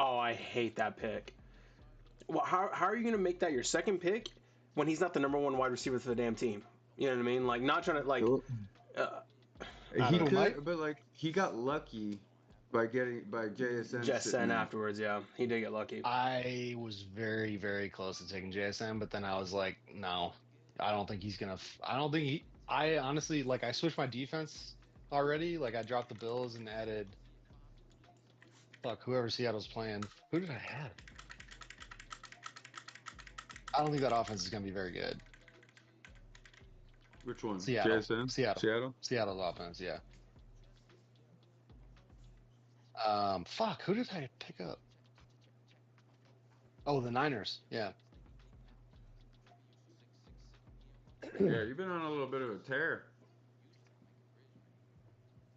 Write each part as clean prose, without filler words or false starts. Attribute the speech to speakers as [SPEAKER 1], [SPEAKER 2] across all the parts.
[SPEAKER 1] Oh, I hate that pick. Well, how are you going to make that your second pick when he's not the number one wide receiver for the damn team? You know what I mean? Like, not trying to, like,
[SPEAKER 2] Well,
[SPEAKER 1] uh, I
[SPEAKER 2] he
[SPEAKER 1] don't
[SPEAKER 3] Who,
[SPEAKER 1] know.
[SPEAKER 3] Mike?
[SPEAKER 2] could, but like he got lucky by getting by JSN
[SPEAKER 1] Just
[SPEAKER 2] sitting
[SPEAKER 1] sent
[SPEAKER 2] there.
[SPEAKER 1] afterwards, yeah. He did get lucky.
[SPEAKER 3] I was very, very close to taking JSN, but then I was like, no, I don't think he's gonna. I don't think he. I honestly like. I switched my defense already. Like I dropped the Bills and added fuck whoever Seattle's playing. Who did I have? I don't think that offense is gonna be very good.
[SPEAKER 2] Which one?
[SPEAKER 3] Seattle,
[SPEAKER 2] JSN?
[SPEAKER 3] Seattle,
[SPEAKER 2] Seattle?
[SPEAKER 3] Seattle's offense. Yeah. Fuck. Who did I pick up? Oh, the Niners. Yeah.
[SPEAKER 2] Yeah, you've been on a little bit of a tear.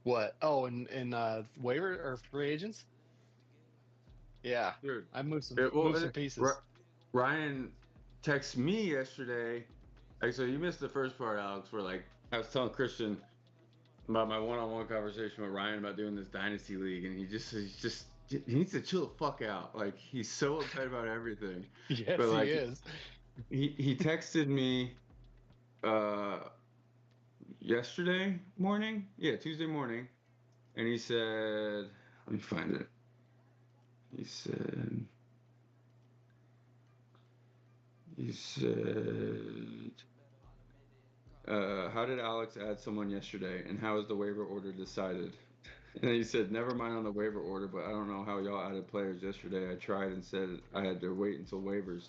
[SPEAKER 3] What? Oh, and waiver or free agents? Yeah,
[SPEAKER 2] Dude.
[SPEAKER 3] I moved some
[SPEAKER 2] Well,
[SPEAKER 3] moved some pieces.
[SPEAKER 2] Ryan texted me yesterday. Like, so you missed the first part, Alex, where like I was telling Christian about my one-on-one conversation with Ryan about doing this dynasty league, and he needs to chill the fuck out. Like he's so upset about everything.
[SPEAKER 3] Yes,
[SPEAKER 2] But
[SPEAKER 3] he
[SPEAKER 2] like
[SPEAKER 3] is.
[SPEAKER 2] he texted me uh yesterday morning, yeah, Tuesday morning, and he said, let me find it. He said he said how did Alex add someone yesterday, and how is the waiver order decided? And he said, never mind on the waiver order, but I don't know how y'all added players yesterday. I tried and said I had to wait until waivers.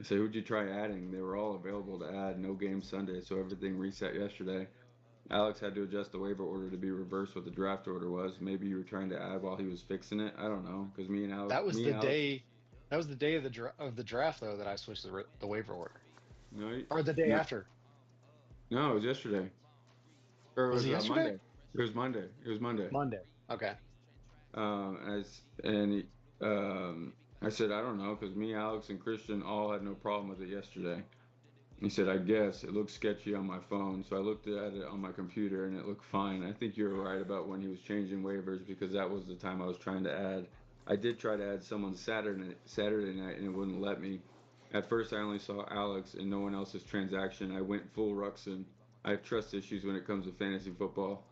[SPEAKER 2] I said, who'd you try adding? They were all available to add, no game Sunday, so everything reset yesterday. Alex had to adjust the waiver order to be reversed what the draft order was. Maybe you were trying to add while he was fixing it. I don't know, because
[SPEAKER 3] That was
[SPEAKER 2] me
[SPEAKER 3] the
[SPEAKER 2] and Alex,
[SPEAKER 3] day. That was the day of the draft though that I switched the waiver order,
[SPEAKER 2] no,
[SPEAKER 3] or the day
[SPEAKER 2] no,
[SPEAKER 3] after.
[SPEAKER 2] no, it was yesterday, or it
[SPEAKER 3] Was
[SPEAKER 2] was
[SPEAKER 3] it yesterday?
[SPEAKER 2] Monday. It was Monday. It was Monday.
[SPEAKER 3] Monday. Okay.
[SPEAKER 2] As and I said I don't know because me, Alex, and Christian all had no problem with it yesterday. He said I guess it looked sketchy on my phone, so I looked at it on my computer and it looked fine. I think you were right about when he was changing waivers because that was the time I was trying to add. I did try to add someone Saturday night and it wouldn't let me. At first, I only saw Alex and no one else's transaction. I went full Ruxin. I have trust issues when it comes to fantasy football.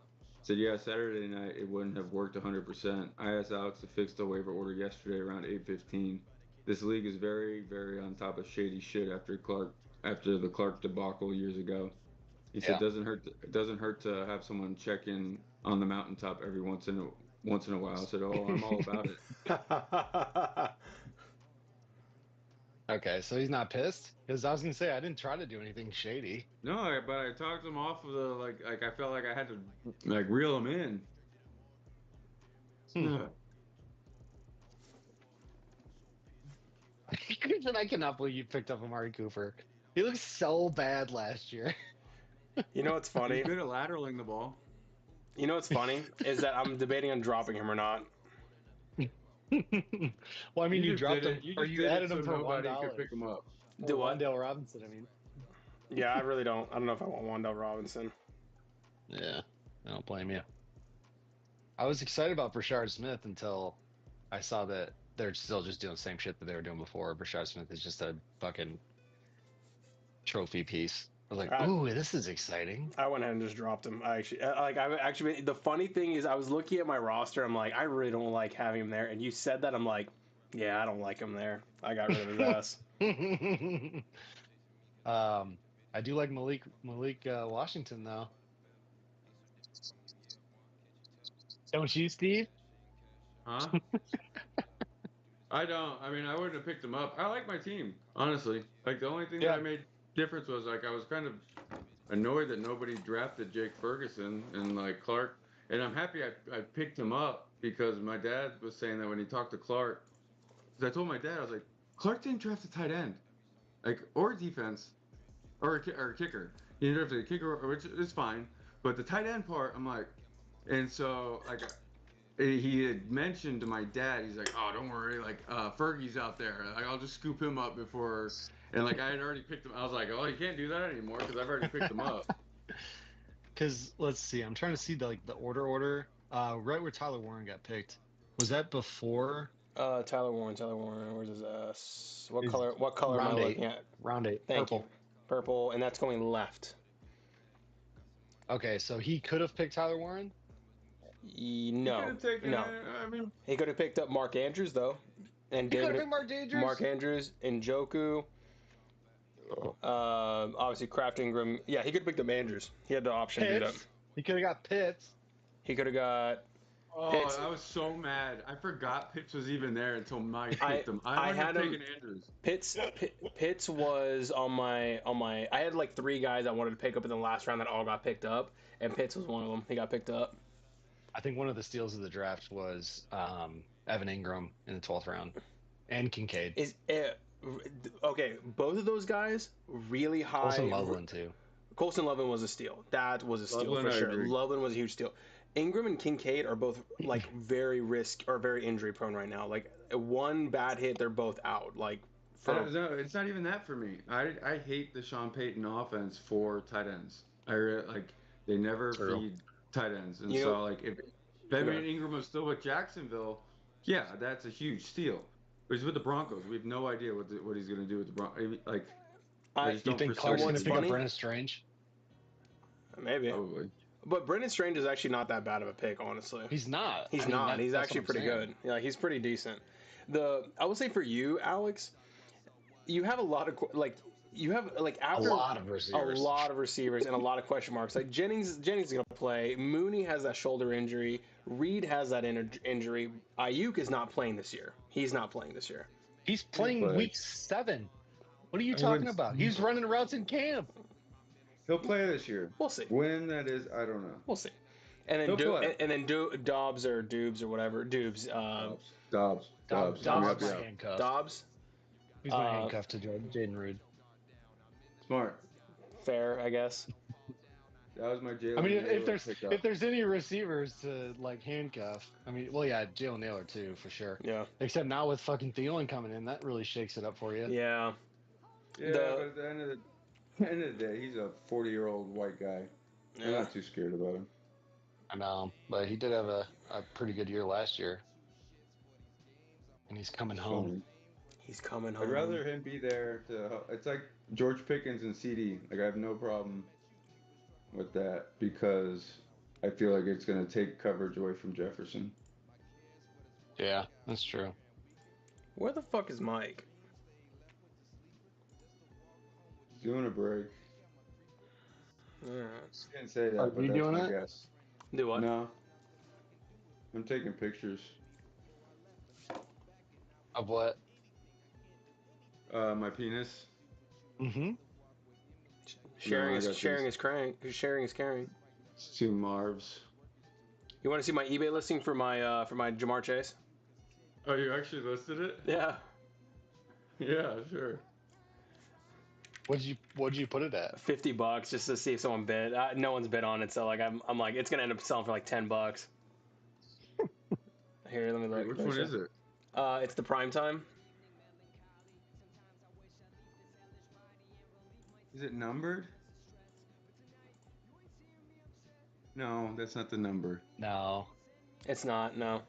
[SPEAKER 2] Said, yeah, Saturday night it wouldn't have worked 100%. I asked Alex to fix the waiver order yesterday around 8:15. This league is very, very on top of shady shit after the Clark debacle years ago. He said,
[SPEAKER 3] Yeah.
[SPEAKER 2] it doesn't hurt to have someone check in on the mountaintop every once in a while. I said, oh, I'm all about it.
[SPEAKER 3] Okay. So he's not pissed because I was gonna say I didn't try to do anything shady.
[SPEAKER 2] No, but I talked him off of the like I felt like I had to like reel him in.
[SPEAKER 3] Hmm. And I cannot believe you picked up Amari Cooper. He looked so bad last year.
[SPEAKER 1] You know what's
[SPEAKER 2] He's
[SPEAKER 1] funny?
[SPEAKER 2] good at lateraling the ball.
[SPEAKER 1] You know what's funny is that I'm debating on dropping him or not.
[SPEAKER 3] Well, I mean, you
[SPEAKER 2] just
[SPEAKER 3] dropped
[SPEAKER 2] did
[SPEAKER 3] him
[SPEAKER 2] it. You
[SPEAKER 3] or
[SPEAKER 2] just
[SPEAKER 3] you
[SPEAKER 2] did it
[SPEAKER 3] added
[SPEAKER 2] so
[SPEAKER 3] him for
[SPEAKER 2] nobody could
[SPEAKER 3] $1.
[SPEAKER 2] pick him up.
[SPEAKER 1] Do
[SPEAKER 3] Or
[SPEAKER 1] what?
[SPEAKER 3] Wandale Robinson. I mean,
[SPEAKER 1] Yeah, I really don't. I don't know if I want Wandell Robinson.
[SPEAKER 3] yeah, I don't blame you. I was excited about Brashard Smith until I saw that they're still just doing the same shit that they were doing before. Brashard Smith is just a fucking trophy piece. I was like,
[SPEAKER 1] I,
[SPEAKER 3] ooh, this is exciting.
[SPEAKER 1] I went ahead and just dropped him. I actually. The funny thing is, I was looking at my roster. I'm like, I really don't like having him there. And you said that, I'm like, yeah, I don't like him there. I got rid of his ass.
[SPEAKER 3] um, I do like Malik Washington though. Don't you, Steve?
[SPEAKER 2] Huh? I don't. I mean, I wouldn't have picked him up. I like my team, honestly. Like the only thing that I
[SPEAKER 3] Yeah.
[SPEAKER 2] made difference was like I was kind of annoyed that nobody drafted Jake Ferguson and like Clark. And I'm happy I picked him up because my dad was saying that when he talked to Clark, because I told my dad I was like, Clark didn't draft a tight end, like or a defense or a kicker. He didn't draft a kicker, which is fine. But the tight end part, I'm like, and so like he had mentioned to my dad, he's like, "Oh, don't worry, like Fergie's out there. Like I'll just scoop him up before." And like I had already picked him. I was like, "Oh, you can't do that anymore because I've already picked him up."
[SPEAKER 3] Because let's see, I'm trying to see the order. Right where Tyler Warren got picked. Was that before?
[SPEAKER 1] Tyler Warren. Where's his ass? What
[SPEAKER 3] Is
[SPEAKER 1] color? What color am I
[SPEAKER 3] round 8.
[SPEAKER 1] looking at?
[SPEAKER 3] Round 8.
[SPEAKER 1] Thank
[SPEAKER 3] Purple.
[SPEAKER 1] you. Purple, and that's going left.
[SPEAKER 3] Okay, so he could have picked Tyler Warren.
[SPEAKER 1] No,
[SPEAKER 2] could have taken
[SPEAKER 1] no.
[SPEAKER 2] I mean,
[SPEAKER 1] He could have picked up Mark Andrews though, and
[SPEAKER 3] He could have
[SPEAKER 1] David.
[SPEAKER 3] picked Mark Andrews.
[SPEAKER 1] Mark Andrews, Njoku. Obviously Kraft Ingram. Yeah, he could have picked up Andrews. He had the option to do that.
[SPEAKER 3] Pitts. He could have got Pitts.
[SPEAKER 1] He could have got.
[SPEAKER 2] oh,
[SPEAKER 1] Pitts.
[SPEAKER 2] I was so mad. I forgot Pitts was even there until Mike
[SPEAKER 1] I-
[SPEAKER 2] picked him.
[SPEAKER 1] I
[SPEAKER 2] I would
[SPEAKER 1] had
[SPEAKER 2] have
[SPEAKER 1] him-
[SPEAKER 2] taken Andrews.
[SPEAKER 1] Pitts was on my. I had like 3 guys I wanted to pick up in the last round that all got picked up, and Pitts was one of them. He got picked up.
[SPEAKER 3] I think one of the steals of the draft was Evan Ingram in the 12th round, and Kincaid.
[SPEAKER 1] Is okay. Both of those guys really high.
[SPEAKER 3] Colson Loveland too.
[SPEAKER 1] Colson Loveland was a steal. That was a steal
[SPEAKER 2] Loveland,
[SPEAKER 1] for
[SPEAKER 2] I
[SPEAKER 1] sure.
[SPEAKER 2] agree.
[SPEAKER 1] Loveland was a huge steal. Ingram and Kincaid are both like very very injury prone right now. Like one bad hit, they're both out. Like
[SPEAKER 2] It's not even that for me. I hate the Sean Payton offense for tight ends. They never
[SPEAKER 3] True.
[SPEAKER 2] feed tight ends, and
[SPEAKER 1] You
[SPEAKER 2] so
[SPEAKER 1] know-
[SPEAKER 2] like if Evan Ingram was still with Jacksonville, yeah, that's a huge steal. But he's with the Broncos. We have no idea what he's going to do with the Broncos. Like I just
[SPEAKER 3] You
[SPEAKER 2] don't
[SPEAKER 3] think
[SPEAKER 2] foresee
[SPEAKER 3] Clark's
[SPEAKER 1] one
[SPEAKER 3] going
[SPEAKER 2] it.
[SPEAKER 3] to pick
[SPEAKER 1] funny?
[SPEAKER 3] up Brennan Strange?
[SPEAKER 1] maybe.
[SPEAKER 2] Probably.
[SPEAKER 1] But Brendan Strange is actually not that bad of a pick, honestly.
[SPEAKER 3] He's not.
[SPEAKER 1] He's
[SPEAKER 3] I mean,
[SPEAKER 1] not. He's
[SPEAKER 3] that's
[SPEAKER 1] actually
[SPEAKER 3] what I'm
[SPEAKER 1] pretty
[SPEAKER 3] saying.
[SPEAKER 1] good. Yeah, he's pretty decent. I would say for you, Alex, you have a lot of you have like
[SPEAKER 3] A
[SPEAKER 1] after
[SPEAKER 3] lot of receivers.
[SPEAKER 1] a lot of receivers and a lot of question marks. Like Jennings is going to play. Mooney has that shoulder injury. Reed has that injury. Ayuk is not playing this year. He's not playing this year.
[SPEAKER 3] He's playing
[SPEAKER 2] play.
[SPEAKER 3] week 7. What are you
[SPEAKER 2] I
[SPEAKER 3] talking
[SPEAKER 2] would-
[SPEAKER 3] about? He's running routes in camp.
[SPEAKER 2] He'll play this year.
[SPEAKER 1] We'll see.
[SPEAKER 2] When that is, I don't know.
[SPEAKER 1] We'll see. And then
[SPEAKER 2] He'll play.
[SPEAKER 1] Dobbs or Dubes or whatever. Dubes.
[SPEAKER 2] Dobbs.
[SPEAKER 3] Dobbs
[SPEAKER 2] I'm
[SPEAKER 3] is
[SPEAKER 2] happy
[SPEAKER 3] my
[SPEAKER 2] out.
[SPEAKER 3] handcuff.
[SPEAKER 1] Dobbs.
[SPEAKER 3] He's my handcuff to Jaden Reed.
[SPEAKER 2] Smart.
[SPEAKER 1] Fair, I guess.
[SPEAKER 2] That was my Jalen.
[SPEAKER 3] I mean,
[SPEAKER 2] Naylor pickup.
[SPEAKER 3] if there's any receivers to like handcuff, I mean, well, yeah, Jalen Naylor too for sure.
[SPEAKER 1] Yeah.
[SPEAKER 3] Except now with fucking Thielen coming in, that really shakes it up for you.
[SPEAKER 1] Yeah.
[SPEAKER 2] Yeah, but at the end of the day, he's a 40-year-old white guy. I'm
[SPEAKER 1] Yeah.
[SPEAKER 2] not too scared about him.
[SPEAKER 3] I know, but he did have a pretty good year last year, and he's coming home.
[SPEAKER 1] He's coming home.
[SPEAKER 2] I'd rather him be there to. It's like George Pickens and CD. Like I have no problem with that because I feel like it's going to take coverage away from Jefferson.
[SPEAKER 3] Yeah, that's true.
[SPEAKER 1] Where the fuck is Mike?
[SPEAKER 2] Doing a break.
[SPEAKER 1] Alright.
[SPEAKER 2] I didn't say that,
[SPEAKER 3] Are
[SPEAKER 2] but
[SPEAKER 3] you
[SPEAKER 2] that's
[SPEAKER 3] doing
[SPEAKER 2] my
[SPEAKER 3] it?
[SPEAKER 2] guess.
[SPEAKER 1] Do what?
[SPEAKER 2] No. I'm taking pictures.
[SPEAKER 3] Of what?
[SPEAKER 2] My penis.
[SPEAKER 3] Mm-hmm.
[SPEAKER 1] Sharing
[SPEAKER 2] No, I
[SPEAKER 1] is
[SPEAKER 2] got
[SPEAKER 1] sharing
[SPEAKER 2] these.
[SPEAKER 1] is caring. Sharing is caring.
[SPEAKER 2] It's 2 Marvs.
[SPEAKER 1] You want to see my eBay listing for my Jamar Chase?
[SPEAKER 2] Oh, you actually listed it?
[SPEAKER 1] Yeah.
[SPEAKER 2] Yeah, sure.
[SPEAKER 3] What'd you put it at?
[SPEAKER 1] $50 just to see if someone bid. No one's bid on it, so like I'm like it's gonna end up selling for like $10. Here, let me look.
[SPEAKER 2] Wait, which one is it?
[SPEAKER 1] It's the prime time.
[SPEAKER 2] Is it numbered? No, that's not the number.
[SPEAKER 3] No.
[SPEAKER 1] It's not. No.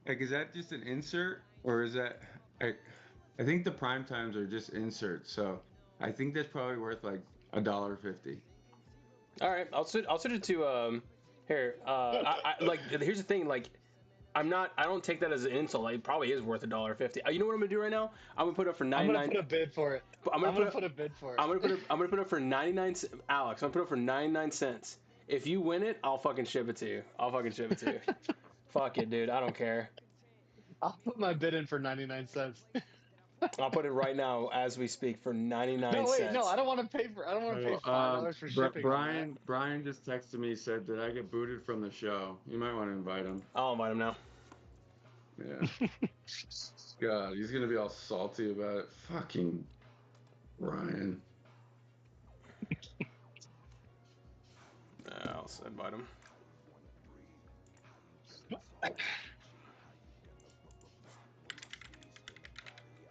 [SPEAKER 2] Like, is that just an insert, or is that? I think the prime times are just inserts, so I think that's probably worth like $1.50.
[SPEAKER 1] All right, I'll switch it to here. I like here's the thing, like I don't take that as an insult. Like, it probably is worth $1.50. You know what I'm gonna do right now? I'm gonna put it up for
[SPEAKER 3] I'm
[SPEAKER 1] 99.
[SPEAKER 3] gonna put a bid for it.
[SPEAKER 1] I'm gonna
[SPEAKER 3] put a bid for it.
[SPEAKER 1] I'm gonna put it up for 99. Alex, I'm gonna put it up for 99 cents. If you win it, I'll fucking ship it to you. Fuck it, dude. I don't care.
[SPEAKER 3] I'll put my bid in for 99 cents.
[SPEAKER 1] I'll put it right now as we speak for 99
[SPEAKER 3] No, wait,
[SPEAKER 1] cents.
[SPEAKER 3] no, I don't want to pay $5 for shipping.
[SPEAKER 2] Brian just texted me, said that I get booted from the show. You might want to invite him.
[SPEAKER 1] I'll invite him now.
[SPEAKER 2] Yeah. God, he's gonna be all salty about it. Fucking Ryan.
[SPEAKER 1] I'll invite him.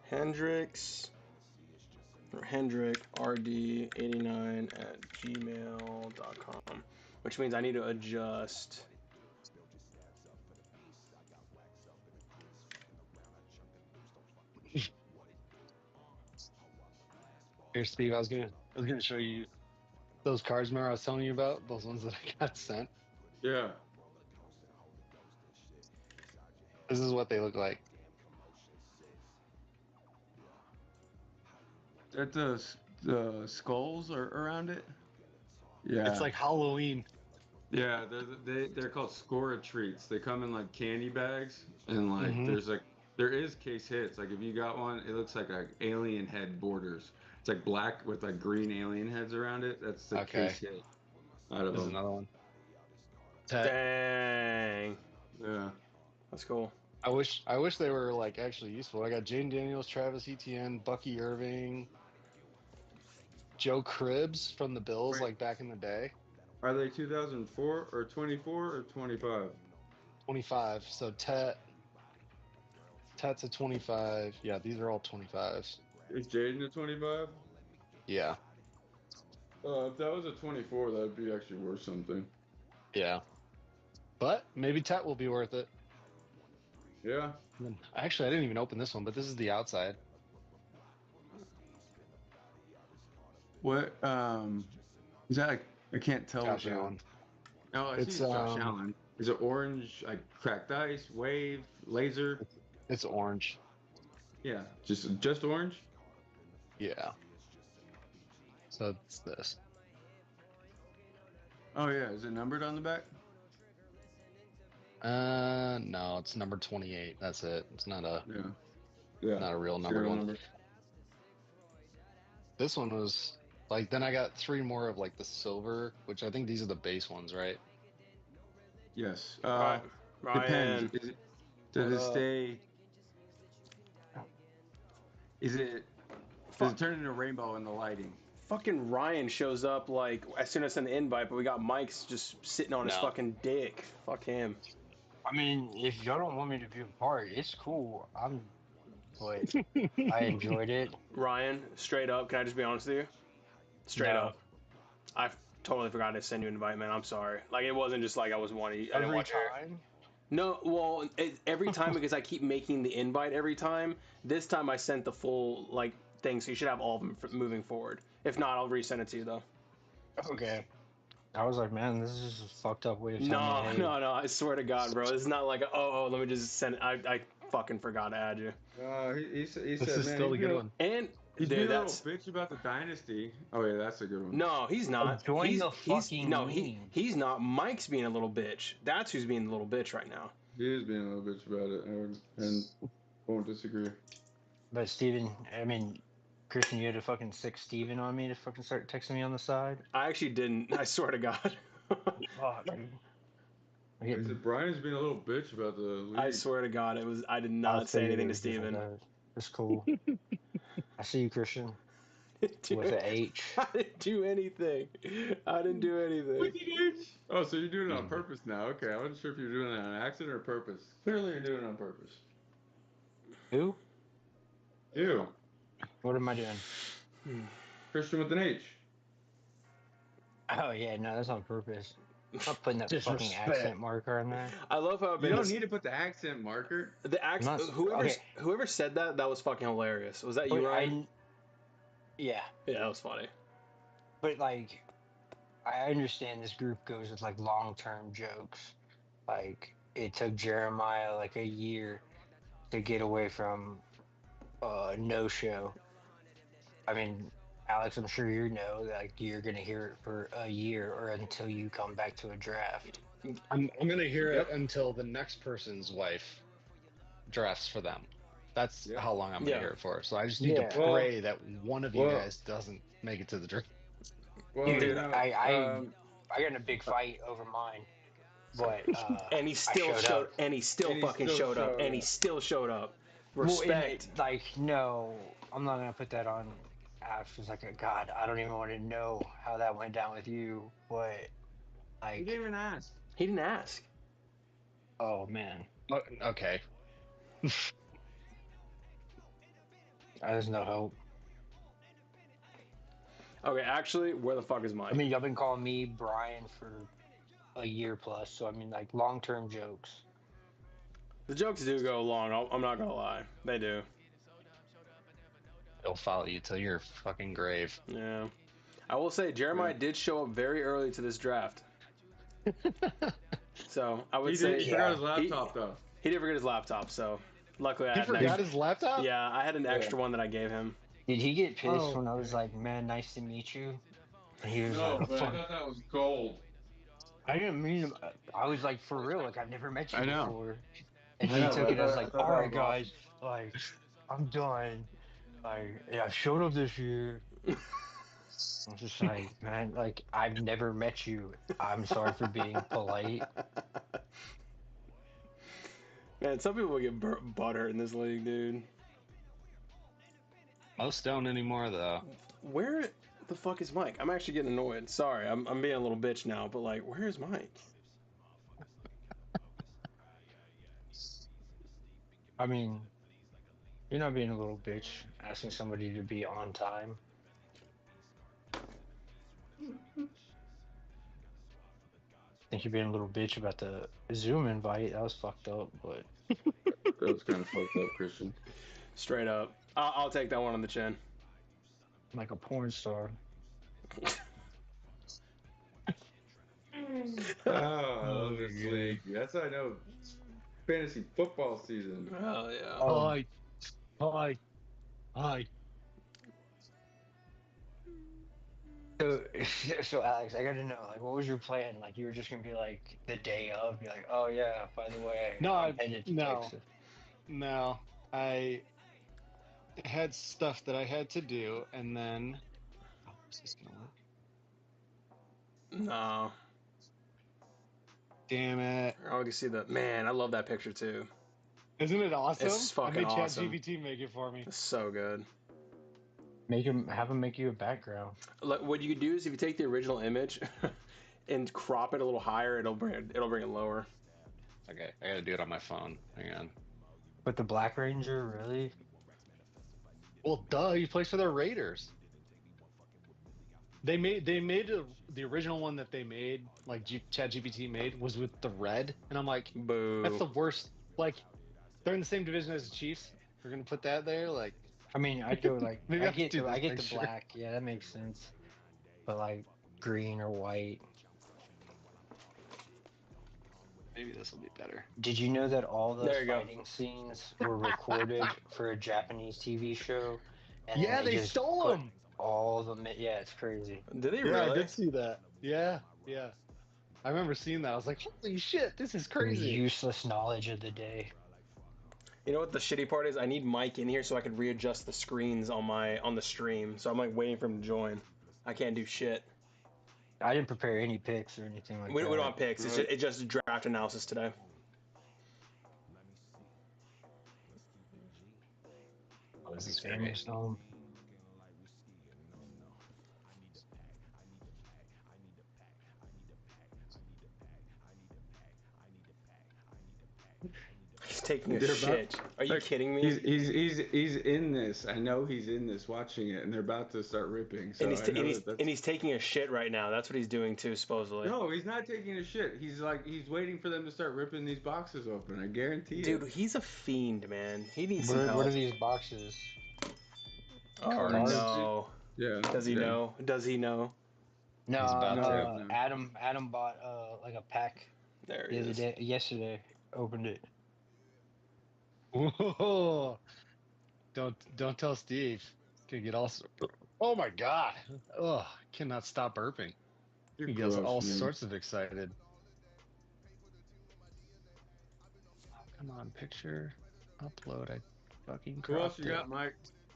[SPEAKER 1] Hendrick RD89 at gmail.com, which means I need to adjust.
[SPEAKER 3] Here, Steve, I was gonna show you those cards. Remember I was telling you about those ones that I got sent.
[SPEAKER 2] Yeah.
[SPEAKER 3] This is what they look like.
[SPEAKER 2] That the skulls are around it. Yeah.
[SPEAKER 3] It's like Halloween.
[SPEAKER 2] Yeah, they're called Scora treats. They come in like candy bags, and like
[SPEAKER 3] Mhm.
[SPEAKER 2] there is case hits. Like if you got one, it looks like alien head borders. It's like black with like green alien heads around it. That's the
[SPEAKER 3] Okay.
[SPEAKER 2] case hit out of
[SPEAKER 3] There's
[SPEAKER 2] them.
[SPEAKER 3] another one.
[SPEAKER 1] Dang.
[SPEAKER 2] Yeah.
[SPEAKER 1] That's cool.
[SPEAKER 3] I wish they were like actually useful. I got Jane Daniels, Travis Etienne, Bucky Irving, Joe Cribbs from the Bills,
[SPEAKER 2] Wait.
[SPEAKER 3] like back in the day.
[SPEAKER 2] Are they 2004 or 24 or 25?
[SPEAKER 3] 25. So Tet's a 25. Yeah, these are all 25s.
[SPEAKER 2] Is Jaden a 25?
[SPEAKER 3] Yeah.
[SPEAKER 2] If that was a 24, that'd be actually worth something.
[SPEAKER 3] Yeah. But maybe Tet will be worth it.
[SPEAKER 2] Yeah.
[SPEAKER 3] Actually, I didn't even open this one, but this is the outside.
[SPEAKER 2] What is that? Like, I can't tell.
[SPEAKER 3] Josh Allen.
[SPEAKER 2] No, I see it's Josh Allen. Is it orange, like cracked ice, wave, laser?
[SPEAKER 3] It's orange.
[SPEAKER 2] Yeah, just orange.
[SPEAKER 3] Yeah. So it's this.
[SPEAKER 2] Oh yeah, is it numbered on the back?
[SPEAKER 3] No, it's number 28. That's it. It's not a
[SPEAKER 2] Yeah.
[SPEAKER 3] not a real numbered one. This one was like, then I got 3 more of like the silver, which I think these are the base ones, right?
[SPEAKER 2] Yes.
[SPEAKER 1] Ryan.
[SPEAKER 2] Depends. Does it stay? Does it turn into a rainbow in the lighting?
[SPEAKER 1] Fucking Ryan shows up like as soon as I send the invite, but we got Mike's just sitting on his fucking dick. Fuck him.
[SPEAKER 4] I mean, if y'all don't want me to be a part, it's cool. But I enjoyed it.
[SPEAKER 1] Ryan, straight up, can I just be honest with you? Straight
[SPEAKER 4] No.
[SPEAKER 1] up. I totally forgot to send you an invite, man. I'm sorry. Like, it wasn't just like I was wanting. I didn't
[SPEAKER 4] Every
[SPEAKER 1] watch it.
[SPEAKER 4] time.
[SPEAKER 1] No, well, every time because I keep making the invite every time. This time I sent the full like thing, so you should have all of them moving forward. If not, I'll resend it to you though.
[SPEAKER 4] Okay. I was like, man, this is just a fucked up way of telling me, hey.
[SPEAKER 1] No. I swear to God, bro. It's not like let me just send it. I fucking forgot to add you.
[SPEAKER 2] He said,
[SPEAKER 3] This
[SPEAKER 2] man,
[SPEAKER 3] is still a good one.
[SPEAKER 1] And
[SPEAKER 2] he's
[SPEAKER 1] dude,
[SPEAKER 2] being a
[SPEAKER 1] that's
[SPEAKER 2] little bitch about the dynasty. Oh yeah, that's a good one.
[SPEAKER 1] no, he's not.
[SPEAKER 4] Join
[SPEAKER 1] he's,
[SPEAKER 4] the fucking
[SPEAKER 1] he's not. Mike's being a little bitch. That's who's being a little bitch right now.
[SPEAKER 2] He is being a little bitch about it, and won't disagree.
[SPEAKER 4] But Steven, I mean, Christian, you had to fucking sick Steven on me to fucking start texting me on the side.
[SPEAKER 1] I actually didn't. I swear to God.
[SPEAKER 4] Fuck, dude.
[SPEAKER 2] He said Brian's being a little bitch about the league.
[SPEAKER 1] I swear to God, I did not say anything to Steven.
[SPEAKER 4] It's cool. I see you, Christian.
[SPEAKER 1] Dude,
[SPEAKER 4] With an H.
[SPEAKER 1] I didn't do anything. I didn't do anything.
[SPEAKER 2] Oh, so you're doing it on purpose now? Okay, I wasn't sure if you were doing it on accident or purpose. Clearly, you're doing it on purpose.
[SPEAKER 4] Who?
[SPEAKER 2] You,
[SPEAKER 4] What am I doing?
[SPEAKER 2] Christian with an H.
[SPEAKER 4] Oh yeah, no, that's on purpose. I'm not putting that fucking
[SPEAKER 3] Disrespect.
[SPEAKER 4] accent marker on there.
[SPEAKER 1] I love how I've
[SPEAKER 2] You
[SPEAKER 1] been.
[SPEAKER 2] don't need to put the accent marker.
[SPEAKER 1] The accent.
[SPEAKER 4] I'm not-
[SPEAKER 1] Whoever said that was fucking hilarious. Was that you,
[SPEAKER 4] But
[SPEAKER 1] Ryan?
[SPEAKER 4] yeah,
[SPEAKER 1] Yeah, that was funny.
[SPEAKER 4] but like, I understand this group goes with like long-term jokes. Like, it took Jeremiah like a year to get away from no show. I mean, Alex, I'm sure you know that like, you're gonna hear it for a year or until you come back to a draft.
[SPEAKER 3] I'm gonna hear it until the next person's wife drafts for them. That's how long I'm gonna hear it for. So I just need to pray that one of you guys doesn't make it to the draft.
[SPEAKER 2] Well,
[SPEAKER 4] Dude,
[SPEAKER 2] you know,
[SPEAKER 4] I got in a big fight over mine, but
[SPEAKER 1] And he still showed up. And he still fucking showed up. And he still showed up. Respect.
[SPEAKER 4] Well, like, no, I'm not gonna put that on Alex. It's like, God, I don't even want to know how that went down with you. But
[SPEAKER 2] he
[SPEAKER 4] like,
[SPEAKER 2] didn't even ask.
[SPEAKER 1] He didn't ask.
[SPEAKER 4] oh man,
[SPEAKER 3] Okay.
[SPEAKER 4] there's no hope.
[SPEAKER 1] Okay, actually, where the fuck is Mike?
[SPEAKER 4] I mean, y'all been calling me Brian for a year plus, so I mean, like, long-term jokes.
[SPEAKER 1] The jokes do go long. I'm not gonna lie, they do.
[SPEAKER 3] He'll follow you till your fucking grave.
[SPEAKER 1] Yeah. I will say Jeremiah did show up very early to this draft. So I would say
[SPEAKER 2] He forgot his laptop though.
[SPEAKER 1] He did forget his laptop, so luckily I
[SPEAKER 3] He
[SPEAKER 1] had
[SPEAKER 3] forgot his laptop?
[SPEAKER 1] Yeah, I had an extra one that I gave him.
[SPEAKER 4] Did he get pissed when I was like, "Man, nice to meet you"? And he was
[SPEAKER 2] No,
[SPEAKER 4] like,
[SPEAKER 2] but I
[SPEAKER 4] "Fuck."
[SPEAKER 2] thought that was gold.
[SPEAKER 4] I didn't mean to. I was like, for real, like I've never met you
[SPEAKER 2] I know.
[SPEAKER 4] before. And
[SPEAKER 2] I
[SPEAKER 4] he
[SPEAKER 2] know,
[SPEAKER 4] took
[SPEAKER 2] but
[SPEAKER 4] it
[SPEAKER 2] I
[SPEAKER 4] as
[SPEAKER 2] thought-
[SPEAKER 4] like,
[SPEAKER 2] I thought
[SPEAKER 4] all
[SPEAKER 2] that
[SPEAKER 4] right,
[SPEAKER 2] was awesome.
[SPEAKER 4] guys, like I'm done. Like, yeah, I showed up this year. I'm just like, man, like I've never met you. I'm sorry for being polite.
[SPEAKER 1] Man, some people get butthurt in this league, dude.
[SPEAKER 3] Most don't anymore, though.
[SPEAKER 1] Where the fuck is Mike? I'm actually getting annoyed. Sorry, I'm being a little bitch now, but like, where is Mike?
[SPEAKER 4] I mean, you're not being a little bitch asking somebody to be on time. I think you're being a little bitch about the Zoom invite. That was fucked up, but
[SPEAKER 2] That was kind of fucked up, Christian.
[SPEAKER 1] Straight up. I'll take that one on the chin.
[SPEAKER 4] like a porn star.
[SPEAKER 2] Oh, I love this league. That's how I know fantasy football season.
[SPEAKER 1] Hell yeah.
[SPEAKER 3] Hi.
[SPEAKER 4] So Alex, I gotta know, like, what was your plan? Like, you were just gonna be like the day of, be like, oh yeah, by the way, I'm headed to Texas.
[SPEAKER 3] No, I had stuff that I had to do, and then. Oh, is this gonna work?
[SPEAKER 1] No.
[SPEAKER 3] Damn it!
[SPEAKER 1] I already see that. Man, I love that picture too.
[SPEAKER 3] Isn't it awesome?
[SPEAKER 1] It's fucking
[SPEAKER 3] I made
[SPEAKER 1] awesome.
[SPEAKER 3] ChatGPT make it for me.
[SPEAKER 1] It's so good.
[SPEAKER 4] Have him make you a background.
[SPEAKER 1] Like, what you could do is if you take the original image and crop it a little higher, it'll bring it lower.
[SPEAKER 3] Okay, I gotta do it on my phone. Hang on.
[SPEAKER 4] But the Black Ranger, really?
[SPEAKER 3] Well, duh, he plays for the Raiders. They made the original one that they made, like ChatGPT made, was with the red, and I'm like,
[SPEAKER 1] Boo.
[SPEAKER 3] that's the worst. Like, they're in the same division as the Chiefs. We're gonna put that there, like.
[SPEAKER 4] I mean, I'd go like,
[SPEAKER 3] Maybe
[SPEAKER 4] I
[SPEAKER 3] I'll
[SPEAKER 4] get
[SPEAKER 3] do
[SPEAKER 4] the
[SPEAKER 3] this picture.
[SPEAKER 4] black. Yeah, that makes sense. But like green or white.
[SPEAKER 3] Maybe this will be better.
[SPEAKER 4] Did you know that all those
[SPEAKER 1] There you go.
[SPEAKER 4] fighting scenes were recorded for a Japanese TV show? And
[SPEAKER 3] Yeah,
[SPEAKER 4] then
[SPEAKER 3] they
[SPEAKER 4] just
[SPEAKER 3] stole
[SPEAKER 4] put
[SPEAKER 3] them.
[SPEAKER 4] all the yeah, it's crazy.
[SPEAKER 1] Did they
[SPEAKER 3] Yeah, I
[SPEAKER 1] really?
[SPEAKER 3] did see that. Yeah. I remember seeing that. I was like, holy shit, this is crazy.
[SPEAKER 4] Useless knowledge of the day.
[SPEAKER 1] You know what the shitty part is? I need Mike in here so I can readjust the screens on the stream. So I'm like waiting for him to join. I can't do shit.
[SPEAKER 4] I didn't prepare any picks or anything like
[SPEAKER 1] We
[SPEAKER 4] that.
[SPEAKER 1] don't have picks. It's just draft analysis today.
[SPEAKER 3] Oh, this
[SPEAKER 4] This
[SPEAKER 3] is
[SPEAKER 4] famous
[SPEAKER 3] great.
[SPEAKER 4] home.
[SPEAKER 1] He's taking a
[SPEAKER 2] They're about-
[SPEAKER 1] shit. Are you
[SPEAKER 2] like,
[SPEAKER 1] kidding me?
[SPEAKER 2] He's in this. I know he's in this watching it, and they're about to start ripping. So
[SPEAKER 1] and
[SPEAKER 2] I know that's...
[SPEAKER 1] he's taking a shit right now. That's what he's doing too, supposedly.
[SPEAKER 2] No, he's not taking a shit. He's waiting for them to start ripping these boxes open. I guarantee
[SPEAKER 1] Dude,
[SPEAKER 2] it.
[SPEAKER 1] he's a fiend, man. He needs some
[SPEAKER 4] What
[SPEAKER 1] help.
[SPEAKER 4] are these boxes?
[SPEAKER 1] Oh
[SPEAKER 3] Cards?
[SPEAKER 1] no.
[SPEAKER 2] Yeah.
[SPEAKER 1] Does he know? Does he know?
[SPEAKER 4] No,
[SPEAKER 3] He's about
[SPEAKER 2] to.
[SPEAKER 4] Adam bought like a pack
[SPEAKER 1] There
[SPEAKER 4] the
[SPEAKER 1] he
[SPEAKER 4] other
[SPEAKER 1] is.
[SPEAKER 4] day. Yesterday, opened it.
[SPEAKER 3] Whoa. Don't tell Steve. Gonna get all. Oh my god. Ugh, cannot stop burping.
[SPEAKER 2] You're
[SPEAKER 3] He gets
[SPEAKER 2] gross,
[SPEAKER 3] all
[SPEAKER 2] man.
[SPEAKER 3] sorts of excited. Oh, come on, picture. Upload. I fucking
[SPEAKER 2] Who else
[SPEAKER 3] cropped
[SPEAKER 2] you
[SPEAKER 3] it.
[SPEAKER 2] got, Mike?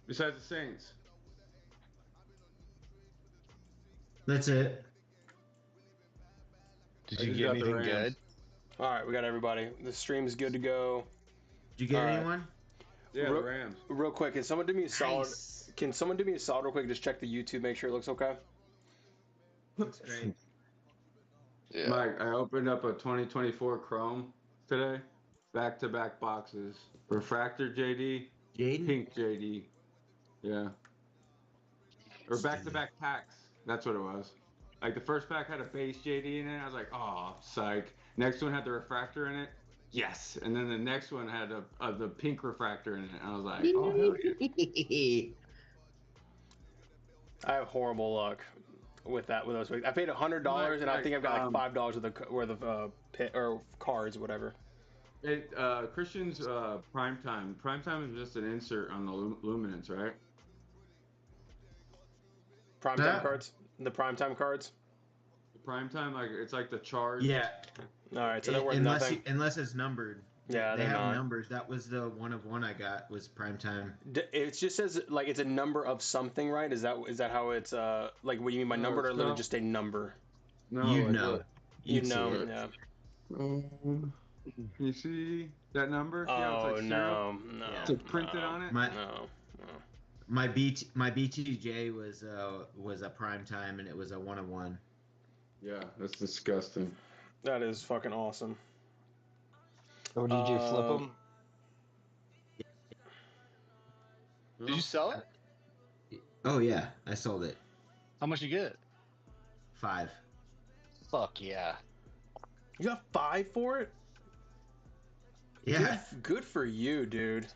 [SPEAKER 2] Besides the Saints?
[SPEAKER 5] That's it.
[SPEAKER 3] Did
[SPEAKER 2] I
[SPEAKER 3] you
[SPEAKER 2] just
[SPEAKER 3] get
[SPEAKER 2] got the
[SPEAKER 3] anything
[SPEAKER 2] Rams.
[SPEAKER 3] good?
[SPEAKER 1] All right, we got everybody. The stream's good to go.
[SPEAKER 5] Did you get
[SPEAKER 1] All right.
[SPEAKER 5] anyone?
[SPEAKER 2] Yeah,
[SPEAKER 1] Ro-
[SPEAKER 2] the Rams.
[SPEAKER 1] Real quick, can someone do me a solid?
[SPEAKER 5] Nice.
[SPEAKER 1] Can someone do me a solid real quick? Just check the YouTube, make sure it looks okay.
[SPEAKER 5] Looks great.
[SPEAKER 3] Yeah.
[SPEAKER 2] Mike, I opened up a 2024 Chrome today. Back-to-back boxes. Refractor JD,
[SPEAKER 5] Jaden?
[SPEAKER 2] pink JD. Yeah. Or back-to-back packs. That's what it was. Like the first pack had a base JD in it. I was like, oh, psych. Next one had the refractor in it. Yes. And then the next one had the pink refractor in it. I was like, oh, hell yeah.
[SPEAKER 1] I have horrible luck with those picks. I paid $100 and I think I've got like $5 worth of pit or cards, whatever.
[SPEAKER 2] Christian's primetime. Primetime is just an insert on the luminance, right?
[SPEAKER 1] Primetime cards. The primetime cards.
[SPEAKER 2] The primetime, like it's like the charge.
[SPEAKER 5] Yeah.
[SPEAKER 1] All right, so they're worth nothing.
[SPEAKER 5] Unless it's numbered.
[SPEAKER 1] Yeah,
[SPEAKER 5] they
[SPEAKER 1] have
[SPEAKER 5] not. Numbers. That was the one of one I got was prime time.
[SPEAKER 1] It just says like it's a number of something, right? Is that how it's like what you mean by numbered, or literally just a number?
[SPEAKER 2] No,
[SPEAKER 5] you know.
[SPEAKER 1] You know,
[SPEAKER 2] yeah. You see that number?
[SPEAKER 1] Oh,
[SPEAKER 2] yeah, it's like
[SPEAKER 1] no.
[SPEAKER 2] It's printed on it.
[SPEAKER 5] My BTJ was a prime time and it was a 1-of-1.
[SPEAKER 2] Yeah, that's disgusting.
[SPEAKER 1] That is fucking awesome.
[SPEAKER 4] Or did you flip them?
[SPEAKER 3] Did you sell it?
[SPEAKER 5] Oh yeah, I sold it.
[SPEAKER 3] How much you get?
[SPEAKER 5] 5.
[SPEAKER 3] Fuck yeah.
[SPEAKER 1] You got 5 for it?
[SPEAKER 5] Yeah.
[SPEAKER 1] Good for you, dude.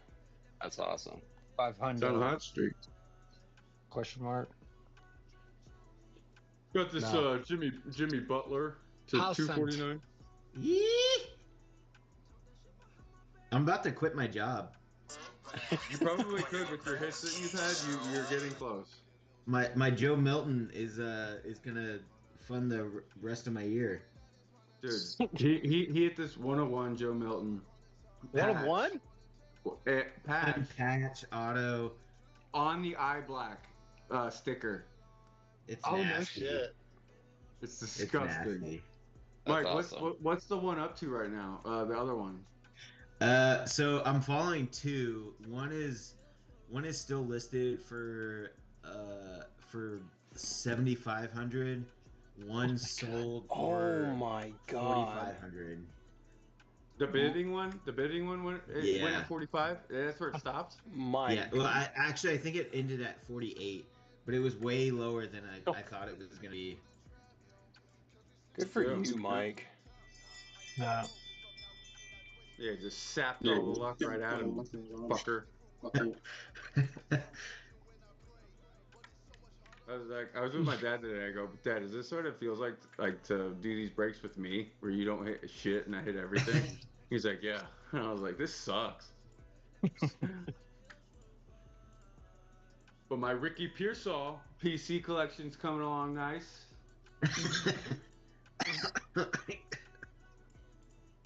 [SPEAKER 3] That's awesome.
[SPEAKER 4] 500.
[SPEAKER 2] It's on hot streak.
[SPEAKER 4] Question mark.
[SPEAKER 2] Got this Jimmy Butler to $249.
[SPEAKER 5] Yee! I'm about to quit my job.
[SPEAKER 2] You probably could with your hits that you've had. You're getting close.
[SPEAKER 5] My Joe Milton is gonna fund the rest of my year.
[SPEAKER 2] Dude, he hit this 101 Joe Milton.
[SPEAKER 3] 1-of-1?
[SPEAKER 2] Patch
[SPEAKER 5] auto
[SPEAKER 2] on the eye black sticker.
[SPEAKER 5] It's
[SPEAKER 3] oh
[SPEAKER 5] nasty.
[SPEAKER 3] no shit.
[SPEAKER 2] It's disgusting.
[SPEAKER 5] It's nasty.
[SPEAKER 2] Mike,
[SPEAKER 3] awesome.
[SPEAKER 2] what's the one up to right now? The other one.
[SPEAKER 5] So I'm following 2. One is still listed for 7,500. One sold for
[SPEAKER 1] oh my god
[SPEAKER 5] 4,500.
[SPEAKER 2] The bidding one went at 45. That's where it stopped.
[SPEAKER 5] Yeah. Well, I think it ended at 48, but it was way lower than I thought it was gonna be.
[SPEAKER 1] Good for you, Mike.
[SPEAKER 4] No.
[SPEAKER 2] Yeah, just sapped all the luck right out of him, fucker. I was with my dad today. I go, Dad, does this sort of feels like to do these breaks with me, where you don't hit shit and I hit everything? He's like, yeah. And I was like, this sucks. But my Ricky Pearsall PC collection's coming along nice.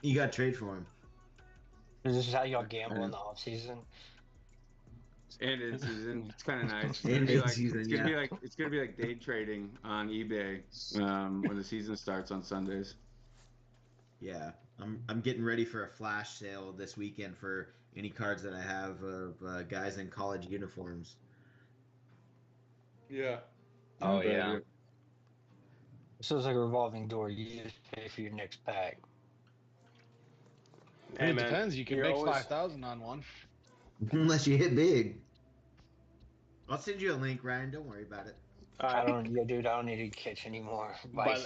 [SPEAKER 5] You got to trade for him.
[SPEAKER 4] This is how y'all gamble in the off season.
[SPEAKER 2] And in season, it's kind of nice. It's gonna be like day trading on eBay when the season starts on Sundays.
[SPEAKER 5] Yeah, I'm getting ready for a flash sale this weekend for any cards that I have of guys in college uniforms.
[SPEAKER 2] Yeah.
[SPEAKER 3] Oh yeah.
[SPEAKER 4] So it's like a revolving door. You just pay for your next pack.
[SPEAKER 1] Hey,
[SPEAKER 3] It
[SPEAKER 1] man,
[SPEAKER 3] depends. You can
[SPEAKER 1] you're
[SPEAKER 3] make
[SPEAKER 1] always-
[SPEAKER 3] 5,000 on one.
[SPEAKER 5] Unless you hit big. I'll send you a link, Ryan. Don't worry about it.
[SPEAKER 4] I don't need to catch anymore.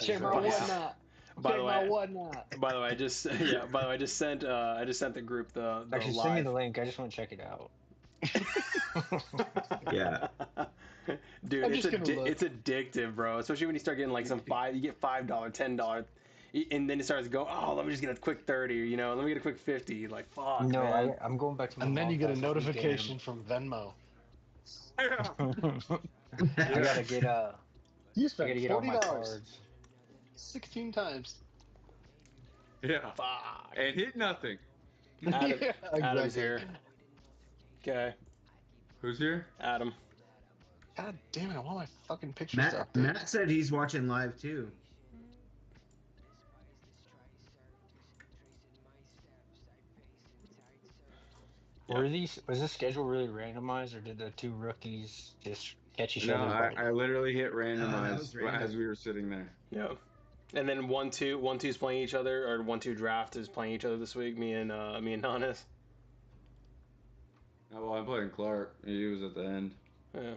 [SPEAKER 1] Check
[SPEAKER 3] my whatnot.
[SPEAKER 1] By the way,
[SPEAKER 3] whatnot.
[SPEAKER 1] By the way, I just sent the group the
[SPEAKER 4] Actually,
[SPEAKER 1] live.
[SPEAKER 4] send me the link. I just want to check it out.
[SPEAKER 5] Yeah.
[SPEAKER 1] Dude,
[SPEAKER 3] I'm just gonna look.
[SPEAKER 1] it's addictive, bro. Especially when you start getting like you get $5, $10, and then it starts going, oh, let me just get a quick 30, you know, let me get a quick 50. Like, fuck,
[SPEAKER 4] No,
[SPEAKER 1] man.
[SPEAKER 4] I'm going back to my
[SPEAKER 3] And then you get a
[SPEAKER 4] Malphite
[SPEAKER 3] notification from Venmo.
[SPEAKER 4] game. I gotta get
[SPEAKER 3] You
[SPEAKER 4] I
[SPEAKER 3] spent
[SPEAKER 4] gotta get all my
[SPEAKER 3] $40.
[SPEAKER 4] cards.
[SPEAKER 3] 16 times.
[SPEAKER 2] Yeah.
[SPEAKER 1] Fuck.
[SPEAKER 2] And hit nothing.
[SPEAKER 1] Adam,
[SPEAKER 3] Yeah,
[SPEAKER 1] Adam's
[SPEAKER 3] exactly.
[SPEAKER 1] here. Okay,
[SPEAKER 2] Who's here?
[SPEAKER 1] Adam.
[SPEAKER 3] God damn it! I want my fucking pictures up.
[SPEAKER 5] Matt said he's watching live too.
[SPEAKER 4] Was this schedule really randomized, or did the 2 rookies just catch each
[SPEAKER 2] No,
[SPEAKER 4] other?
[SPEAKER 2] I literally hit
[SPEAKER 5] that
[SPEAKER 2] randomize
[SPEAKER 5] was random.
[SPEAKER 2] as we were sitting there.
[SPEAKER 1] Yeah. And then 1-2's playing each other, or 1-2 draft is playing each other this week. Me and Nanas.
[SPEAKER 2] Oh, well, I'm playing Clark. He was at the end.
[SPEAKER 1] Yeah.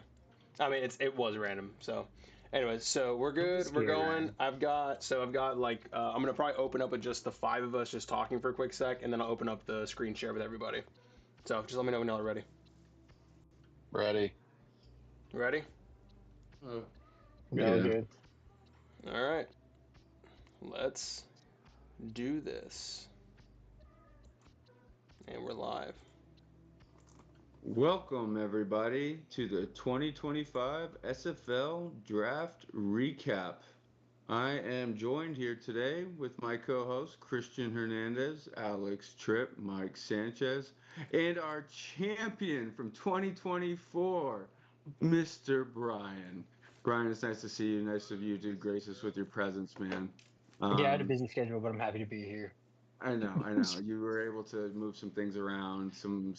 [SPEAKER 1] I mean, it was random. So, anyways, so we're good. We're
[SPEAKER 5] Scared,
[SPEAKER 1] going.
[SPEAKER 5] Ryan.
[SPEAKER 1] I've got like I'm gonna probably open up with just the 5 of us just talking for a quick sec, and then I'll open up the screen share with everybody. So just let me know when y'all are ready.
[SPEAKER 3] Ready.
[SPEAKER 1] Ready?
[SPEAKER 4] No
[SPEAKER 2] Yeah.
[SPEAKER 4] good.
[SPEAKER 1] All right. Let's do this. And we're live.
[SPEAKER 2] Welcome, everybody, to the 2025 SFL Draft Recap. I am joined here today with my co-hosts Christian Hernandez, Alex Tripp, Mike Sanchez, and our champion from 2024, Mr. Brian. Brian, it's nice to see you. Nice of you to grace us with your presence, man.
[SPEAKER 4] Yeah, I had a busy schedule, but I'm happy to be here.
[SPEAKER 2] I know. You were able to move some things around, some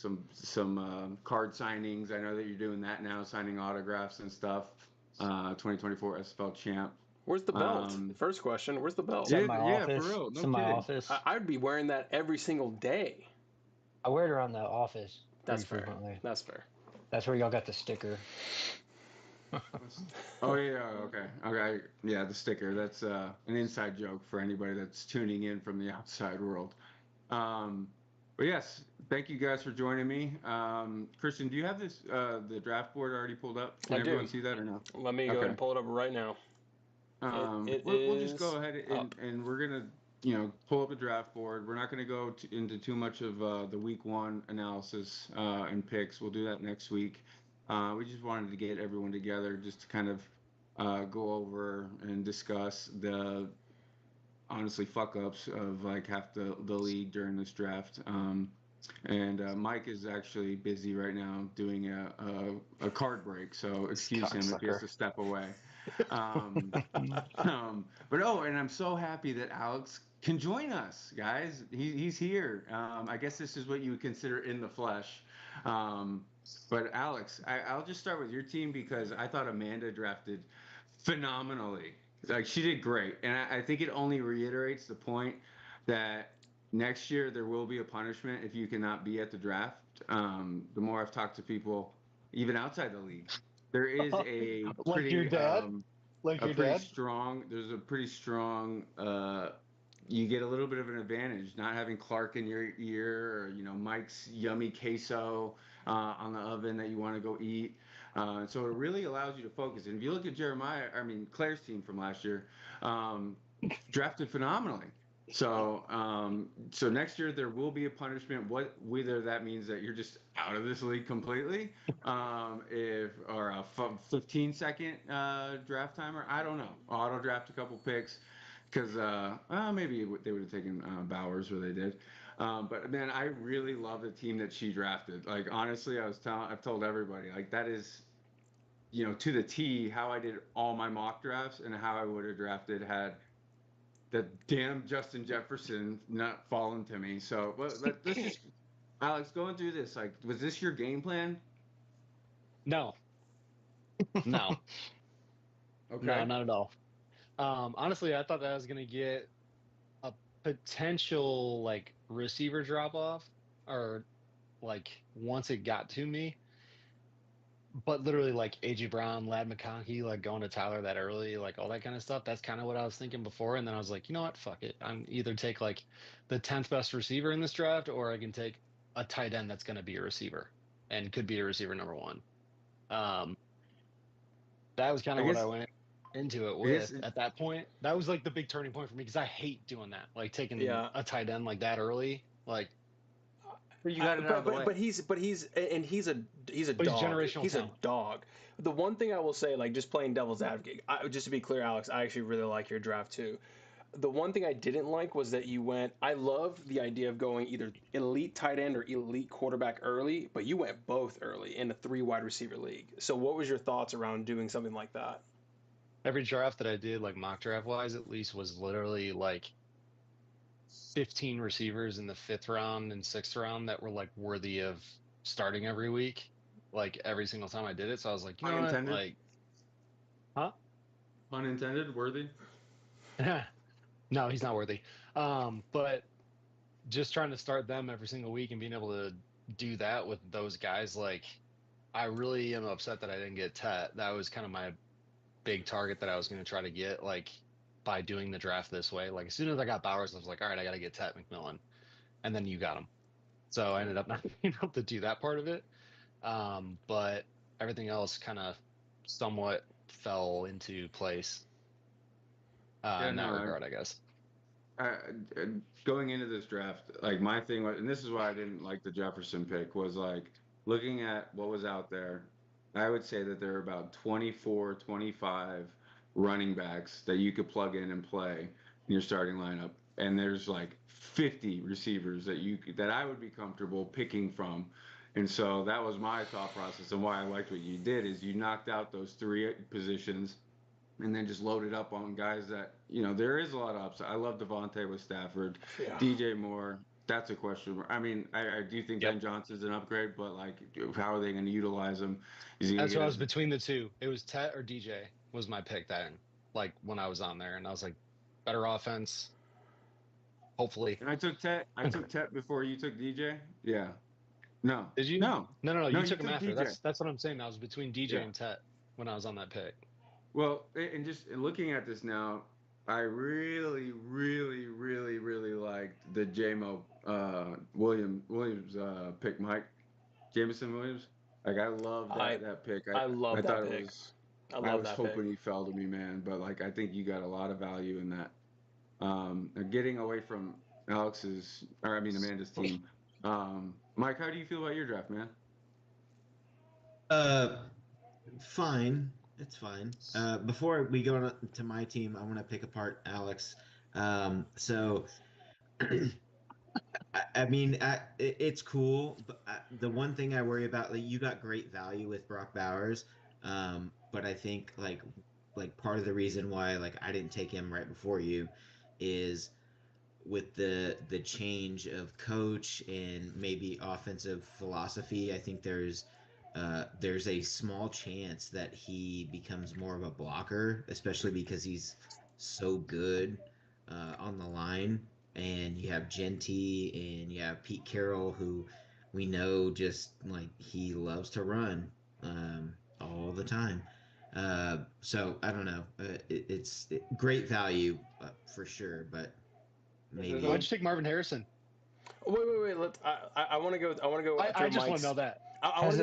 [SPEAKER 2] card signings. I know that you're doing that now, signing autographs and stuff. 2024 SFL champ.
[SPEAKER 1] Where's the belt? First question. Where's the belt?
[SPEAKER 4] It's at my
[SPEAKER 2] Yeah,
[SPEAKER 4] office.
[SPEAKER 2] for real.
[SPEAKER 4] It's
[SPEAKER 2] No
[SPEAKER 4] in my
[SPEAKER 2] kidding.
[SPEAKER 4] office.
[SPEAKER 1] I'd be wearing that every single day.
[SPEAKER 4] I wear it around the office
[SPEAKER 1] That's
[SPEAKER 4] pretty
[SPEAKER 1] fair.
[SPEAKER 4] frequently.
[SPEAKER 1] That's fair.
[SPEAKER 4] That's where y'all got the sticker.
[SPEAKER 2] Oh yeah, okay. Yeah, the sticker. That's an inside joke for anybody that's tuning in from the outside world. But yes, thank you guys for joining me. Christian, do you have this the draft board already pulled up? Can
[SPEAKER 1] I do.
[SPEAKER 2] everyone see that or no?
[SPEAKER 1] Let me go ahead and pull it up right now.
[SPEAKER 2] We'll just go ahead
[SPEAKER 1] up.
[SPEAKER 2] and we're gonna pull up the draft board. We're not gonna go into too much of the week one analysis and picks. We'll do that next week. We just wanted to get everyone together just to kind of go over and discuss the honestly fuck ups of like half the league during this draft. Mike is actually busy right now doing a card break, so excuse him if he has to step away. But and I'm so happy that Alex can join us, guys. He's here. I guess this is what you would consider in the flesh. But Alex, I'll just start with your team because I thought Amanda drafted phenomenally. Like she did great, and I think it only reiterates the point that next year there will be a punishment if you cannot be at the draft. The more I've talked to people, even outside the league, there is a
[SPEAKER 3] Like
[SPEAKER 2] pretty
[SPEAKER 3] your dad? Like your dad?
[SPEAKER 2] There's a pretty strong. You get a little bit of an advantage not having Clark in your ear, or Mike's yummy queso on the oven that you want to go eat. So it really allows you to focus. And if you look at Claire's team from last year, drafted phenomenally. So next year there will be a punishment. Whether that means that you're just out of this league completely, or a 15-second draft timer. I don't know. Auto draft a couple picks. Because maybe they would have taken Bowers where they did, but man, I really love the team that she drafted. Like honestly, I've told everybody like that is, to the T how I did all my mock drafts and how I would have drafted had that damn Justin Jefferson not fallen to me. So let's just Alex going through this. Like, was this your game plan?
[SPEAKER 3] No. No.
[SPEAKER 2] Okay.
[SPEAKER 3] No, not at all. Honestly, I thought that I was gonna get a potential like receiver drop off, or like once it got to me. But literally, like AJ Brown, Lad McConkey, like going to Tyler that early, like all that kind of stuff. That's kind of what I was thinking before. And then I was like, you know what? Fuck it. I'm either take like the 10th best receiver in this draft, or I can take a tight end that's going to be a receiver and could be a receiver number one. That was kind of what I went into it with at that point. That was like the big turning point for me because I hate doing that, like taking a tight end like that early. Like
[SPEAKER 5] you got it out of the way.
[SPEAKER 1] But he's a dog.
[SPEAKER 3] Generational
[SPEAKER 1] He's
[SPEAKER 3] talent.
[SPEAKER 1] a dog. The one thing I will say, like just playing devil's advocate, just to be clear, Alex, I actually really like your draft too. The one thing I didn't like was that you went. I love the idea of going either elite tight end or elite quarterback early, but you went both early in a 3 wide receiver league. So what was your thoughts around doing something like that?
[SPEAKER 3] Every draft that I did, like mock draft wise, at least was literally like 15 receivers in the 5th round and 6th round that were like worthy of starting every week, like every single time I did it. So I was like, you know what? Like, huh?
[SPEAKER 2] Unintended, worthy?
[SPEAKER 3] No, he's not worthy. But just trying to start them every single week and being able to do that with those guys, like, I really am upset that I didn't get Tet. That was kind of my big target that I was going to try to get, like, by doing the draft this way. Like, as soon as I got Bowers, I was like, all right, I got to get Tet McMillan. And then you got him. So I ended up not being able to do that part of it. But everything else kind of somewhat fell into place
[SPEAKER 2] Yeah,
[SPEAKER 3] in that
[SPEAKER 2] no,
[SPEAKER 3] regard, I guess.
[SPEAKER 2] going into this draft, like my thing was, and this is why I didn't like the Jefferson pick, was like looking at what was out there. I would say that there are about 24, 25 running backs that you could plug in and play in your starting lineup. And there's like 50 receivers that I would be comfortable picking from. And so that was my thought process, and why I liked what you did is you knocked out those three positions and then just loaded up on guys that, there is a lot of upside. I love Devontae with Stafford,
[SPEAKER 1] Yeah.
[SPEAKER 2] DJ Moore. That's a question. I mean, I do think
[SPEAKER 3] Yep.
[SPEAKER 2] Ben Johnson's an upgrade, but like, how are they going to utilize him? Is he
[SPEAKER 3] That's
[SPEAKER 2] gonna
[SPEAKER 3] what I
[SPEAKER 2] get
[SPEAKER 3] was between the two. It was Tet or DJ was my pick then. Like when I was on there, and I was like, better offense. Hopefully.
[SPEAKER 2] And I took Tet before you took DJ. Yeah. No.
[SPEAKER 3] Did you?
[SPEAKER 2] No.
[SPEAKER 3] No.
[SPEAKER 2] No,
[SPEAKER 3] You took him after.
[SPEAKER 2] DJ.
[SPEAKER 3] That's what I'm saying. I was between DJ
[SPEAKER 2] Yeah.
[SPEAKER 3] and Tet when I was on that pick.
[SPEAKER 2] Well, and just looking at this now, I really, really, really, really liked the JMO Williams pick, Mike Jameson Williams. Like I love that pick.
[SPEAKER 1] I love that
[SPEAKER 2] thought
[SPEAKER 1] pick.
[SPEAKER 2] it was.
[SPEAKER 1] I
[SPEAKER 2] I
[SPEAKER 1] love
[SPEAKER 2] was
[SPEAKER 1] that
[SPEAKER 2] hoping
[SPEAKER 1] pick.
[SPEAKER 2] he fell to me, man. But like I think you got a lot of value in that. Getting away from Amanda's team. Mike, how do you feel about your draft, man?
[SPEAKER 5] Fine. It's fine. Before we go to my team, I want to pick apart Alex. So, it's cool, but the one thing I worry about, like, you got great value with Brock Bowers, but I think like part of the reason why like I didn't take him right before you is with the change of coach and maybe offensive philosophy. I think there's a small chance that he becomes more of a blocker, especially because he's so good on the line. And you have Genty and you have Pete Carroll, who we know just like he loves to run all the time. So I don't know. It's great value for sure, but maybe.
[SPEAKER 3] Why'd you take Marvin Harrison?
[SPEAKER 1] Wait. I want to go. I want to go.
[SPEAKER 3] I just want to know that.
[SPEAKER 1] I want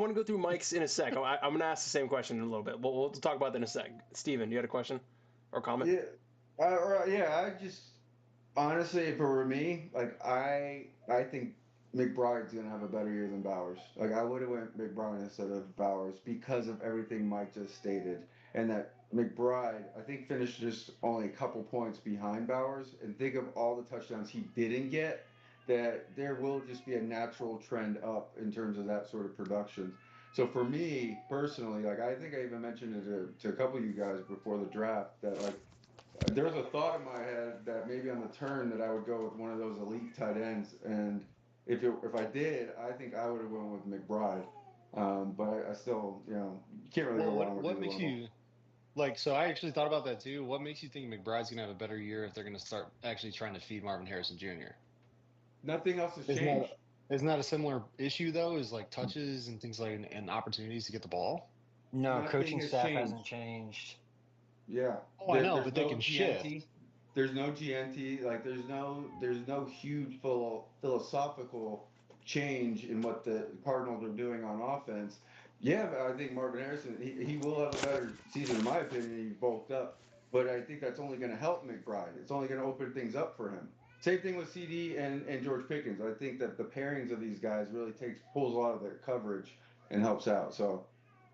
[SPEAKER 1] to go through Mike's in a sec. I'm going to ask the same question in a little bit. We'll talk about that in a sec. Steven, you had a question or comment?
[SPEAKER 6] Yeah. I just honestly, if it were me, like I think McBride's gonna have a better year than Bowers. Like I would have went McBride instead of Bowers because of everything Mike just stated, and that McBride I think finished just only a couple points behind Bowers. And think of all the touchdowns he didn't get. That there will just be a natural trend up in terms of that sort of production. So for me personally, like I think I even mentioned it to a couple of you guys before the draft that like there was a thought in my head that maybe on the turn that I would go with one of those elite tight ends, and if I did, I think I would have went with McBride. But I still, you can't really go wrong with
[SPEAKER 3] what
[SPEAKER 6] either
[SPEAKER 3] makes
[SPEAKER 6] one of them.
[SPEAKER 3] you like? So I actually thought about that too. What makes you think McBride's gonna have a better year if they're gonna start actually trying to feed Marvin Harrison Jr.?
[SPEAKER 6] Nothing else has
[SPEAKER 3] Isn't
[SPEAKER 6] changed.
[SPEAKER 3] Isn't that a similar issue though? Is like touches and things like and opportunities to get the ball?
[SPEAKER 4] No,
[SPEAKER 6] Nothing
[SPEAKER 4] coaching
[SPEAKER 6] has
[SPEAKER 4] staff
[SPEAKER 6] changed.
[SPEAKER 4] hasn't changed.
[SPEAKER 6] Yeah.
[SPEAKER 3] Oh, I know,
[SPEAKER 6] There's
[SPEAKER 3] but they
[SPEAKER 6] no
[SPEAKER 3] can
[SPEAKER 6] GNT.
[SPEAKER 3] shift.
[SPEAKER 6] There's no GNT. Like there's no huge philosophical change in what the Cardinals are doing on offense. Yeah, I think Marvin Harrison he will have a better season in my opinion. He bulked up, but I think that's only going to help McBride. It's only going to open things up for him. Same thing with CD and George Pickens. I think that the pairings of these guys really pulls a lot of their coverage and helps out. So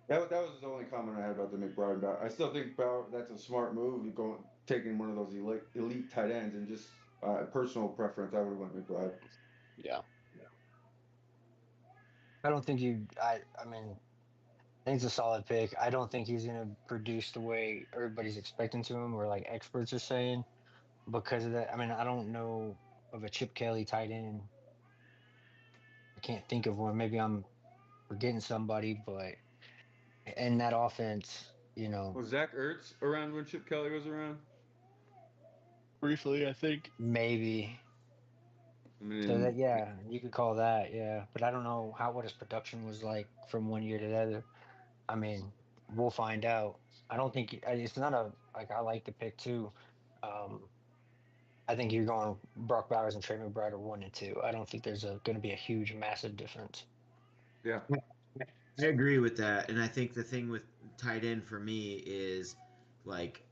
[SPEAKER 6] that was the only comment I had about the McBride. I still think that's a smart move. Taking one of those elite tight ends, and just personal preference, I would have went McBride.
[SPEAKER 3] Yeah.
[SPEAKER 4] I don't think you. I mean, I think it's a solid pick. I don't think he's going to produce the way everybody's expecting to him, or like experts are saying, because of that. I mean, I don't know of a Chip Kelly tight end. I can't think of one. Maybe I'm forgetting somebody, but in that offense,
[SPEAKER 2] Was Zach Ertz around when Chip Kelly was around?
[SPEAKER 3] Briefly, I think.
[SPEAKER 4] maybe.
[SPEAKER 2] I mean,
[SPEAKER 4] So that you could call that, yeah. But I don't know what his production was like from one year to the other. I mean, we'll find out. I don't think it's not I like the pick too. I think you're going Brock Bowers and Trey McBride are 1 and 2. I don't think there's going to be a huge, massive difference.
[SPEAKER 2] yeah.
[SPEAKER 5] I agree with that, and I think the thing with tight end for me is like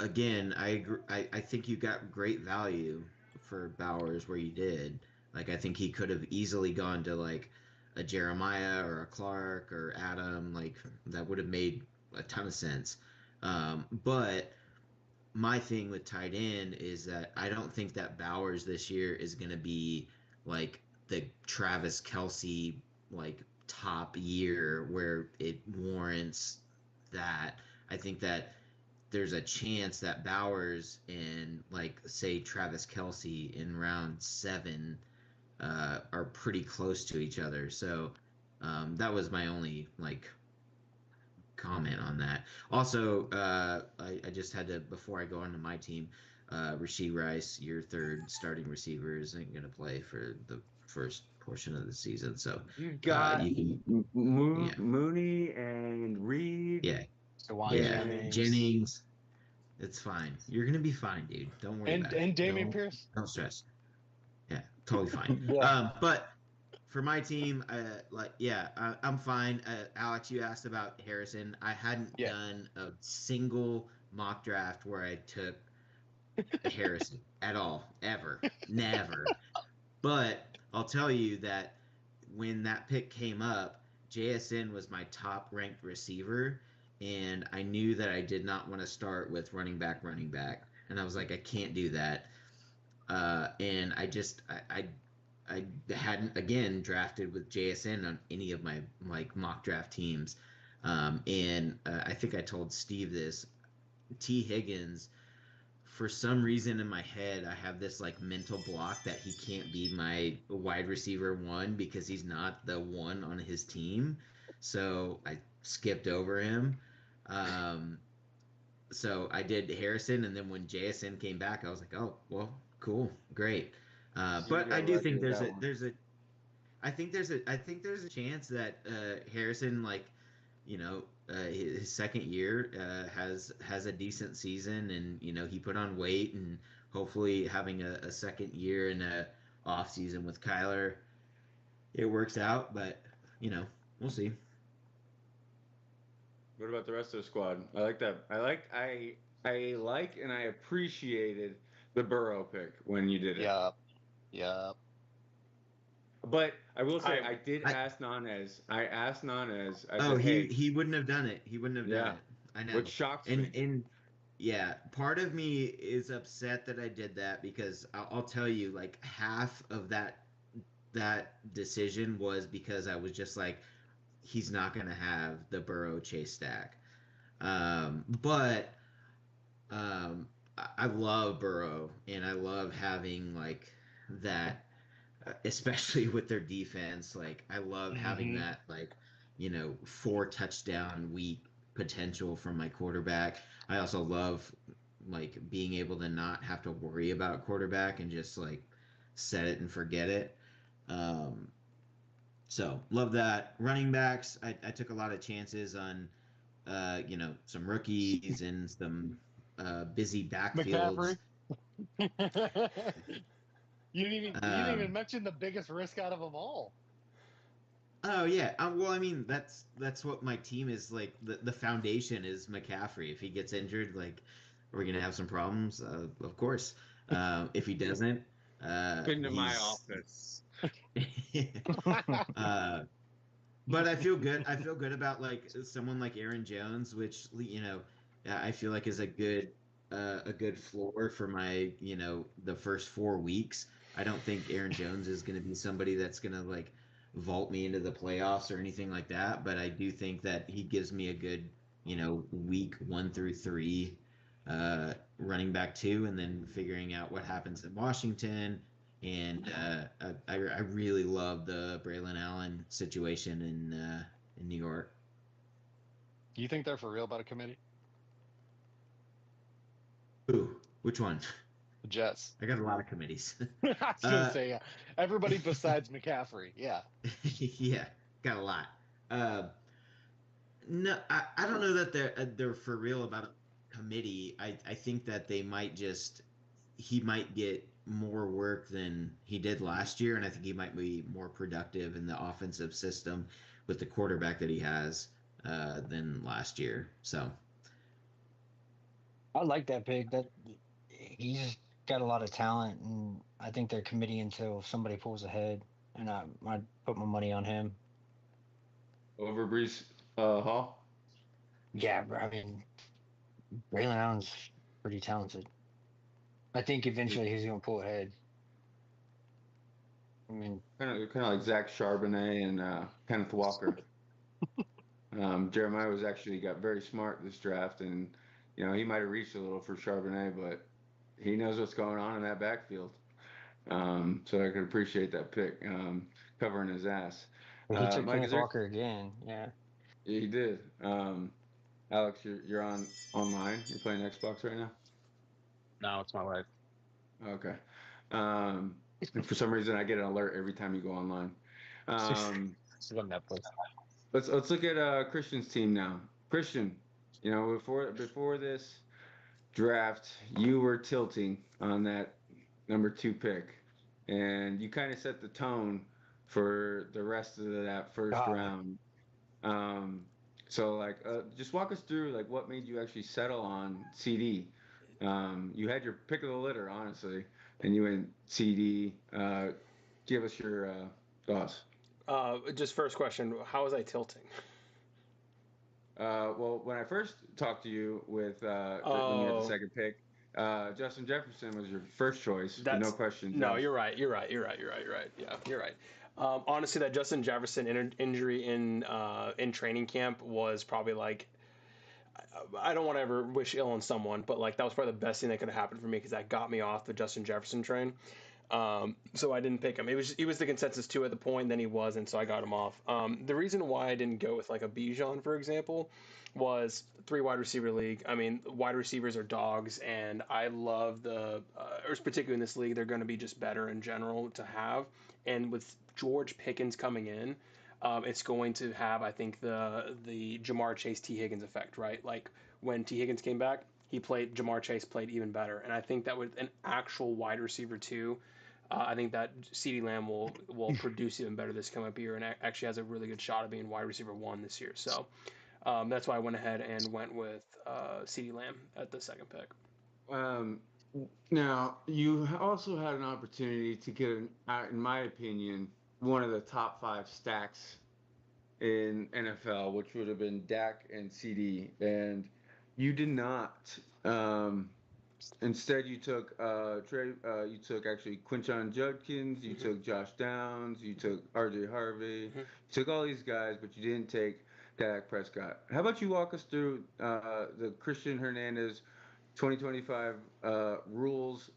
[SPEAKER 5] again, I agree, I think you got great value for Bowers where you did. Like I think he could have easily gone to like a Jeremiah or a Clark or Adam. Like that would have made a ton of sense. But my thing with tight end is that I don't think that Bowers this year is going to be like the Travis Kelsey like top year where it warrants that. I think that there's a chance that Bowers and like say Travis Kelsey in round 7 are pretty close to each other. So that was my only like comment on that. Also, I just had to before I go on to my team, Rasheed Rice, your third starting receiver, isn't going to play for the first portion of the season. So
[SPEAKER 2] You got
[SPEAKER 5] you can, yeah,
[SPEAKER 2] Mooney and Reed.
[SPEAKER 5] yeah,
[SPEAKER 3] Dewan
[SPEAKER 5] yeah,
[SPEAKER 3] Jennings.
[SPEAKER 5] Jennings. It's fine. You're gonna be fine, dude. Don't worry about it.
[SPEAKER 3] And Damian
[SPEAKER 5] Don't
[SPEAKER 3] Pierce.
[SPEAKER 5] don't stress. Yeah, totally fine.
[SPEAKER 4] Yeah.
[SPEAKER 5] But for my team, I'm fine. Alex, you asked about Harrison. I hadn't
[SPEAKER 3] Yeah.
[SPEAKER 5] done a single mock draft where I took Harrison at all, ever, never. But I'll tell you that when that pick came up, JSN was my top ranked receiver, and I knew that I did not want to start with running back, and I was like, I can't do that. And I hadn't again drafted with JSN on any of my like mock draft teams, and I think I told Steve this. T Higgins, for some reason in my head, I have this like mental block that he can't be my wide receiver 1 because he's not the one on his team. So I skipped over him. So I did Harrison, and then when JSN came back, I was like, oh well, cool, great. But I do think I think there's a chance that Harrison, like, his second year has a decent season, and he put on weight, and hopefully having a second year in a off season with Kyler, it works out. But we'll see.
[SPEAKER 2] What about the rest of the squad? I like that. I like and I appreciated the Burrow pick when you did it.
[SPEAKER 3] Yeah.
[SPEAKER 2] But I will say,
[SPEAKER 1] I-
[SPEAKER 2] I did ask Nanez. I asked Nanez. I
[SPEAKER 5] Oh,
[SPEAKER 2] said, hey,
[SPEAKER 5] he wouldn't have done it. He wouldn't have done
[SPEAKER 2] Yeah.
[SPEAKER 5] it. I know.
[SPEAKER 2] which shocks me.
[SPEAKER 5] And yeah, part of me is upset that I did that because I'll tell you, like half of that decision was because I was just like, he's not gonna have the Burrow Chase stack. But I love Burrow, and I love having like that, especially with their defense. Like I love having that, like 4 touchdown week potential from my quarterback. I also love like being able to not have to worry about quarterback and just like set it and forget it. So love that. Running backs, I took a lot of chances on some rookies and some busy backfields.
[SPEAKER 3] McCaffrey. You didn't even mention the biggest risk out of them all.
[SPEAKER 5] Oh yeah. Well, I mean that's what my team is like. The foundation is McCaffrey. If he gets injured, like we're gonna have some problems. Of course. If he doesn't,
[SPEAKER 2] Into my
[SPEAKER 5] he's-
[SPEAKER 2] office.
[SPEAKER 5] But I feel good. I feel good about like someone like Aaron Jones, which I feel like is a good floor for my the first 4 weeks. I don't think Aaron Jones is going to be somebody that's going to like vault me into the playoffs or anything like that. But I do think that he gives me a good week 1 through 3 running back 2, and then figuring out what happens in Washington. And I really love the Braylon Allen situation in New York.
[SPEAKER 3] Do you think they're for real about a committee?
[SPEAKER 5] Ooh, which one?
[SPEAKER 3] The Jets.
[SPEAKER 5] I got a lot of committees.
[SPEAKER 3] I was gonna say, yeah. Everybody besides McCaffrey. Yeah.
[SPEAKER 5] Yeah, got a lot. No, I don't know that they're for real about a committee. I think that they might he might get more work than he did last year, and I think he might be more productive in the offensive system with the quarterback that he has than last year. So
[SPEAKER 4] I like that pick. That he's got a lot of talent, and I think they're committing until somebody pulls ahead, and I'd put my money on him.
[SPEAKER 2] Over Brees Hall.
[SPEAKER 4] Yeah, bro, I mean, Braylon Allen's pretty talented. I think eventually he's gonna pull ahead. I mean,
[SPEAKER 2] Kind of like Zach Charbonnet and Kenneth Walker. Jeremiah was actually got very smart this draft, and he might have reached a little for Charbonnet, but he knows what's going on in that backfield. So I could appreciate that pick, covering his ass.
[SPEAKER 4] he took
[SPEAKER 2] Mike,
[SPEAKER 4] Kenneth Walker again. Yeah.
[SPEAKER 2] he did. Alex, you're online. You're playing Xbox right now.
[SPEAKER 3] No, it's my wife.
[SPEAKER 2] Okay. And for some reason, I get an alert every time you go online.
[SPEAKER 3] She's on Netflix.
[SPEAKER 2] Let's look at Christian's team now. Christian, before this draft, you were tilting on that number 2 pick, and you kind of set the tone for the rest of that first round. So just walk us through what made you actually settle on CD. You had your pick of the litter, honestly, and you went CD. Give us your thoughts.
[SPEAKER 1] Just first question, how was I tilting?
[SPEAKER 2] Well, when I first talked to you when you had the second pick, Justin Jefferson was your first choice. No question.
[SPEAKER 1] No, you're right. Yeah, you're right. Honestly, that Justin Jefferson injury in training camp was probably I don't want to ever wish ill on someone, but that was probably the best thing that could have happened for me because that got me off the Justin Jefferson train. So I didn't pick him. He was the consensus 2 at the point, then he wasn't, so I got him off. The reason why I didn't go with a Bijan, for example, was 3 wide receiver league. I mean, wide receivers are dogs, and I love or particularly in this league, they're going to be just better in general to have. And with George Pickens coming in, it's going to have, I think, the Jamar Chase T Higgins effect, right? When T Higgins came back, Jamar Chase played even better, and I think that with an actual wide receiver too, I think that CeeDee Lamb will produce even better this coming up year, and actually has a really good shot of being wide receiver 1 this year. So that's why I went ahead and went with CeeDee Lamb at the second pick.
[SPEAKER 2] Now you also had an opportunity to get, in my opinion, one of the top 5 stacks in NFL, which would have been Dak and CD, and you did not. Instead, you took you took actually Quinshon Judkins, you took Josh Downs, you took RJ Harvey, you took all these guys, but you didn't take Dak Prescott. How about you walk us through the Christian Hernandez 2025 rules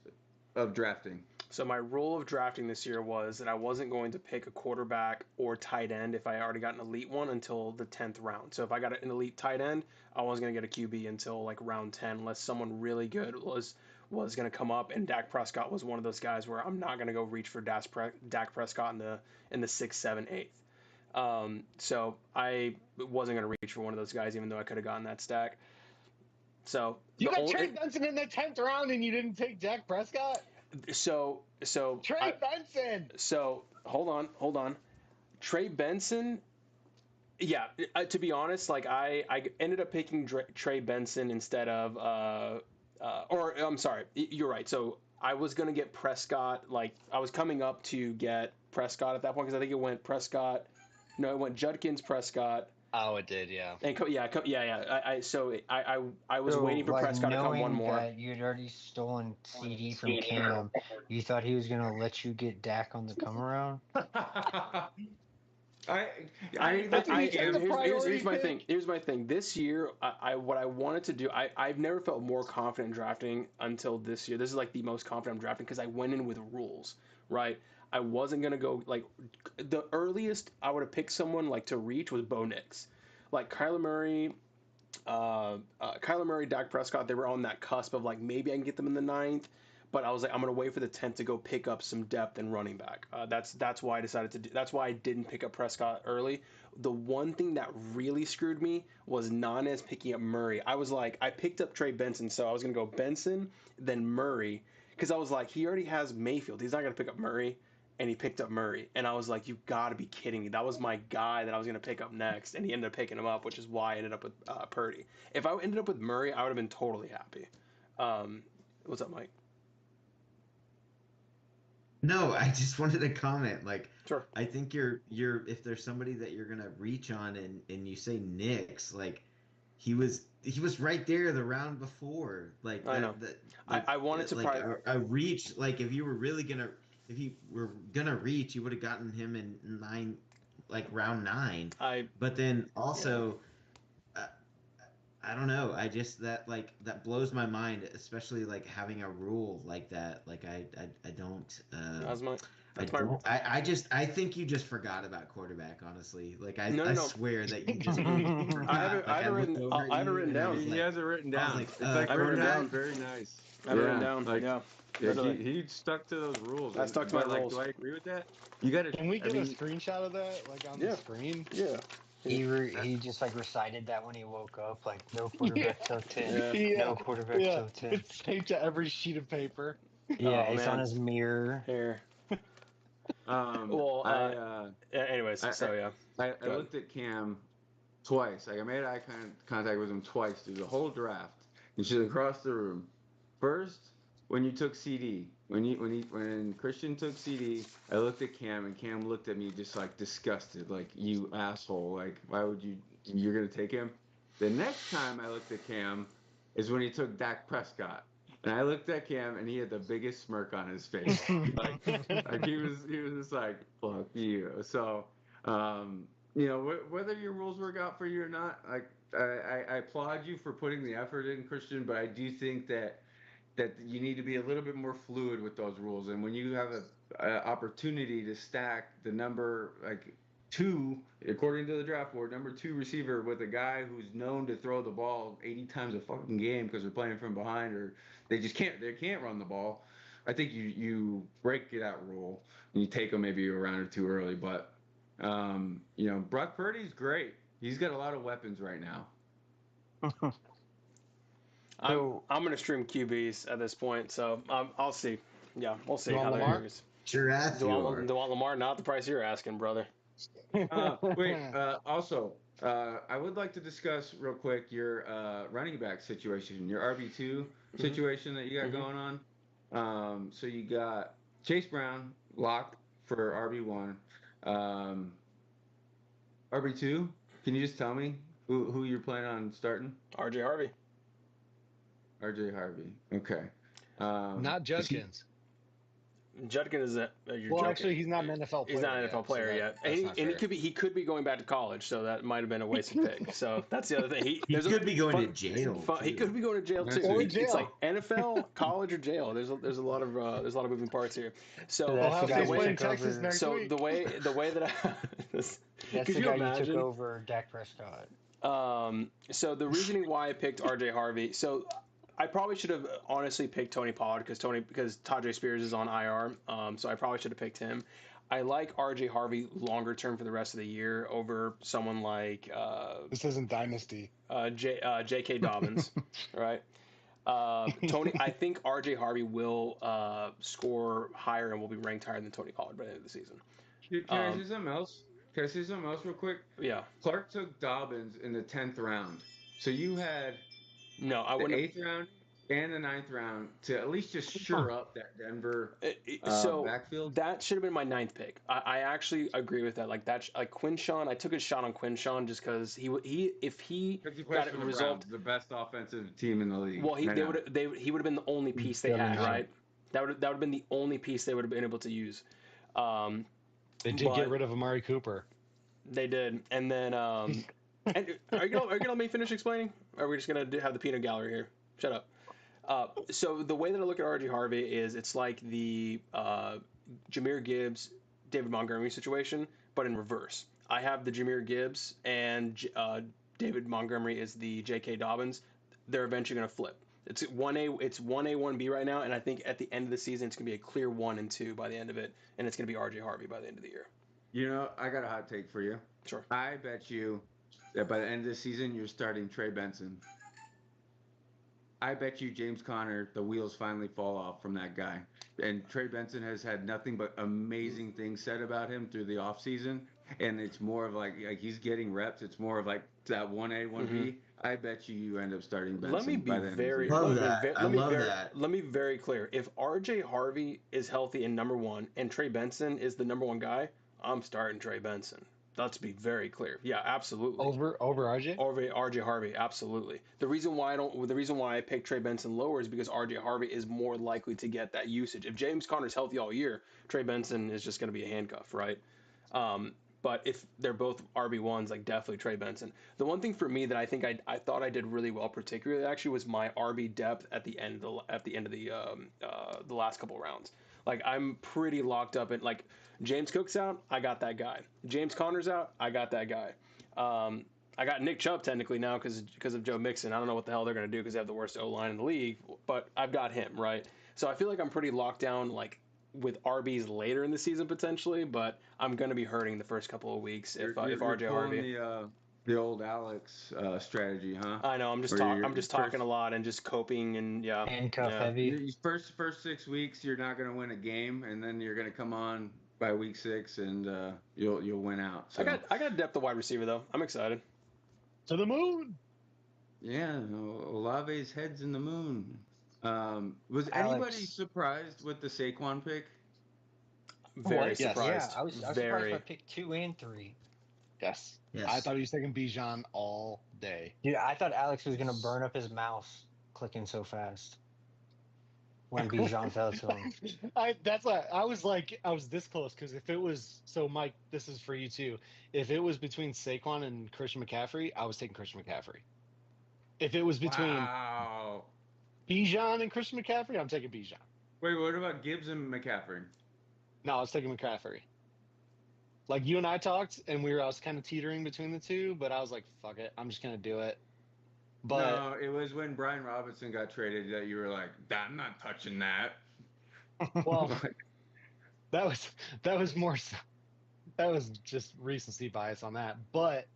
[SPEAKER 2] of drafting?
[SPEAKER 1] So my rule of drafting this year was that I wasn't going to pick a quarterback or tight end if I already got an elite one until the 10th round. So if I got an elite tight end, I wasn't going to get a QB until round 10 unless someone really good was going to come up, and Dak Prescott was one of those guys where I'm not going to go reach for Dak Prescott in the 6th, 7th, 8th. So I wasn't going to reach for one of those guys even though I could have gotten that stack. So
[SPEAKER 3] you got Trey Benson in the 10th round and you didn't take Dak Prescott?
[SPEAKER 1] So
[SPEAKER 3] Trey Benson.
[SPEAKER 1] So hold on. Trey Benson. Yeah, to be honest, I ended up picking Trey Benson instead of or I'm sorry, you're right. So I was gonna get Prescott. I was coming up to get Prescott at that point because I think it went Prescott. No, it went Judkins, Prescott.
[SPEAKER 3] Oh, it did, yeah.
[SPEAKER 1] And I was waiting for Prescott to come one more.
[SPEAKER 4] That you had already stolen CD from Cam, you thought he was gonna let you get Dak on the come around?
[SPEAKER 1] Here's my thing. Here's my thing. This year, what I wanted to do, I've never felt more confident drafting until this year. This is the most confident I'm drafting because I went in with rules, right? I wasn't gonna go the earliest I would have picked someone to reach was Bo Nix, Kyler Murray, Dak Prescott. They were on that cusp of maybe I can get them in the 9th, but I was I'm gonna wait for the 10th to go pick up some depth and running back. That's why I decided to do. That's why I didn't pick up Prescott early. The one thing that really screwed me was Nanez picking up Murray. I picked up Trey Benson, so I was gonna go Benson then Murray. because I was like, he already has Mayfield. He's not going to pick up Murray, and he picked up Murray, and I was like, you got to be kidding me. That was my guy that I was going to pick up next, and he ended up picking him up, which is why I ended up with Purdy. If I ended up with Murray, I would have been totally happy. What's up, Mike?
[SPEAKER 5] No, I just wanted to comment. Like,
[SPEAKER 1] Sure.
[SPEAKER 5] I think you're if there's somebody that you're gonna reach on and you say Knicks, like he was right there the round before. Like
[SPEAKER 1] I know. I wanted to
[SPEAKER 5] like
[SPEAKER 1] probably
[SPEAKER 5] a reach. Like if you were gonna reach, you would have gotten him in round 9. But then also, I don't know. I just that blows my mind, especially like having a rule like that. Like I don't. I think you just forgot about quarterback. Honestly, like I swear that you just forgot.
[SPEAKER 1] I have it written down.
[SPEAKER 2] He has it written down.
[SPEAKER 5] Like,
[SPEAKER 2] it's like written down. Very nice.
[SPEAKER 1] I have it written down.
[SPEAKER 2] Like,
[SPEAKER 1] yeah.
[SPEAKER 2] He stuck to those rules.
[SPEAKER 1] I stuck to my rules.
[SPEAKER 2] Do I agree with that? You got to.
[SPEAKER 3] Can we get a screenshot of that, like on the screen?
[SPEAKER 1] Yeah.
[SPEAKER 4] He just like recited that when he woke up, like no quarterback till 10.
[SPEAKER 3] Yeah.
[SPEAKER 4] No quarterback till 10.
[SPEAKER 3] It's taped to every sheet of paper.
[SPEAKER 4] Yeah, it's on his mirror.
[SPEAKER 1] Here. Anyways,
[SPEAKER 2] I looked at Cam twice. Like I made eye contact with him twice through the whole draft. And she's across the room. First, when you took CD, when Christian took CD, I looked at Cam and Cam looked at me just like disgusted, like you asshole, like why would you're gonna take him? The next time I looked at Cam is when he took Dak Prescott. And I looked at Cam and he had the biggest smirk on his face. like he was just like, fuck you. So whether your rules work out for you or not, like I applaud you for putting the effort in, Christian, but I do think that you need to be a little bit more fluid with those rules. And when you have an opportunity to stack the number 2, according to the draft board, number 2 receiver with a guy who's known to throw the ball 80 times a fucking game because they're playing from behind or they can't run the ball. I think you break that rule and you take them maybe a round or 2 early. But Brock Purdy's great. He's got a lot of weapons right now.
[SPEAKER 1] I'm going to stream QBs at this point, so I'll see. Yeah, we'll see how that goes.
[SPEAKER 5] Sure,
[SPEAKER 1] do you want Lamar? Not the price you're asking, brother.
[SPEAKER 2] Also, I would like to discuss real quick your running back situation, your RB2 situation that you got going on. So you got Chase Brown locked for RB1. RB2, can you just tell me who you're planning on starting?
[SPEAKER 1] RJ Harvey.
[SPEAKER 2] RJ Harvey. Okay.
[SPEAKER 3] Not Judkins.
[SPEAKER 1] Judkins is
[SPEAKER 3] actually, he's not an NFL player.
[SPEAKER 1] He's not an NFL player yet, and he could be going back to college, so that might have been a wasted pick. So that's the other thing.
[SPEAKER 5] He could be going to jail.
[SPEAKER 1] He could be going to jail too. It's like NFL, college, or jail. There's a lot of moving parts here. So
[SPEAKER 4] the
[SPEAKER 1] way that I
[SPEAKER 4] that's the guy you took over Dak Prescott.
[SPEAKER 1] So the reasoning why I picked RJ Harvey. So I probably should have honestly picked Tony Pollard because Tajay Spears is on IR. So I probably should have picked him. I like RJ Harvey longer term for the rest of the year over someone like
[SPEAKER 3] this isn't Dynasty.
[SPEAKER 1] J.K. Dobbins, right? Tony, I think RJ Harvey will score higher and will be ranked higher than Tony Pollard by the end of the season.
[SPEAKER 2] Can I say something else? Can I say something else real quick?
[SPEAKER 1] Yeah.
[SPEAKER 2] Clark took Dobbins in the 10th round, so you had.
[SPEAKER 1] No, I
[SPEAKER 2] the
[SPEAKER 1] wouldn't.
[SPEAKER 2] 8th round and the 9th round to at least just shore up that Denver backfield.
[SPEAKER 1] That should have been my 9th pick. I actually agree with that. Like Quinshawn, I took a shot on Quinshawn just because he if he got a result,
[SPEAKER 2] the best offensive team in the league.
[SPEAKER 1] Well, he would have been the only piece they had, right? That would have been the only piece they would have been able to use.
[SPEAKER 3] They did get rid of Amari Cooper.
[SPEAKER 1] They did, and then. And are you gonna let me finish explaining? Or are we just gonna have the peanut gallery here? Shut up. So the way that I look at RJ Harvey is it's like the Jahmyr Gibbs, David Montgomery situation, but in reverse. I have the Jahmyr Gibbs and David Montgomery is the J.K. Dobbins. They're eventually gonna flip. It's 1A, 1B right now, and I think at the end of the season it's gonna be a clear 1 and 2 by the end of it, and it's gonna be RJ Harvey by the end of the year.
[SPEAKER 2] You know, I got a hot take for you.
[SPEAKER 1] Sure.
[SPEAKER 2] I bet you that by the end of the season, you're starting Trey Benson. I bet you James Conner, the wheels finally fall off from that guy. And Trey Benson has had nothing but amazing things said about him through the offseason. And it's more of like he's getting reps. It's more of like that 1A, 1B. I bet you end up starting
[SPEAKER 1] Let me
[SPEAKER 2] Benson
[SPEAKER 1] be
[SPEAKER 2] by the end of the
[SPEAKER 1] very
[SPEAKER 2] year.
[SPEAKER 1] let
[SPEAKER 5] Love
[SPEAKER 1] me be
[SPEAKER 5] that.
[SPEAKER 1] ve-
[SPEAKER 5] I
[SPEAKER 1] let me
[SPEAKER 5] love
[SPEAKER 1] very
[SPEAKER 5] that.
[SPEAKER 1] let me be very clear. If RJ Harvey is healthy and number one, and Trey Benson is the number one guy, I'm starting Trey Benson. Let's be very clear. Yeah, absolutely.
[SPEAKER 3] Over RJ.
[SPEAKER 1] Over RJ Harvey, absolutely. The reason why I picked Trey Benson lower is because RJ Harvey is more likely to get that usage. If James Conner's healthy all year, Trey Benson is just going to be a handcuff, right? But if they're both RB1s, like definitely Trey Benson. The one thing for me that I think I thought I did really well, particularly actually, was my RB depth at the end of the last couple rounds. Like I'm pretty locked up in like James Cook's out, I got that guy. James Conner's out, I got that guy. I got Nick Chubb technically now because of Joe Mixon. I don't know what the hell they're going to do because they have the worst O line in the league, but I've got him right. So I feel like I'm pretty locked down like with RBs later in the season potentially, but I'm going to be hurting the first couple of weeks if
[SPEAKER 2] You're
[SPEAKER 1] RJ
[SPEAKER 2] pulling
[SPEAKER 1] Harvey.
[SPEAKER 2] the old Alex strategy, huh?
[SPEAKER 1] I know I'm just I'm just talking a lot and just coping and
[SPEAKER 4] Handcuff
[SPEAKER 1] yeah.
[SPEAKER 4] heavy.
[SPEAKER 2] These first 6 weeks, you're not going to win a game, and then you're going to come on by week 6, and you'll win out. So
[SPEAKER 1] I got depth of wide receiver though. I'm excited.
[SPEAKER 3] To the moon.
[SPEAKER 2] yeah, Olave's head's in the moon. Was anybody
[SPEAKER 4] Alex.
[SPEAKER 2] surprised with the Saquon pick?
[SPEAKER 1] Very
[SPEAKER 3] Yes.
[SPEAKER 1] surprised.
[SPEAKER 4] Yeah, I was surprised
[SPEAKER 1] Very.
[SPEAKER 4] by pick 2 and 3.
[SPEAKER 3] Yes.
[SPEAKER 5] Yes.
[SPEAKER 3] I thought he was taking Bijan all day.
[SPEAKER 4] Dude, I thought Alex was gonna burn up his mouse clicking so fast when Bijan fell to him.
[SPEAKER 3] That's why I was this close because if it was Mike, this is for you too. If it was between Saquon and Christian McCaffrey, I was taking Christian McCaffrey. If it was between
[SPEAKER 2] Wow.
[SPEAKER 3] Bijan and Christian McCaffrey, I'm taking Bijan.
[SPEAKER 2] Wait, what about Gibbs and McCaffrey?
[SPEAKER 3] No, I was taking McCaffrey. Like you and I talked, and I was kind of teetering between the two, but I was like, "Fuck it, I'm just gonna do it." But
[SPEAKER 2] No, it was when Brian Robinson got traded that you were like, I'm not touching that.
[SPEAKER 3] well, that was more. That was just recency bias on that. But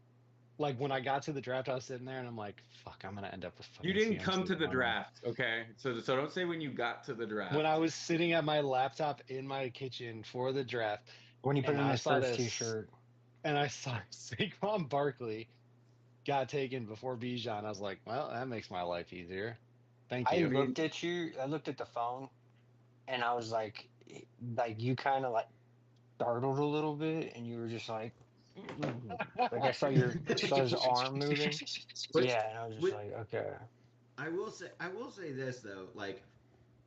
[SPEAKER 3] like when I got to the draft, I was sitting there and I'm like, "Fuck, I'm gonna end up with."
[SPEAKER 2] You didn't
[SPEAKER 3] CMC
[SPEAKER 2] come to the
[SPEAKER 3] on
[SPEAKER 2] draft, okay? So don't say when you got to the draft.
[SPEAKER 3] When I was sitting at my laptop in my kitchen for the draft,
[SPEAKER 4] When he put
[SPEAKER 3] And
[SPEAKER 4] on
[SPEAKER 3] I
[SPEAKER 4] his
[SPEAKER 3] saw
[SPEAKER 4] first
[SPEAKER 3] this-
[SPEAKER 4] T-shirt.
[SPEAKER 3] and I saw Saquon Barkley got taken before Bijan, I was like, "Well, that makes my life easier." Thank
[SPEAKER 4] I
[SPEAKER 3] you.
[SPEAKER 4] looked at you. I looked at the phone, and I was like you kind of like startled a little bit, and you were just like I saw his arm moving.
[SPEAKER 5] But-
[SPEAKER 4] Yeah, and I was just
[SPEAKER 5] with-
[SPEAKER 4] like, okay.
[SPEAKER 5] I will say this though, like,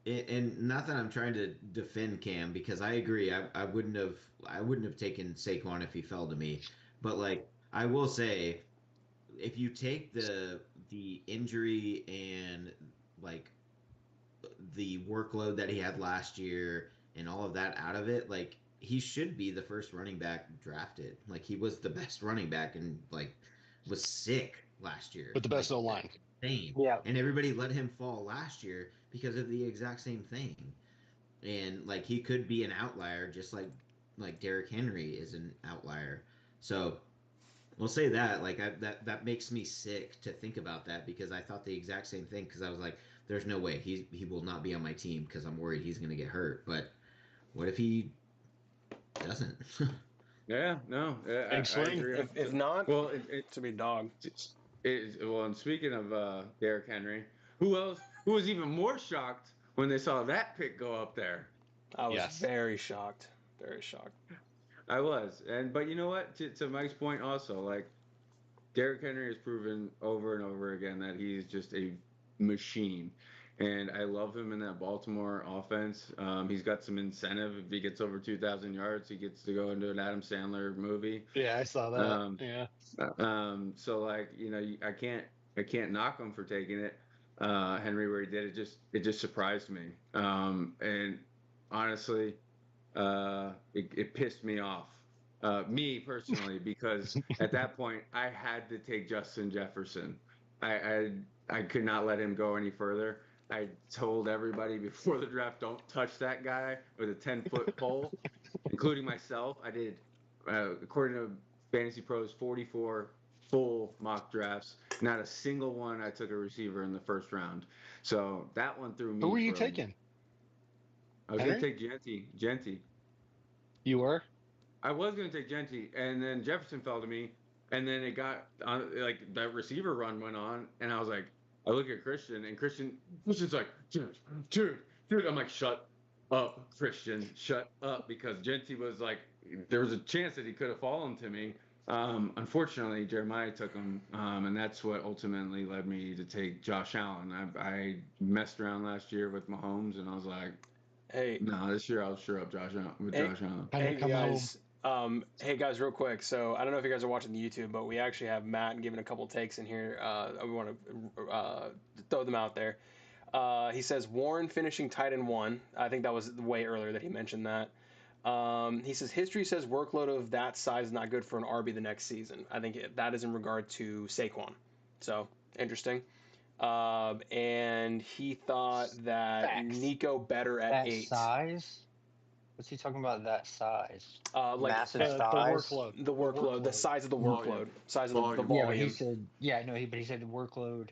[SPEAKER 5] and not that I'm trying to defend Cam because I agree. I wouldn't have taken Saquon if he fell to me, but like I will say, if you take the injury and like the workload that he had last year and all of that out of it, like he should be the first running back drafted. Like he was the best running back and like was sick last year
[SPEAKER 3] With the best
[SPEAKER 5] like,
[SPEAKER 3] O line.
[SPEAKER 5] insane.
[SPEAKER 4] Yeah.
[SPEAKER 5] And everybody let him fall last year because of the exact same thing. And like he could be an outlier, just like Derrick Henry is an outlier. So we'll say that like that makes me sick to think about that because I thought the exact same thing because I was like, there's no way he will not be on my team because I'm worried he's gonna get hurt. But what if he doesn't?
[SPEAKER 2] Yeah, no. I
[SPEAKER 3] swing.
[SPEAKER 2] agree.
[SPEAKER 1] If not,
[SPEAKER 2] Well,
[SPEAKER 1] to be dog.
[SPEAKER 2] and speaking of Derrick Henry, who was even more shocked when they saw that pick go up there?
[SPEAKER 1] I was
[SPEAKER 3] Yes.
[SPEAKER 1] very shocked. Very shocked.
[SPEAKER 2] I was, but you know what? To Mike's point, also like Derrick Henry has proven over and over again that he's just a machine, and I love him in that Baltimore offense. He's got some incentive if he gets over 2,000 yards, he gets to go into an Adam Sandler movie.
[SPEAKER 3] Yeah, I saw that. Yeah.
[SPEAKER 2] So like I can't knock him for taking it. Henry where he did it just surprised me. And honestly, it pissed me off. Me personally, because at that point I had to take Justin Jefferson. I could not let him go any further. I told everybody before the draft, don't touch that guy with a 10-foot pole, including myself. I did, according to Fantasy Pros, 44 full mock drafts. Not a single one I took a receiver in the first round. So that one threw me.
[SPEAKER 3] Who were you
[SPEAKER 2] for a loop.
[SPEAKER 3] taking?
[SPEAKER 2] I was going
[SPEAKER 3] Henry?
[SPEAKER 2] to take Genty.
[SPEAKER 3] You were?
[SPEAKER 2] I was going to take Genty, and then Jefferson fell to me, and then it got on, like that receiver run went on, and I was like, I look at Christian, and Christian's like, dude. I'm like, shut up, Christian, shut up, because Genty was like, there was a chance that he could have fallen to me. Unfortunately, Jeremiah took him, and that's what ultimately led me to take Josh Allen. I messed around last year with Mahomes, and I was like,
[SPEAKER 1] Hey,
[SPEAKER 2] no, this year I'll sure up Josh Allen with
[SPEAKER 1] Hey.
[SPEAKER 2] Josh Allen.
[SPEAKER 1] hey guys. Hey guys, real quick. So I don't know if you guys are watching the YouTube, but we actually have Matt giving a couple takes in here. We want to throw them out there. He says Warren finishing tight end 1. I think that was way earlier that he mentioned that. He says history says workload of that size is not good for an RB the next season. I think that is in regard to Saquon. So interesting. And he thought that
[SPEAKER 4] Facts.
[SPEAKER 1] Nico better at
[SPEAKER 4] That
[SPEAKER 1] 8.
[SPEAKER 4] size? What's he talking about? That size?
[SPEAKER 1] Like
[SPEAKER 4] Massive
[SPEAKER 3] The
[SPEAKER 4] size.
[SPEAKER 3] workload.
[SPEAKER 1] the workload, the size of the
[SPEAKER 2] Volume.
[SPEAKER 1] workload, size of the
[SPEAKER 2] Volume.
[SPEAKER 4] Yeah, but
[SPEAKER 1] volume.
[SPEAKER 4] he said. Yeah, no, but he said the workload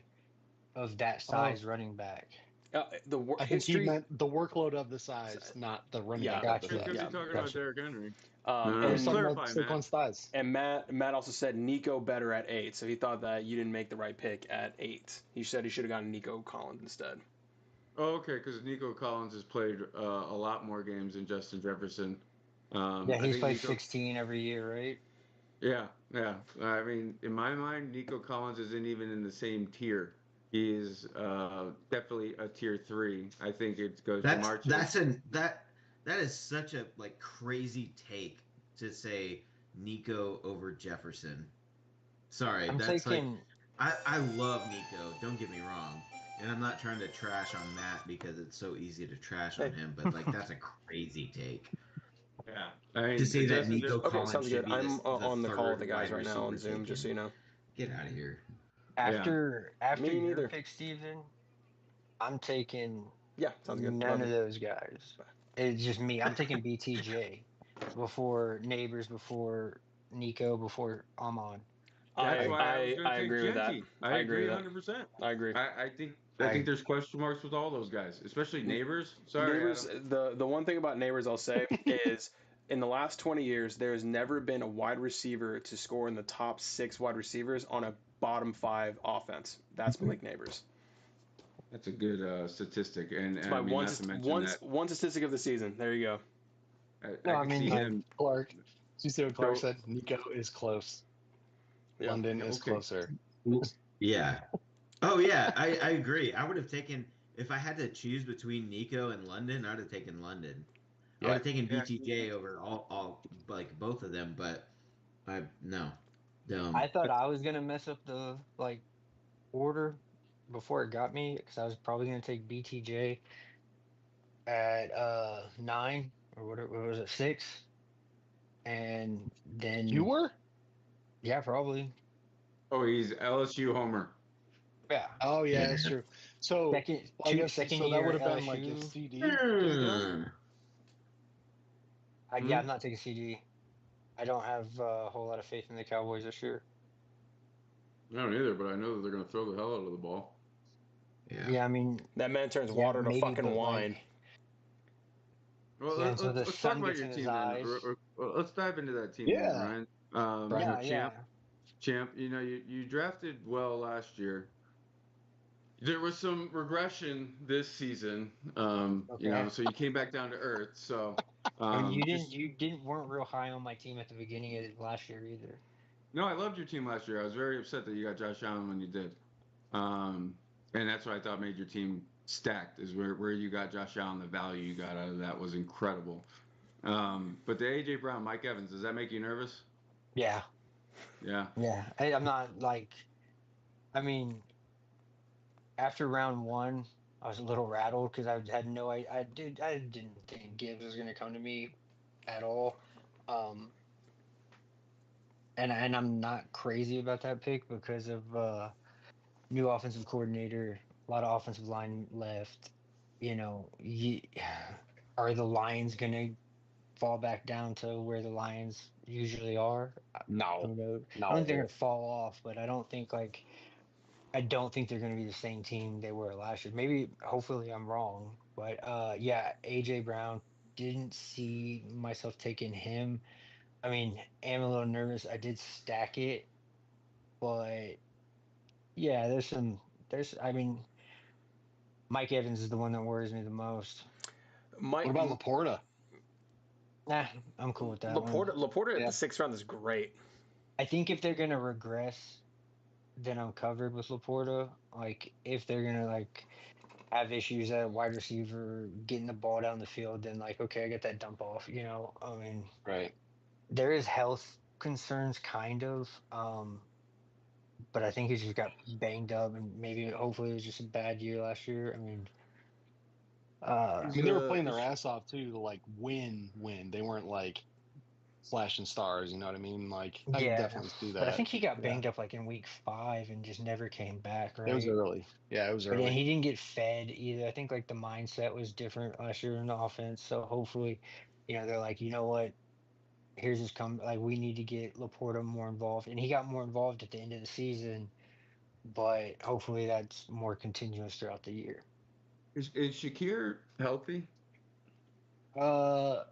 [SPEAKER 4] of that size running back.
[SPEAKER 3] I think
[SPEAKER 1] history.
[SPEAKER 3] he meant the workload of the size, not the running
[SPEAKER 1] Yeah,
[SPEAKER 3] back.
[SPEAKER 4] gotcha.
[SPEAKER 3] Of the
[SPEAKER 2] Because
[SPEAKER 3] size.
[SPEAKER 1] Yeah,
[SPEAKER 2] you're talking
[SPEAKER 4] gotcha.
[SPEAKER 2] about Derrick Henry.
[SPEAKER 3] I was
[SPEAKER 1] And
[SPEAKER 3] talking about
[SPEAKER 2] Clarify, Matt.
[SPEAKER 3] Saquon's thighs.
[SPEAKER 1] and Matt also said Nico better at 8, so he thought that you didn't make the right pick at 8. He said he should have gotten Nico Collins instead.
[SPEAKER 2] Oh, okay, because Nico Collins has played a lot more games than Justin Jefferson.
[SPEAKER 4] Yeah,
[SPEAKER 2] I
[SPEAKER 4] he's
[SPEAKER 2] think
[SPEAKER 4] played
[SPEAKER 2] Nico,
[SPEAKER 4] 16 every year, right?
[SPEAKER 2] Yeah. I mean, in my mind, Nico Collins isn't even in the same tier. He is definitely a tier 3. I think it goes to March.
[SPEAKER 5] That is such a like crazy take to say Nico over Jefferson. Sorry,
[SPEAKER 4] I'm
[SPEAKER 5] that's
[SPEAKER 4] taking.
[SPEAKER 5] like I love Nico. Don't get me wrong, and I'm not trying to trash on Matt because it's so easy to trash on him. But like that's a crazy take
[SPEAKER 2] Yeah. I mean,
[SPEAKER 5] to say that
[SPEAKER 2] Justin
[SPEAKER 5] Nico
[SPEAKER 1] Okay,
[SPEAKER 5] Collins
[SPEAKER 1] sounds
[SPEAKER 5] should
[SPEAKER 1] good.
[SPEAKER 5] be
[SPEAKER 1] I'm
[SPEAKER 5] the
[SPEAKER 1] on the call with the
[SPEAKER 5] third
[SPEAKER 1] guys
[SPEAKER 5] wide
[SPEAKER 1] right now on
[SPEAKER 5] receiver
[SPEAKER 1] Zoom, just so you know.
[SPEAKER 5] Get out of here.
[SPEAKER 4] After
[SPEAKER 1] Me
[SPEAKER 4] your
[SPEAKER 1] neither.
[SPEAKER 4] pick, Steven, I'm taking
[SPEAKER 1] Yeah, sounds good.
[SPEAKER 4] none
[SPEAKER 1] Love
[SPEAKER 4] of
[SPEAKER 1] you.
[SPEAKER 4] those guys. It's just me. I'm taking BTJ before Neighbors, before Nico, before Amon.
[SPEAKER 2] That's why I was going
[SPEAKER 1] I
[SPEAKER 2] to take
[SPEAKER 1] agree with that.
[SPEAKER 2] Genty.
[SPEAKER 1] I agree with that.
[SPEAKER 2] 100%.
[SPEAKER 1] I agree.
[SPEAKER 2] I think there's question marks with all those guys, especially Neighbors. Sorry,
[SPEAKER 1] Neighbors.
[SPEAKER 2] Adam.
[SPEAKER 1] The one thing about Neighbors I'll say is in the last 20 years there has never been a wide receiver to score in the top 6 wide receivers on a bottom 5 offense. That's Malik Neighbors.
[SPEAKER 2] That's a good statistic, and
[SPEAKER 1] It's my
[SPEAKER 2] I mean,
[SPEAKER 1] one
[SPEAKER 2] not to mention that
[SPEAKER 1] one statistic of the season. There you go.
[SPEAKER 4] No,
[SPEAKER 2] I
[SPEAKER 4] I
[SPEAKER 2] can
[SPEAKER 4] mean,
[SPEAKER 2] see
[SPEAKER 4] like,
[SPEAKER 2] him.
[SPEAKER 3] Clark. Did you see what Clark
[SPEAKER 2] So-
[SPEAKER 3] said? Nico is close.
[SPEAKER 1] Yeah.
[SPEAKER 3] London is
[SPEAKER 2] Okay.
[SPEAKER 3] closer.
[SPEAKER 5] Yeah. Oh yeah, I agree. I would have taken if I had to choose between Nico and London. I'd have taken London. I would have taken
[SPEAKER 2] Yeah.
[SPEAKER 5] BTJ over all like both of them, but no.
[SPEAKER 4] I thought I was gonna mess up the like order before it got me because I was probably gonna take BTJ at 9 or what was it 6, and then
[SPEAKER 3] You were?
[SPEAKER 4] yeah, probably
[SPEAKER 2] Oh, he's LSU homer.
[SPEAKER 4] yeah.
[SPEAKER 3] Oh yeah, that's true. So
[SPEAKER 4] Second,
[SPEAKER 3] I guess
[SPEAKER 4] second
[SPEAKER 3] so.
[SPEAKER 4] year
[SPEAKER 3] That would have been like
[SPEAKER 4] LSU.
[SPEAKER 3] a CD.
[SPEAKER 5] Hmm.
[SPEAKER 4] Yeah, I'm not taking CD. I don't have a whole lot of faith in the Cowboys this year.
[SPEAKER 2] I don't either, but I know that they're going to throw the hell out of the ball.
[SPEAKER 5] Yeah.
[SPEAKER 4] Yeah, I mean,
[SPEAKER 1] That man turns
[SPEAKER 4] yeah,
[SPEAKER 1] water to
[SPEAKER 4] maybe,
[SPEAKER 1] fucking
[SPEAKER 4] but,
[SPEAKER 1] wine.
[SPEAKER 4] like,
[SPEAKER 2] Well,
[SPEAKER 4] yeah, until the
[SPEAKER 2] let's talk
[SPEAKER 4] sun
[SPEAKER 2] about
[SPEAKER 4] gets
[SPEAKER 2] your
[SPEAKER 4] in
[SPEAKER 2] team
[SPEAKER 4] his eyes.
[SPEAKER 2] then. Let's dive into that team,
[SPEAKER 3] Yeah.
[SPEAKER 2] then, Ryan.
[SPEAKER 3] Right.
[SPEAKER 4] Yeah, yeah.
[SPEAKER 2] Champ. You know, you drafted well last year. There was some regression this season. You know, so you came back down to earth. So
[SPEAKER 4] And
[SPEAKER 2] just-
[SPEAKER 4] you weren't real high on my team at the beginning of last year either.
[SPEAKER 2] No, I loved your team last year. I was very upset that you got Josh Allen when you did. And that's what I thought made your team stacked, is where you got Josh Allen. The value you got out of that was incredible. But the A.J. Brown, Mike Evans, does that make you nervous?
[SPEAKER 4] Yeah,
[SPEAKER 2] Yeah.
[SPEAKER 4] yeah. I'm not like, I mean, after round 1, I was a little rattled because I had no I didn't think Gibbs was going to come to me at all. And I'm not crazy about that pick because of new offensive coordinator, a lot of offensive line left. You know, are the Lions gonna fall back down to where the Lions usually are.
[SPEAKER 3] No,
[SPEAKER 4] Who knows? I
[SPEAKER 3] no.
[SPEAKER 4] don't think they're gonna fall off, but I don't think I don't think they're gonna be the same team they were last year. Maybe hopefully I'm wrong, but yeah, AJ Brown, didn't see myself taking him. I mean, am a little nervous. I did stack it, but yeah, there's I mean, Mike Evans is the one that worries me the most.
[SPEAKER 1] Mike
[SPEAKER 3] What about Laporta?
[SPEAKER 4] Nah, I'm cool with that one.
[SPEAKER 1] Laporta at
[SPEAKER 3] Yeah.
[SPEAKER 1] the 6th round is great.
[SPEAKER 4] I think if they're gonna regress, then I'm covered with Laporta. Like if they're gonna have issues at wide receiver, getting the ball down the field, then okay, I get that dump off. I mean,
[SPEAKER 3] Right.
[SPEAKER 4] there is health concerns, kind of. But I think he just got banged up, and maybe hopefully it was just a bad year last year. I mean,
[SPEAKER 3] I mean, they were playing their ass off too to win. They weren't flashing stars. You know what I mean? I can
[SPEAKER 4] yeah,
[SPEAKER 3] definitely see that.
[SPEAKER 4] but I think he got
[SPEAKER 3] Yeah.
[SPEAKER 4] banged up in week 5 and just never came back. Right?
[SPEAKER 3] It was early. Yeah, it was
[SPEAKER 4] But
[SPEAKER 3] early.
[SPEAKER 4] then he didn't get fed either. I think the mindset was different last year in the offense. So hopefully, they're like, you know what? Here's his come. We need to get Laporta more involved, and he got more involved at the end of the season. But hopefully, that's more continuous throughout the year.
[SPEAKER 2] Is Shakir healthy?
[SPEAKER 4] Yeah,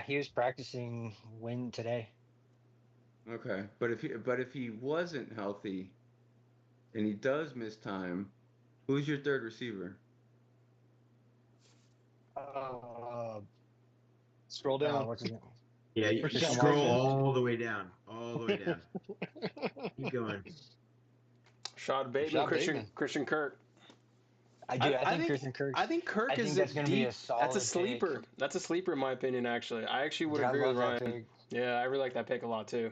[SPEAKER 4] he was practicing today.
[SPEAKER 2] Okay, but if he wasn't healthy, and he does miss time, who's your third receiver?
[SPEAKER 3] Scroll down.
[SPEAKER 4] What's his name?
[SPEAKER 5] Yeah, you
[SPEAKER 3] Christian
[SPEAKER 5] scroll
[SPEAKER 3] Watson.
[SPEAKER 5] all the way down. All the way down. Keep going.
[SPEAKER 1] Shad Bateman, Christian Kirk.
[SPEAKER 4] I think Christian Kirk.
[SPEAKER 1] I think Kirk is
[SPEAKER 4] that's going to be a solid.
[SPEAKER 1] That's a sleeper.
[SPEAKER 4] Pick.
[SPEAKER 1] That's a sleeper in my opinion. Actually, I would
[SPEAKER 4] Dude,
[SPEAKER 1] agree with
[SPEAKER 4] love that
[SPEAKER 1] Ryan.
[SPEAKER 4] pick.
[SPEAKER 1] Yeah, I really like that pick a lot too.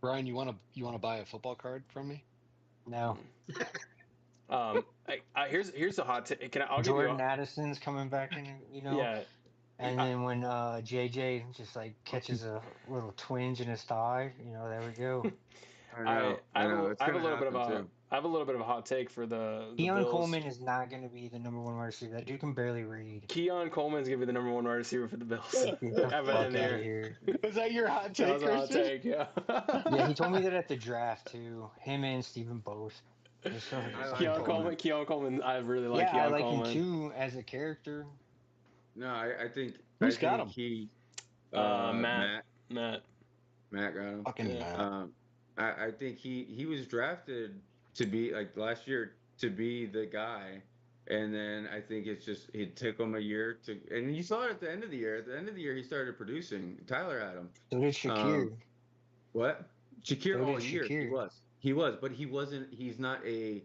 [SPEAKER 3] Brian, you want to buy a football card from me?
[SPEAKER 4] No.
[SPEAKER 1] Here's a hot take.
[SPEAKER 4] Jordan Addison's coming back in.
[SPEAKER 1] Yeah.
[SPEAKER 4] And then when JJ just catches a little twinge in his thigh, there we go.
[SPEAKER 2] I
[SPEAKER 1] have a little bit of a hot take for the
[SPEAKER 4] Keon
[SPEAKER 1] Bills.
[SPEAKER 4] Coleman is not going to be the number 1 wide receiver. That dude can barely read.
[SPEAKER 1] Keon Coleman's going to be the number 1 wide receiver for the Bills.
[SPEAKER 4] Get the fuck out of here.
[SPEAKER 3] Is that your hot take?
[SPEAKER 1] That was a hot take, yeah.
[SPEAKER 4] Yeah, he told me that at the draft too. Him and Steven both.
[SPEAKER 1] Keon Coleman, I really like Keon Coleman.
[SPEAKER 4] Yeah, I like him too as a character.
[SPEAKER 2] No, I think
[SPEAKER 3] Who's got him?
[SPEAKER 2] He
[SPEAKER 1] Matt
[SPEAKER 2] got him.
[SPEAKER 3] Fucking Matt.
[SPEAKER 2] I think he was drafted to be last year to be the guy, and then I think it took him a year to, and you saw it at the end of the year. At the end of the year, he started producing. Tyler had him.
[SPEAKER 4] So did Shakir.
[SPEAKER 2] What? Shakir all year
[SPEAKER 4] Shakir.
[SPEAKER 2] he was, but he wasn't. He's not a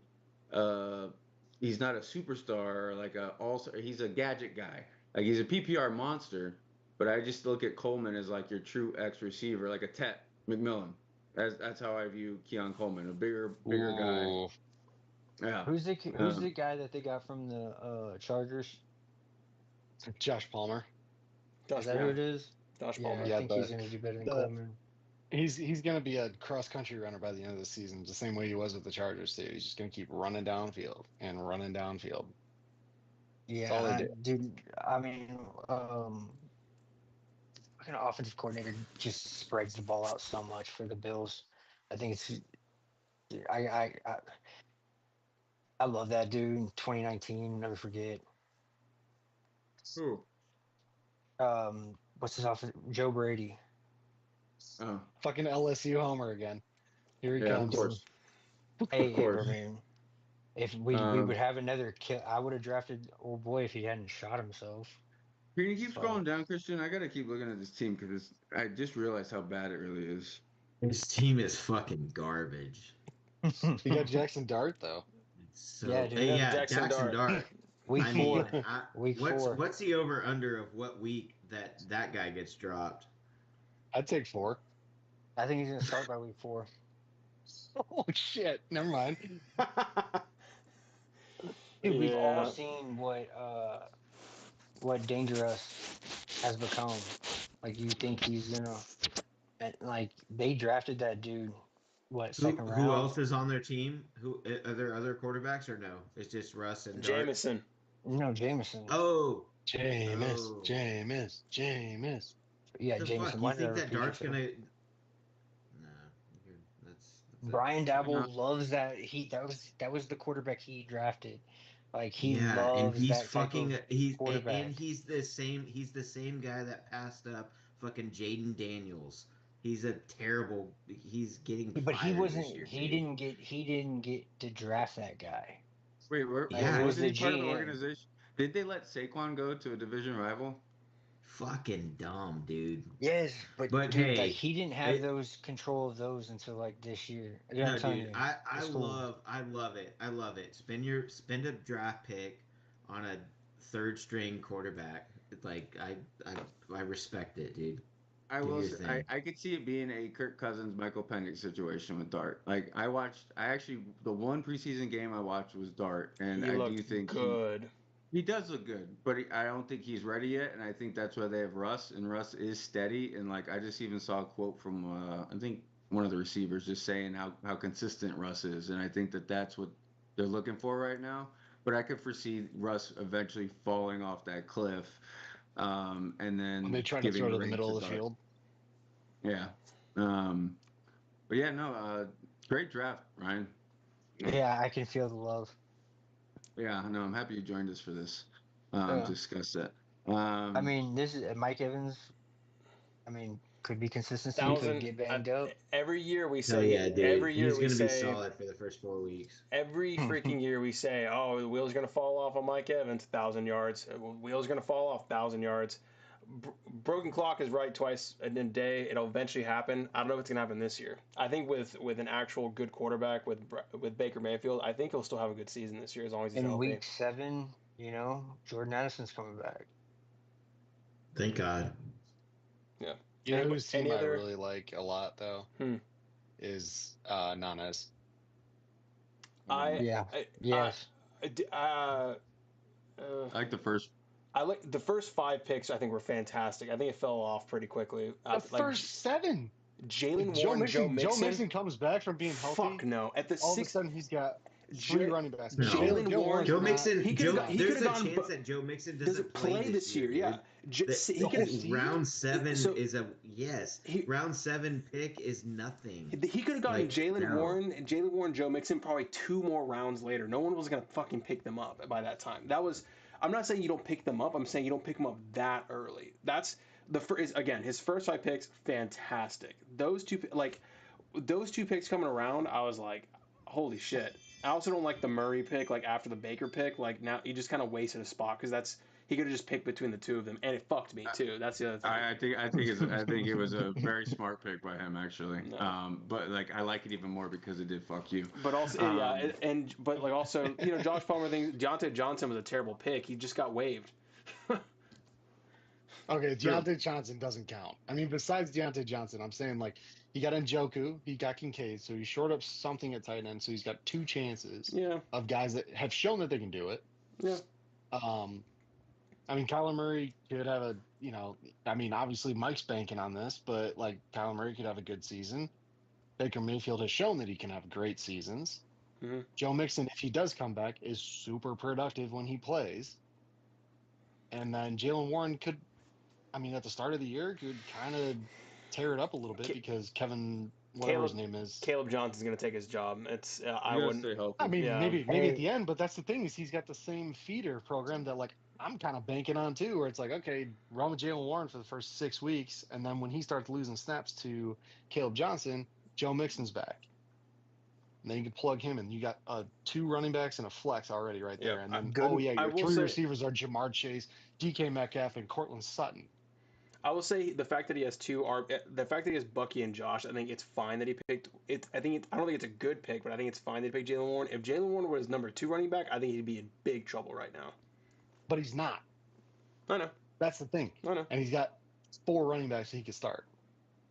[SPEAKER 2] superstar or he's a gadget guy. He's a PPR monster, but I just look at Coleman as your true X receiver, like a Tet McMillan. That's how I view Keon Coleman, a bigger guy. Yeah.
[SPEAKER 4] Who's the guy that they got from the Chargers?
[SPEAKER 3] Josh Palmer.
[SPEAKER 4] Is that who it is?
[SPEAKER 1] Josh
[SPEAKER 4] Yeah,
[SPEAKER 1] Palmer.
[SPEAKER 4] I think he's going to do better than Coleman.
[SPEAKER 3] He's going to be a cross country runner by the end of the season, the same way he was with the Chargers too. He's just going to keep running downfield and running downfield.
[SPEAKER 4] Yeah, dude. I mean, an offensive coordinator just spreads the ball out so much for the Bills. I think it's. I love that dude. In 2019, never forget.
[SPEAKER 2] Who?
[SPEAKER 4] What's his offense? Joe Brady.
[SPEAKER 2] Oh,
[SPEAKER 3] Fucking LSU homer again. Here he
[SPEAKER 2] yeah,
[SPEAKER 3] comes.
[SPEAKER 2] of course.
[SPEAKER 4] Hey,
[SPEAKER 2] Of course.
[SPEAKER 4] I mean, if we would have another kill, I would have drafted old boy if he hadn't shot himself.
[SPEAKER 2] Can you keep scrolling down, Christian? I gotta keep looking at this team because I just realized how bad it really is.
[SPEAKER 5] This team is fucking garbage.
[SPEAKER 3] You got Jackson Dart though.
[SPEAKER 5] So,
[SPEAKER 4] Yeah, dude.
[SPEAKER 5] yeah,
[SPEAKER 1] Jackson
[SPEAKER 5] Dart.
[SPEAKER 4] Week 4. Week 4.
[SPEAKER 5] What's the over under of what week that guy gets dropped?
[SPEAKER 3] I'd take 4.
[SPEAKER 4] I think he's gonna start by week 4.
[SPEAKER 3] Oh shit! Never mind.
[SPEAKER 4] Dude, we've all seen what Dangerous has become. You think he's gonna, and they drafted that dude. Second round?
[SPEAKER 5] Who else is on their team? Who are there other quarterbacks or no? It's just Russ and Dart?
[SPEAKER 1] Jameson.
[SPEAKER 4] No, Jameson.
[SPEAKER 5] Oh,
[SPEAKER 3] Jameis,
[SPEAKER 5] Oh.
[SPEAKER 3] Jameis, Jameis.
[SPEAKER 4] Yeah,
[SPEAKER 5] The
[SPEAKER 4] Jameson
[SPEAKER 5] fuck? You think
[SPEAKER 4] Wonder,
[SPEAKER 5] that
[SPEAKER 4] future
[SPEAKER 5] Dart's
[SPEAKER 4] film.
[SPEAKER 5] gonna? Nah, that's
[SPEAKER 4] Brian
[SPEAKER 2] Why not?
[SPEAKER 4] Dabble loves that. That was the quarterback he drafted. Like he
[SPEAKER 5] yeah, and
[SPEAKER 4] loves
[SPEAKER 5] he's
[SPEAKER 4] that type of
[SPEAKER 5] fucking and
[SPEAKER 4] quarterback.
[SPEAKER 5] he's the same guy that passed up fucking Jaden Daniels. He's a terrible. He's getting
[SPEAKER 4] But he
[SPEAKER 5] fired this
[SPEAKER 4] wasn't.
[SPEAKER 5] year,
[SPEAKER 4] He
[SPEAKER 5] dude.
[SPEAKER 4] didn't get. He didn't get to draft that guy.
[SPEAKER 2] Wait,
[SPEAKER 4] Like it
[SPEAKER 5] Yeah,
[SPEAKER 4] was
[SPEAKER 2] wasn't
[SPEAKER 4] the
[SPEAKER 2] he part of the
[SPEAKER 4] GM.
[SPEAKER 2] organization? Did they let Saquon go to a division rival?
[SPEAKER 5] fucking dumb, dude.
[SPEAKER 4] Yes, but
[SPEAKER 5] But
[SPEAKER 4] dude, like
[SPEAKER 5] hey,
[SPEAKER 4] he didn't have
[SPEAKER 5] it,
[SPEAKER 4] those control of those until like this year. Yeah, I'm
[SPEAKER 5] no,
[SPEAKER 4] telling
[SPEAKER 5] dude.
[SPEAKER 4] you,
[SPEAKER 5] I
[SPEAKER 4] it's cool.
[SPEAKER 5] love it. I love it. Spend a draft pick on a third string quarterback. I respect it, dude.
[SPEAKER 2] I
[SPEAKER 5] Do
[SPEAKER 2] will
[SPEAKER 5] your
[SPEAKER 2] say,
[SPEAKER 5] thing.
[SPEAKER 2] I could see it being a Kirk Cousins, Michael Penix situation with Dart. Like I actually, the one preseason game I watched was Dart, and
[SPEAKER 1] He
[SPEAKER 2] I do
[SPEAKER 1] looked
[SPEAKER 2] think
[SPEAKER 1] good.
[SPEAKER 2] he does look good, but I don't think he's ready yet. And I think that's why they have Russ, and Russ is steady. And like I just even saw a quote from I think one of the receivers just saying how consistent Russ is, and I think that's what they're looking for right now. But I could foresee Russ eventually falling off that cliff, and
[SPEAKER 3] When they
[SPEAKER 2] then
[SPEAKER 3] try to
[SPEAKER 2] giving
[SPEAKER 3] throw
[SPEAKER 2] the
[SPEAKER 3] to the
[SPEAKER 2] reins
[SPEAKER 3] middle
[SPEAKER 2] to
[SPEAKER 3] of the
[SPEAKER 2] Dart.
[SPEAKER 3] field.
[SPEAKER 2] Yeah. But yeah, no, great draft, Ryan.
[SPEAKER 4] Yeah, I can feel the love.
[SPEAKER 2] Yeah, no, I'm happy you joined us for this.
[SPEAKER 4] Yeah.
[SPEAKER 2] To discuss that.
[SPEAKER 4] I mean, this is Mike Evans. I mean, could be consistency. Could
[SPEAKER 1] Thousand.
[SPEAKER 4] get banged up.
[SPEAKER 1] Every year we
[SPEAKER 5] Hell yeah,
[SPEAKER 1] say.
[SPEAKER 5] dude.
[SPEAKER 1] Every year
[SPEAKER 5] He's
[SPEAKER 1] we
[SPEAKER 5] gonna be
[SPEAKER 1] say.
[SPEAKER 5] solid for the first 4 weeks.
[SPEAKER 1] Every freaking year we say, "Oh, the wheel's gonna fall off on Mike Evans, 1,000 yards. Wheel's gonna fall off, 1,000 yards." Broken clock is right twice in a day. It'll eventually happen. I don't know if it's gonna happen this year. I think with an actual good quarterback with Baker Mayfield, I think he'll still have a good season this year as long as he's
[SPEAKER 4] In
[SPEAKER 1] healthy.
[SPEAKER 4] week 7, Jordan Addison's coming back.
[SPEAKER 5] Thank God.
[SPEAKER 1] Yeah.
[SPEAKER 3] You know
[SPEAKER 1] Any-
[SPEAKER 3] whose team
[SPEAKER 1] any
[SPEAKER 3] I
[SPEAKER 1] other-
[SPEAKER 3] really like a lot though is Nanes.
[SPEAKER 4] Yeah. Yes.
[SPEAKER 2] I like the first.
[SPEAKER 1] I like the first 5 picks. I think were fantastic. I think it fell off pretty quickly.
[SPEAKER 3] The first 7.
[SPEAKER 1] Jalen
[SPEAKER 3] Joe
[SPEAKER 1] Warren,
[SPEAKER 3] Mixon,
[SPEAKER 1] Joe
[SPEAKER 3] Joe
[SPEAKER 1] Mixon.
[SPEAKER 3] Mixon comes back from being healthy.
[SPEAKER 1] Fuck no. At the
[SPEAKER 3] All of a
[SPEAKER 1] sixth,
[SPEAKER 3] sudden, he's got 3
[SPEAKER 1] J-
[SPEAKER 3] running backs.
[SPEAKER 5] No.
[SPEAKER 1] Jalen Warren-
[SPEAKER 5] Joe
[SPEAKER 3] Warren's
[SPEAKER 5] Mixon.
[SPEAKER 3] not-
[SPEAKER 1] he could've got- he
[SPEAKER 5] There's
[SPEAKER 1] could've
[SPEAKER 5] a
[SPEAKER 1] gone,
[SPEAKER 5] chance
[SPEAKER 1] but
[SPEAKER 5] that Joe Mixon
[SPEAKER 1] doesn't play this year. Yeah, he could have.
[SPEAKER 5] Round 7
[SPEAKER 1] So-
[SPEAKER 5] is a yes. Round 7 pick is nothing.
[SPEAKER 1] He could have gotten
[SPEAKER 5] Like,
[SPEAKER 1] Jalen
[SPEAKER 5] no.
[SPEAKER 1] Warren, Joe Mixon probably 2 more rounds later. No one was gonna fucking pick them up by that time. I'm not saying you don't pick them up. I'm saying you don't pick them up that early. That's the first. Again, his first 5 picks, fantastic. Those two picks coming around, I was like, holy shit. I also don't like the Murray pick, like after the Baker pick. Like now, he just kind of wasted a spot because he could have just picked between the two of them, and it fucked me too. That's the other thing.
[SPEAKER 2] I think it was a very smart pick by him actually.
[SPEAKER 1] No.
[SPEAKER 2] But like I like it even more because it did fuck you.
[SPEAKER 1] But also, but like also, Josh Palmer thinks Deontay Johnson was a terrible pick. He just got waived.
[SPEAKER 3] Okay, Deontay Johnson doesn't count. I mean, besides Deontay Johnson, I'm saying like he got Njoku, he got Kincaid, so he shored up something at tight end. So he's got 2 chances
[SPEAKER 1] Yeah.
[SPEAKER 3] of guys that have shown that they can do it.
[SPEAKER 1] Yeah.
[SPEAKER 3] I mean, Kyler Murray could have obviously Mike's banking on this, but like Kyler Murray could have a good season. Baker Mayfield has shown that he can have great seasons.
[SPEAKER 1] Mm-hmm.
[SPEAKER 3] Joe Mixon, if he does come back, is super productive when he plays. And then Jalen Warren could, at the start of the year, could kind of tear it up a little bit because his name is.
[SPEAKER 1] Caleb Johnson's going to take his job. It's I
[SPEAKER 2] You gotta
[SPEAKER 1] wouldn't.
[SPEAKER 2] stay healthy.
[SPEAKER 3] I mean,
[SPEAKER 1] Yeah.
[SPEAKER 3] maybe at the end, but that's the thing is he's got the same feeder program that like I'm kind of banking on too, where it's like, okay, run with Jalen Warren for the first 6 weeks, and then when he starts losing snaps to Caleb Johnson, Joe Mixon's back. And then you can plug him in. You got 2 running backs and a flex already right there.
[SPEAKER 1] Yeah,
[SPEAKER 3] And then,
[SPEAKER 1] I
[SPEAKER 3] your
[SPEAKER 1] will
[SPEAKER 3] 3
[SPEAKER 1] say-
[SPEAKER 3] receivers are Jamar Chase, DK Metcalf, and Cortland Sutton.
[SPEAKER 1] I will say the fact that he has the fact that he has Bucky and Josh, I think it's fine that he picked it. I don't think it's a good pick, but I think it's fine that he picked Jalen Warren. If Jalen Warren was number 2 running back, I think he'd be in big trouble right now.
[SPEAKER 3] But he's not.
[SPEAKER 1] I know.
[SPEAKER 3] That's the thing.
[SPEAKER 1] I know.
[SPEAKER 3] And he's got 4 running backs that he could start.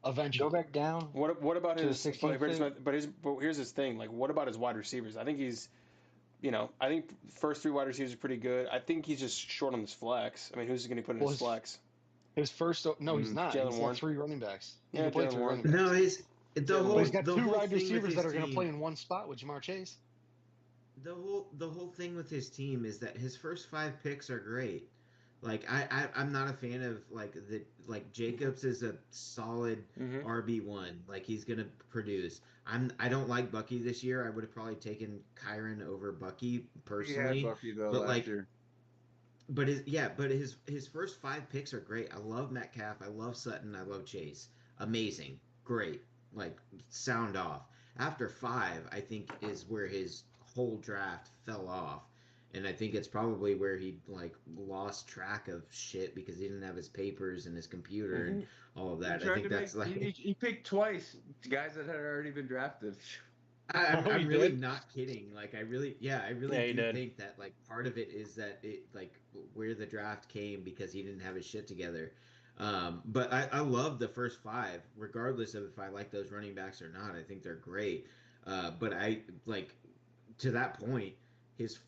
[SPEAKER 3] Eventually.
[SPEAKER 4] Go back down.
[SPEAKER 1] What about
[SPEAKER 4] To the
[SPEAKER 1] his?
[SPEAKER 4] 16th
[SPEAKER 1] But here's his thing. Like, what about his wide receivers? I think he's, I think first 3 wide receivers are pretty good. I think he's just short on his flex. I mean, who's he going to put in his flex?
[SPEAKER 3] His first, no, he's not.
[SPEAKER 1] Jalen
[SPEAKER 3] He's
[SPEAKER 1] Warren.
[SPEAKER 3] got 3 running backs. He
[SPEAKER 1] Yeah,
[SPEAKER 3] can play
[SPEAKER 1] Jalen
[SPEAKER 3] 3
[SPEAKER 1] Warren.
[SPEAKER 3] running backs.
[SPEAKER 5] No, he's
[SPEAKER 3] But he's got
[SPEAKER 5] the
[SPEAKER 3] 2
[SPEAKER 5] whole
[SPEAKER 3] wide
[SPEAKER 5] thing with
[SPEAKER 3] receivers
[SPEAKER 5] his
[SPEAKER 3] that are going to
[SPEAKER 5] team-
[SPEAKER 3] play in one spot with Jamar Chase.
[SPEAKER 5] The whole thing with his team is that his first 5 picks are great, Like I'm not a fan of like Jacobs is a solid
[SPEAKER 1] Mm-hmm.
[SPEAKER 5] RB1. Like he's gonna produce. I don't like Bucky this year. I would have probably taken Kyron over Bucky
[SPEAKER 2] He had
[SPEAKER 5] personally.
[SPEAKER 2] Bucky though
[SPEAKER 5] But
[SPEAKER 2] last year.
[SPEAKER 5] his first 5 picks are great. I love Metcalf. I love Sutton. I love Chase. Amazing. Great. Like sound off. After 5, I think is where his whole draft fell off. And I think it's probably where he like lost track of shit because he didn't have his papers and his computer
[SPEAKER 1] Mm-hmm.
[SPEAKER 5] and all of
[SPEAKER 2] He
[SPEAKER 5] that. I
[SPEAKER 2] tried
[SPEAKER 5] think
[SPEAKER 2] to
[SPEAKER 5] that's
[SPEAKER 2] make
[SPEAKER 5] like
[SPEAKER 2] he picked twice guys that had already been drafted.
[SPEAKER 5] I'm,
[SPEAKER 3] Oh,
[SPEAKER 5] I'm
[SPEAKER 3] he
[SPEAKER 5] really
[SPEAKER 3] did?
[SPEAKER 5] not kidding. Like I really
[SPEAKER 1] Yeah, he
[SPEAKER 5] do
[SPEAKER 1] did.
[SPEAKER 5] think that like part of it is that it like where the draft came because he didn't have his shit together. But I love the first 5, regardless of if I like those running backs or not. I think they're great. But I like to that point, his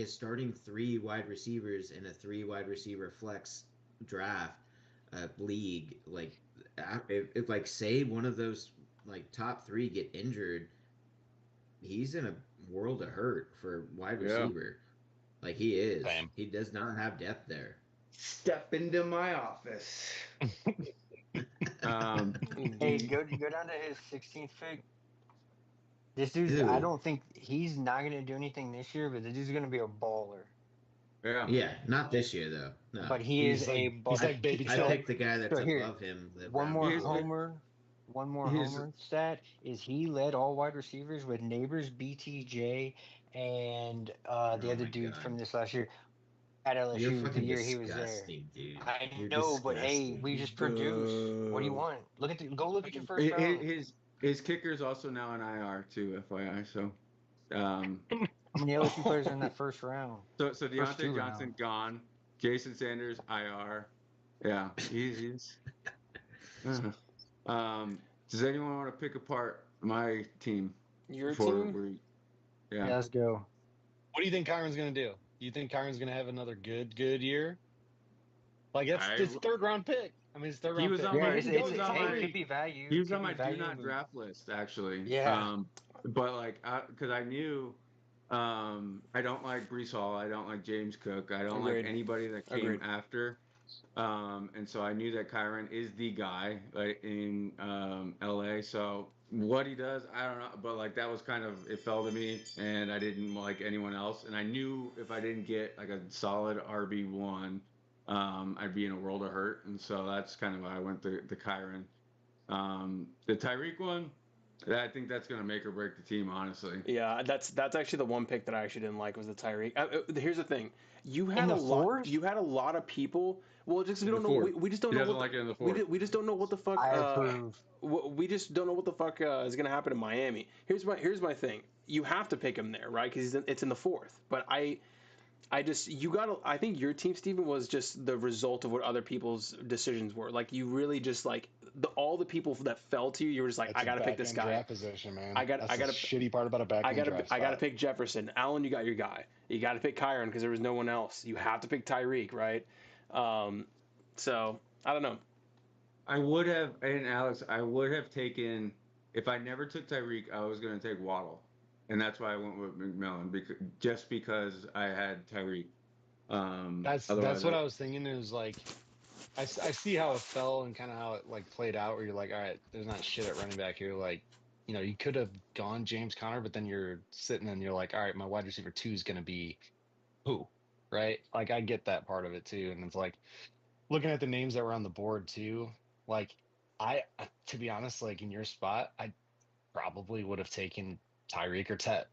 [SPEAKER 5] starting 3 wide receivers in a 3 wide receiver flex draft league, like if like say one of those like top 3 get injured, he's in a world of hurt for wide
[SPEAKER 2] Yeah.
[SPEAKER 5] receiver. Like he is.
[SPEAKER 3] Same.
[SPEAKER 5] He does not have depth there.
[SPEAKER 6] Step into my office.
[SPEAKER 4] Hey, go down to his 16th pick. This dude's.
[SPEAKER 5] Dude.
[SPEAKER 4] I don't think he's not gonna do anything this year, but the dude's gonna be a baller.
[SPEAKER 2] Yeah.
[SPEAKER 5] Yeah, not this year though. No.
[SPEAKER 4] But he
[SPEAKER 3] He's
[SPEAKER 4] is
[SPEAKER 3] like-
[SPEAKER 4] a
[SPEAKER 3] he's
[SPEAKER 4] baller.
[SPEAKER 3] like baby
[SPEAKER 5] I
[SPEAKER 3] Phil.
[SPEAKER 5] picked the guy that's
[SPEAKER 4] So here,
[SPEAKER 5] above him. The
[SPEAKER 4] One
[SPEAKER 5] round
[SPEAKER 4] more
[SPEAKER 2] Here's-
[SPEAKER 5] before.
[SPEAKER 2] here's-
[SPEAKER 4] homer stat is he led all wide receivers with Neighbors, BTJ, and the
[SPEAKER 5] Oh
[SPEAKER 4] other
[SPEAKER 5] my
[SPEAKER 4] dude
[SPEAKER 5] God.
[SPEAKER 4] from this last year at
[SPEAKER 5] You're
[SPEAKER 4] LSU the
[SPEAKER 5] fucking
[SPEAKER 4] year he was there.
[SPEAKER 5] disgusting, dude.
[SPEAKER 4] I
[SPEAKER 5] You're
[SPEAKER 4] know, but hey,
[SPEAKER 5] disgusting.
[SPEAKER 4] we just produce. What do you
[SPEAKER 1] Boo.
[SPEAKER 4] want? Look at your first round.
[SPEAKER 2] His kicker is also now in IR too, FYI. So,
[SPEAKER 4] How many LSU players are in that first round?
[SPEAKER 2] so
[SPEAKER 4] First
[SPEAKER 2] Deontay
[SPEAKER 4] 2
[SPEAKER 2] Johnson
[SPEAKER 4] rounds.
[SPEAKER 2] gone, Jason Sanders IR. Yeah, he's. Does anyone want to pick apart my team?
[SPEAKER 1] Your
[SPEAKER 2] before
[SPEAKER 1] team?
[SPEAKER 2] Yeah.
[SPEAKER 4] Yeah, let's go.
[SPEAKER 3] What do you think Kyron's gonna do? Do you think Kyron's gonna have another good year? Like it's
[SPEAKER 2] I-
[SPEAKER 3] his 3rd round pick. I mean, his 3rd round
[SPEAKER 2] He was
[SPEAKER 3] pick.
[SPEAKER 2] on
[SPEAKER 4] Yeah,
[SPEAKER 2] my-
[SPEAKER 4] it's,
[SPEAKER 2] he
[SPEAKER 4] it's,
[SPEAKER 2] was
[SPEAKER 4] it's,
[SPEAKER 2] on
[SPEAKER 4] hey,
[SPEAKER 2] my-
[SPEAKER 4] it could be value.
[SPEAKER 2] He was
[SPEAKER 4] Could
[SPEAKER 2] on my
[SPEAKER 4] be value,
[SPEAKER 2] do not
[SPEAKER 4] but-
[SPEAKER 2] draft list actually.
[SPEAKER 4] Yeah.
[SPEAKER 2] But like, because I knew, I don't like Brees Hall. I don't like James Cook. I don't
[SPEAKER 1] Agreed.
[SPEAKER 2] like anybody that came
[SPEAKER 1] Agreed.
[SPEAKER 2] after. And so I knew that Kyron is the guy in LA. So what he does, I don't know. But like that was kind of it fell to me, and I didn't like anyone else. And I knew if I didn't get like a solid RB1, I'd be in a world of hurt. And so that's kind of why I went the Kyron. The Tyreek one, I think that's going to make or break the team, honestly.
[SPEAKER 1] Yeah, that's actually the one pick that I actually didn't like was the Tyreek. Here's the thing: you had
[SPEAKER 4] In
[SPEAKER 1] a
[SPEAKER 4] the
[SPEAKER 1] lot.
[SPEAKER 4] fourth?
[SPEAKER 1] You had a lot of people. Well, just we
[SPEAKER 2] In
[SPEAKER 1] don't
[SPEAKER 2] the
[SPEAKER 1] know.
[SPEAKER 2] fourth.
[SPEAKER 1] We just don't
[SPEAKER 2] He
[SPEAKER 1] know
[SPEAKER 2] doesn't
[SPEAKER 1] what
[SPEAKER 2] like it in the
[SPEAKER 1] we,
[SPEAKER 2] fourth.
[SPEAKER 1] we just don't know what the fuck.
[SPEAKER 4] I approve.
[SPEAKER 1] We just don't know what the fuck is going to happen in Miami. Here's my thing. You have to pick him there, right? Because it's in the 4th. But I think your team, Steven, was just the result of what other people's decisions were. Like you really just like all the people that fell to you. You were just like,
[SPEAKER 3] That's
[SPEAKER 1] I gotta
[SPEAKER 3] a
[SPEAKER 1] pick this
[SPEAKER 3] back-end
[SPEAKER 1] guy.
[SPEAKER 3] draft position, man.
[SPEAKER 1] I gotta-
[SPEAKER 3] That's the shitty part about a back
[SPEAKER 1] I
[SPEAKER 3] end draft.
[SPEAKER 1] gotta
[SPEAKER 3] spot.
[SPEAKER 1] pick Jefferson. Allen, you got your guy. You gotta pick Kyron because there was no one else. You have to pick Tyreek, right? So I don't know.
[SPEAKER 2] I would have, and Alex, I would have taken, if I never took Tyreek, I was going to take Waddle. And that's why I went with McMillan, just because I had Tyreek.
[SPEAKER 3] That's
[SPEAKER 2] Otherwise,
[SPEAKER 3] what I was thinking. Is like, I see how it fell and kind of how it like played out. Where you're like, all right, there's not shit at running back here. Like, you know, you could have gone James Conner, but then you're sitting and you're like, all right, my wide receiver 2 is going to be who, right? Like, I get that part of it too. And it's like looking at the names that were on the board too. Like, to be honest, like in your spot, I probably would have taken Tyreek or Tet.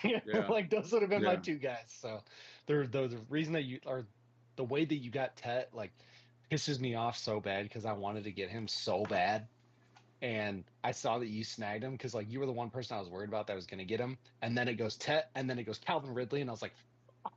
[SPEAKER 2] Yeah.
[SPEAKER 3] Like those would have been my
[SPEAKER 2] Yeah.
[SPEAKER 3] 2 guys. So the reason that the way that you got Tet like pisses me off so bad because I wanted to get him so bad. And I saw that you snagged him because like you were the one person I was worried about that was going to get him. And then it goes Tet and then it goes Calvin Ridley. And I was like, fuck.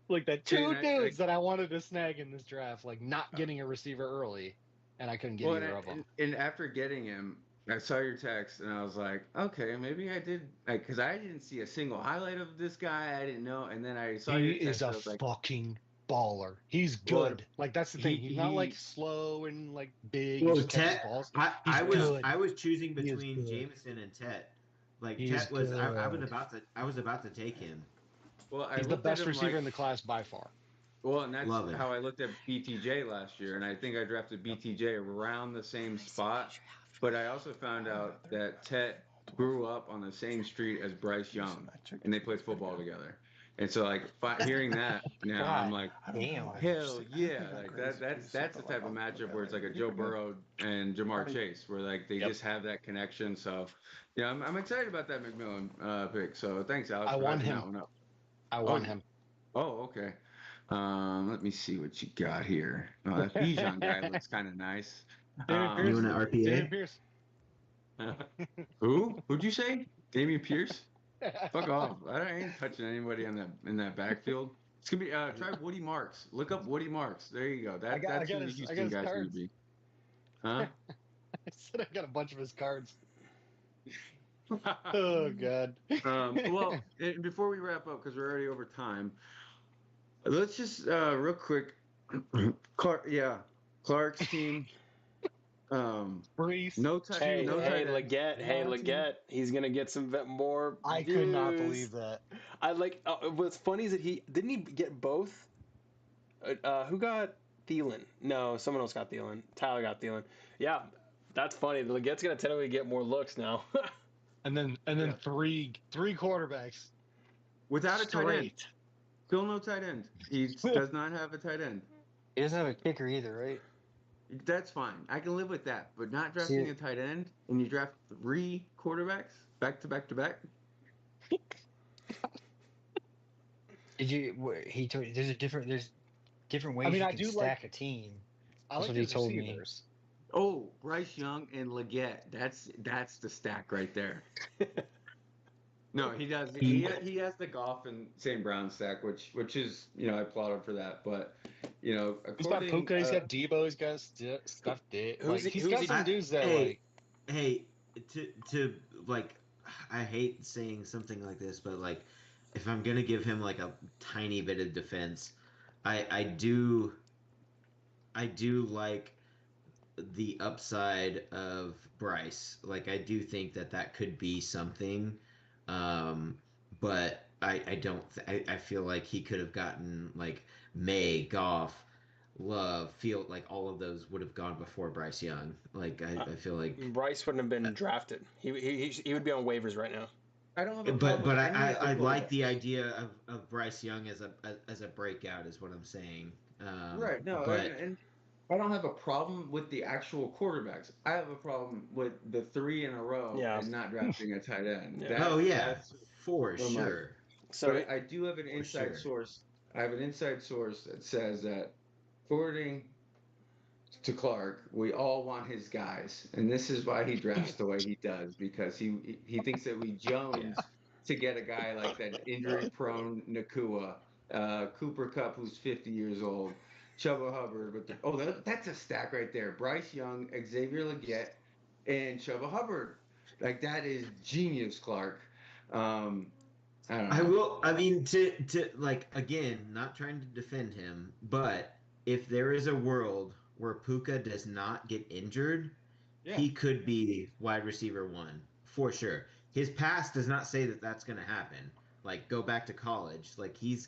[SPEAKER 3] Like the 2 dudes that I wanted to snag in this draft, like not getting a receiver early. And I couldn't get either of them.
[SPEAKER 2] and after getting him, I saw your text and I was like, okay, maybe I did, because I didn't see a single highlight of this guy. I didn't know. And then I saw
[SPEAKER 3] He
[SPEAKER 2] your text.
[SPEAKER 3] is
[SPEAKER 2] and
[SPEAKER 3] a
[SPEAKER 2] I was like,
[SPEAKER 3] fucking baller. He's
[SPEAKER 2] Well,
[SPEAKER 3] good. Like that's the thing. He's not like
[SPEAKER 2] he-
[SPEAKER 3] slow and like big.
[SPEAKER 5] Well,
[SPEAKER 3] and just catches
[SPEAKER 5] Tet,
[SPEAKER 3] balls.
[SPEAKER 5] I
[SPEAKER 3] He's good.
[SPEAKER 5] was choosing
[SPEAKER 3] He is
[SPEAKER 5] between
[SPEAKER 3] good.
[SPEAKER 5] Jameson and Tet. Like
[SPEAKER 3] He
[SPEAKER 5] Tet
[SPEAKER 3] is
[SPEAKER 5] was I was
[SPEAKER 3] good.
[SPEAKER 5] about to take him.
[SPEAKER 2] well, I
[SPEAKER 3] He's the
[SPEAKER 2] looked at
[SPEAKER 3] best
[SPEAKER 2] him
[SPEAKER 3] receiver
[SPEAKER 2] like-
[SPEAKER 3] in the class by far.
[SPEAKER 2] Well, and that's
[SPEAKER 5] Love it.
[SPEAKER 2] how I looked at BTJ last year, and I think I drafted BTJ around the same spot. But I also found out that Tet grew up on the same street as Bryce Young, and they played football together. And so, like, hearing that now, I'm
[SPEAKER 4] God
[SPEAKER 2] like,
[SPEAKER 4] damn.
[SPEAKER 2] hell yeah! Like that's the type of matchup where it's like a Joe Burrow and Jamar Chase, where like they just have that connection. So, yeah, I'm excited about that McMillan pick. So thanks, Alex,
[SPEAKER 3] I
[SPEAKER 2] for
[SPEAKER 3] won
[SPEAKER 2] hyping
[SPEAKER 3] him.
[SPEAKER 2] that one up.
[SPEAKER 3] I won him.
[SPEAKER 2] Oh, okay. Let me see what you got here. Oh, that Bijan guy looks kind of nice.
[SPEAKER 3] David Pierce.
[SPEAKER 5] You want an RPA?
[SPEAKER 3] David Pierce.
[SPEAKER 2] Who? Who'd you say? Damian Pierce? Fuck off! I ain't touching anybody in that backfield. It's gonna be try Woody Marks. Look up Woody Marks. There you go.
[SPEAKER 3] I got
[SPEAKER 2] That's who the
[SPEAKER 3] his
[SPEAKER 2] Houston guy's gonna
[SPEAKER 3] cards.
[SPEAKER 2] be. Huh?
[SPEAKER 3] I said I got a bunch of his cards. Oh God.
[SPEAKER 2] Well, and before we wrap up, because we're already over time, let's just real quick. Clark's team.
[SPEAKER 3] Brees.
[SPEAKER 2] No tight.
[SPEAKER 1] Hey,
[SPEAKER 2] no
[SPEAKER 1] hey,
[SPEAKER 2] tight end.
[SPEAKER 1] Leggett. He's gonna get some more.
[SPEAKER 3] I
[SPEAKER 1] views.
[SPEAKER 3] could not believe that.
[SPEAKER 1] I like. What's funny is that he get both. Who got Thielen? No, someone else got Thielen. Tyler got Thielen. Yeah, that's funny. Leggett's gonna technically get more looks now.
[SPEAKER 3] And then three quarterbacks
[SPEAKER 2] Without a tight end.
[SPEAKER 3] straight.
[SPEAKER 2] Still no tight end. He does not have a tight end.
[SPEAKER 4] He doesn't have a kicker either, right?
[SPEAKER 2] That's fine. I can live with that. But not drafting a tight end and you draft 3 quarterbacks back to back to back.
[SPEAKER 4] Did you? He told you there's different ways you
[SPEAKER 3] I
[SPEAKER 4] can
[SPEAKER 3] do
[SPEAKER 4] stack a team.
[SPEAKER 3] I
[SPEAKER 4] That's
[SPEAKER 3] like
[SPEAKER 4] what he
[SPEAKER 3] his
[SPEAKER 4] told me.
[SPEAKER 3] receivers.
[SPEAKER 2] Oh, Bryce Young and Leggett. That's the stack right there. No, he does. He has the Goff and St. Brown stack, which is I applaud him for that. But
[SPEAKER 3] He's got
[SPEAKER 2] according,
[SPEAKER 3] Puka. He's got Debo. He's got stuff.
[SPEAKER 1] Who's
[SPEAKER 3] He's
[SPEAKER 1] he-
[SPEAKER 3] got
[SPEAKER 1] who's
[SPEAKER 3] some
[SPEAKER 5] he-
[SPEAKER 3] dudes that
[SPEAKER 5] Hey, hey, to like, I hate saying something like this, but like, if I'm gonna give him like a tiny bit of defense, I do like the upside of Bryce. Like, I do think that could be something, but I don't. I feel like he could have gotten like May, Goff, Love, Field, like all of those would have gone before Bryce Young. Like I feel like,
[SPEAKER 1] Bryce wouldn't have been drafted. He would be on waivers right now.
[SPEAKER 2] I don't have a
[SPEAKER 5] but
[SPEAKER 2] problem with
[SPEAKER 5] I
[SPEAKER 2] any of the
[SPEAKER 5] like
[SPEAKER 2] quarterbacks.
[SPEAKER 5] the idea of Bryce Young as a breakout is what I'm saying.
[SPEAKER 2] Right. No,
[SPEAKER 5] but
[SPEAKER 2] and I don't have a problem with the actual quarterbacks. I have a problem with the 3 in a row and not drafting a tight end.
[SPEAKER 1] Yeah.
[SPEAKER 5] oh yeah,
[SPEAKER 2] That's
[SPEAKER 5] for
[SPEAKER 2] where my-
[SPEAKER 5] sure.
[SPEAKER 1] So
[SPEAKER 2] but I do have an inside
[SPEAKER 5] sure.
[SPEAKER 2] source. I have an inside source that says that, according to Clark, we all want his guys, and this is why he drafts the way he does, because he thinks that we Jones to get a guy like that injury-prone Nakua, Cooper Kupp, who's 50 years old, Chuba Hubbard. That's a stack right there. Bryce Young, Xavier Leggett, and Chuba Hubbard. Like, that is genius, Clark. I don't know.
[SPEAKER 5] I will. I mean, to like, again, not trying to defend him, but if there is a world where Puka does not get injured, he could be wide receiver 1 for sure. His past does not say that that's going to happen. Like, go back to college. Like, he's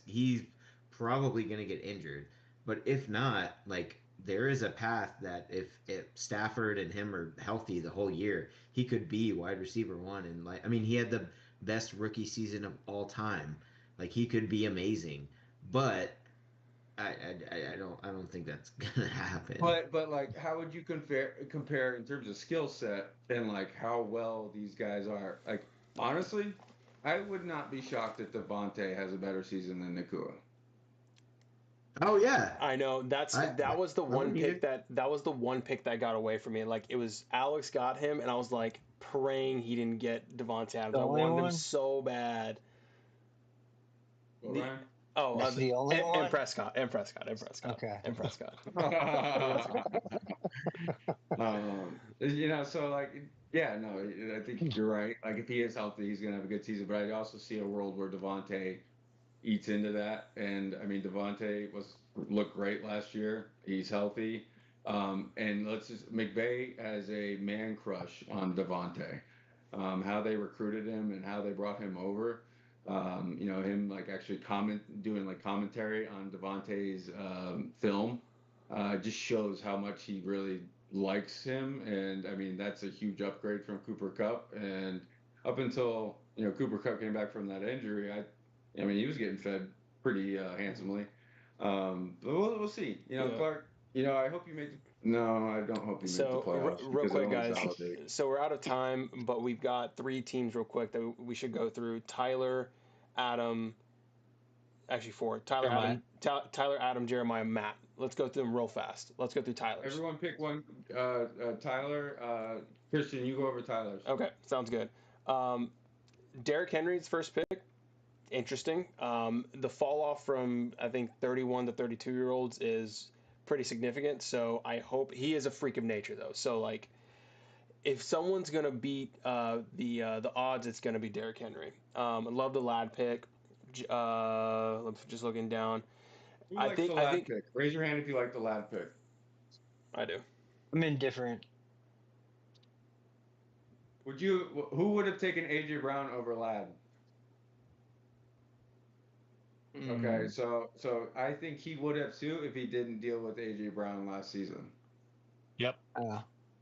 [SPEAKER 5] probably going to get injured, but if not, like, there is a path that if Stafford and him are healthy the whole year, he could be wide receiver 1. And like, I mean, he had the best rookie season of all time. Like, he could be amazing, but I don't think that's gonna happen.
[SPEAKER 2] But like, how would you compare in terms of skill set and like how well these guys are? Like, honestly, I would not be shocked if Devontae has a better season than Nakua.
[SPEAKER 5] Oh yeah,
[SPEAKER 1] I know that was the one pick that was the one pick that got away from me. Like, it was Alex got him, and I was like praying he didn't get Devontae Adams.
[SPEAKER 4] The
[SPEAKER 1] I
[SPEAKER 4] only
[SPEAKER 1] wanted him
[SPEAKER 4] one?
[SPEAKER 1] so bad.
[SPEAKER 2] Well, Ryan?
[SPEAKER 1] Oh,
[SPEAKER 4] That's the only one?
[SPEAKER 1] and Prescott.
[SPEAKER 4] Okay.
[SPEAKER 1] And Prescott.
[SPEAKER 2] So like, yeah, no, I think you're right. Like, if he is healthy, he's gonna have a good season. But I also see a world where Devontae eats into that. And I mean, Devontae looked great last year. He's healthy. And McVay has a man crush on Devontae. How they recruited him and how they brought him over. Him like actually doing like commentary on Devontae's film, just shows how much he really likes him. And I mean, that's a huge upgrade from Cooper Cup. And up until Cooper Cup came back from that injury, I mean, he was getting fed pretty handsomely. But we'll see. Clark. I hope you make. No, I don't hope you make the
[SPEAKER 1] So,
[SPEAKER 2] playoffs
[SPEAKER 1] real
[SPEAKER 2] because
[SPEAKER 1] quick,
[SPEAKER 2] it'll
[SPEAKER 1] guys.
[SPEAKER 2] invalidate.
[SPEAKER 1] So we're out of time, but we've got 3 teams real quick that we should go through. Tyler, Adam, actually 4.
[SPEAKER 3] Jeremiah.
[SPEAKER 1] Tyler, Adam, Jeremiah, Matt. Let's go through them real fast. Let's go through Tyler's.
[SPEAKER 2] Everyone pick one. Tyler, Christian, you go over Tyler's.
[SPEAKER 1] Okay, sounds good. Derrick Henry's first pick. Interesting. The fall off from I think 31 to 32-year-olds is pretty significant. So I hope he is a freak of nature though. So like, if someone's gonna beat the odds, it's gonna be Derrick Henry. I love the lad pick. Just looking down.
[SPEAKER 2] Who likes the lad pick? Raise your hand if you like the lad pick.
[SPEAKER 1] I do.
[SPEAKER 4] I'm indifferent.
[SPEAKER 2] Who would have taken AJ Brown over Lad? Okay, so I think he would have too if he didn't deal with AJ Brown last season.
[SPEAKER 3] Yep.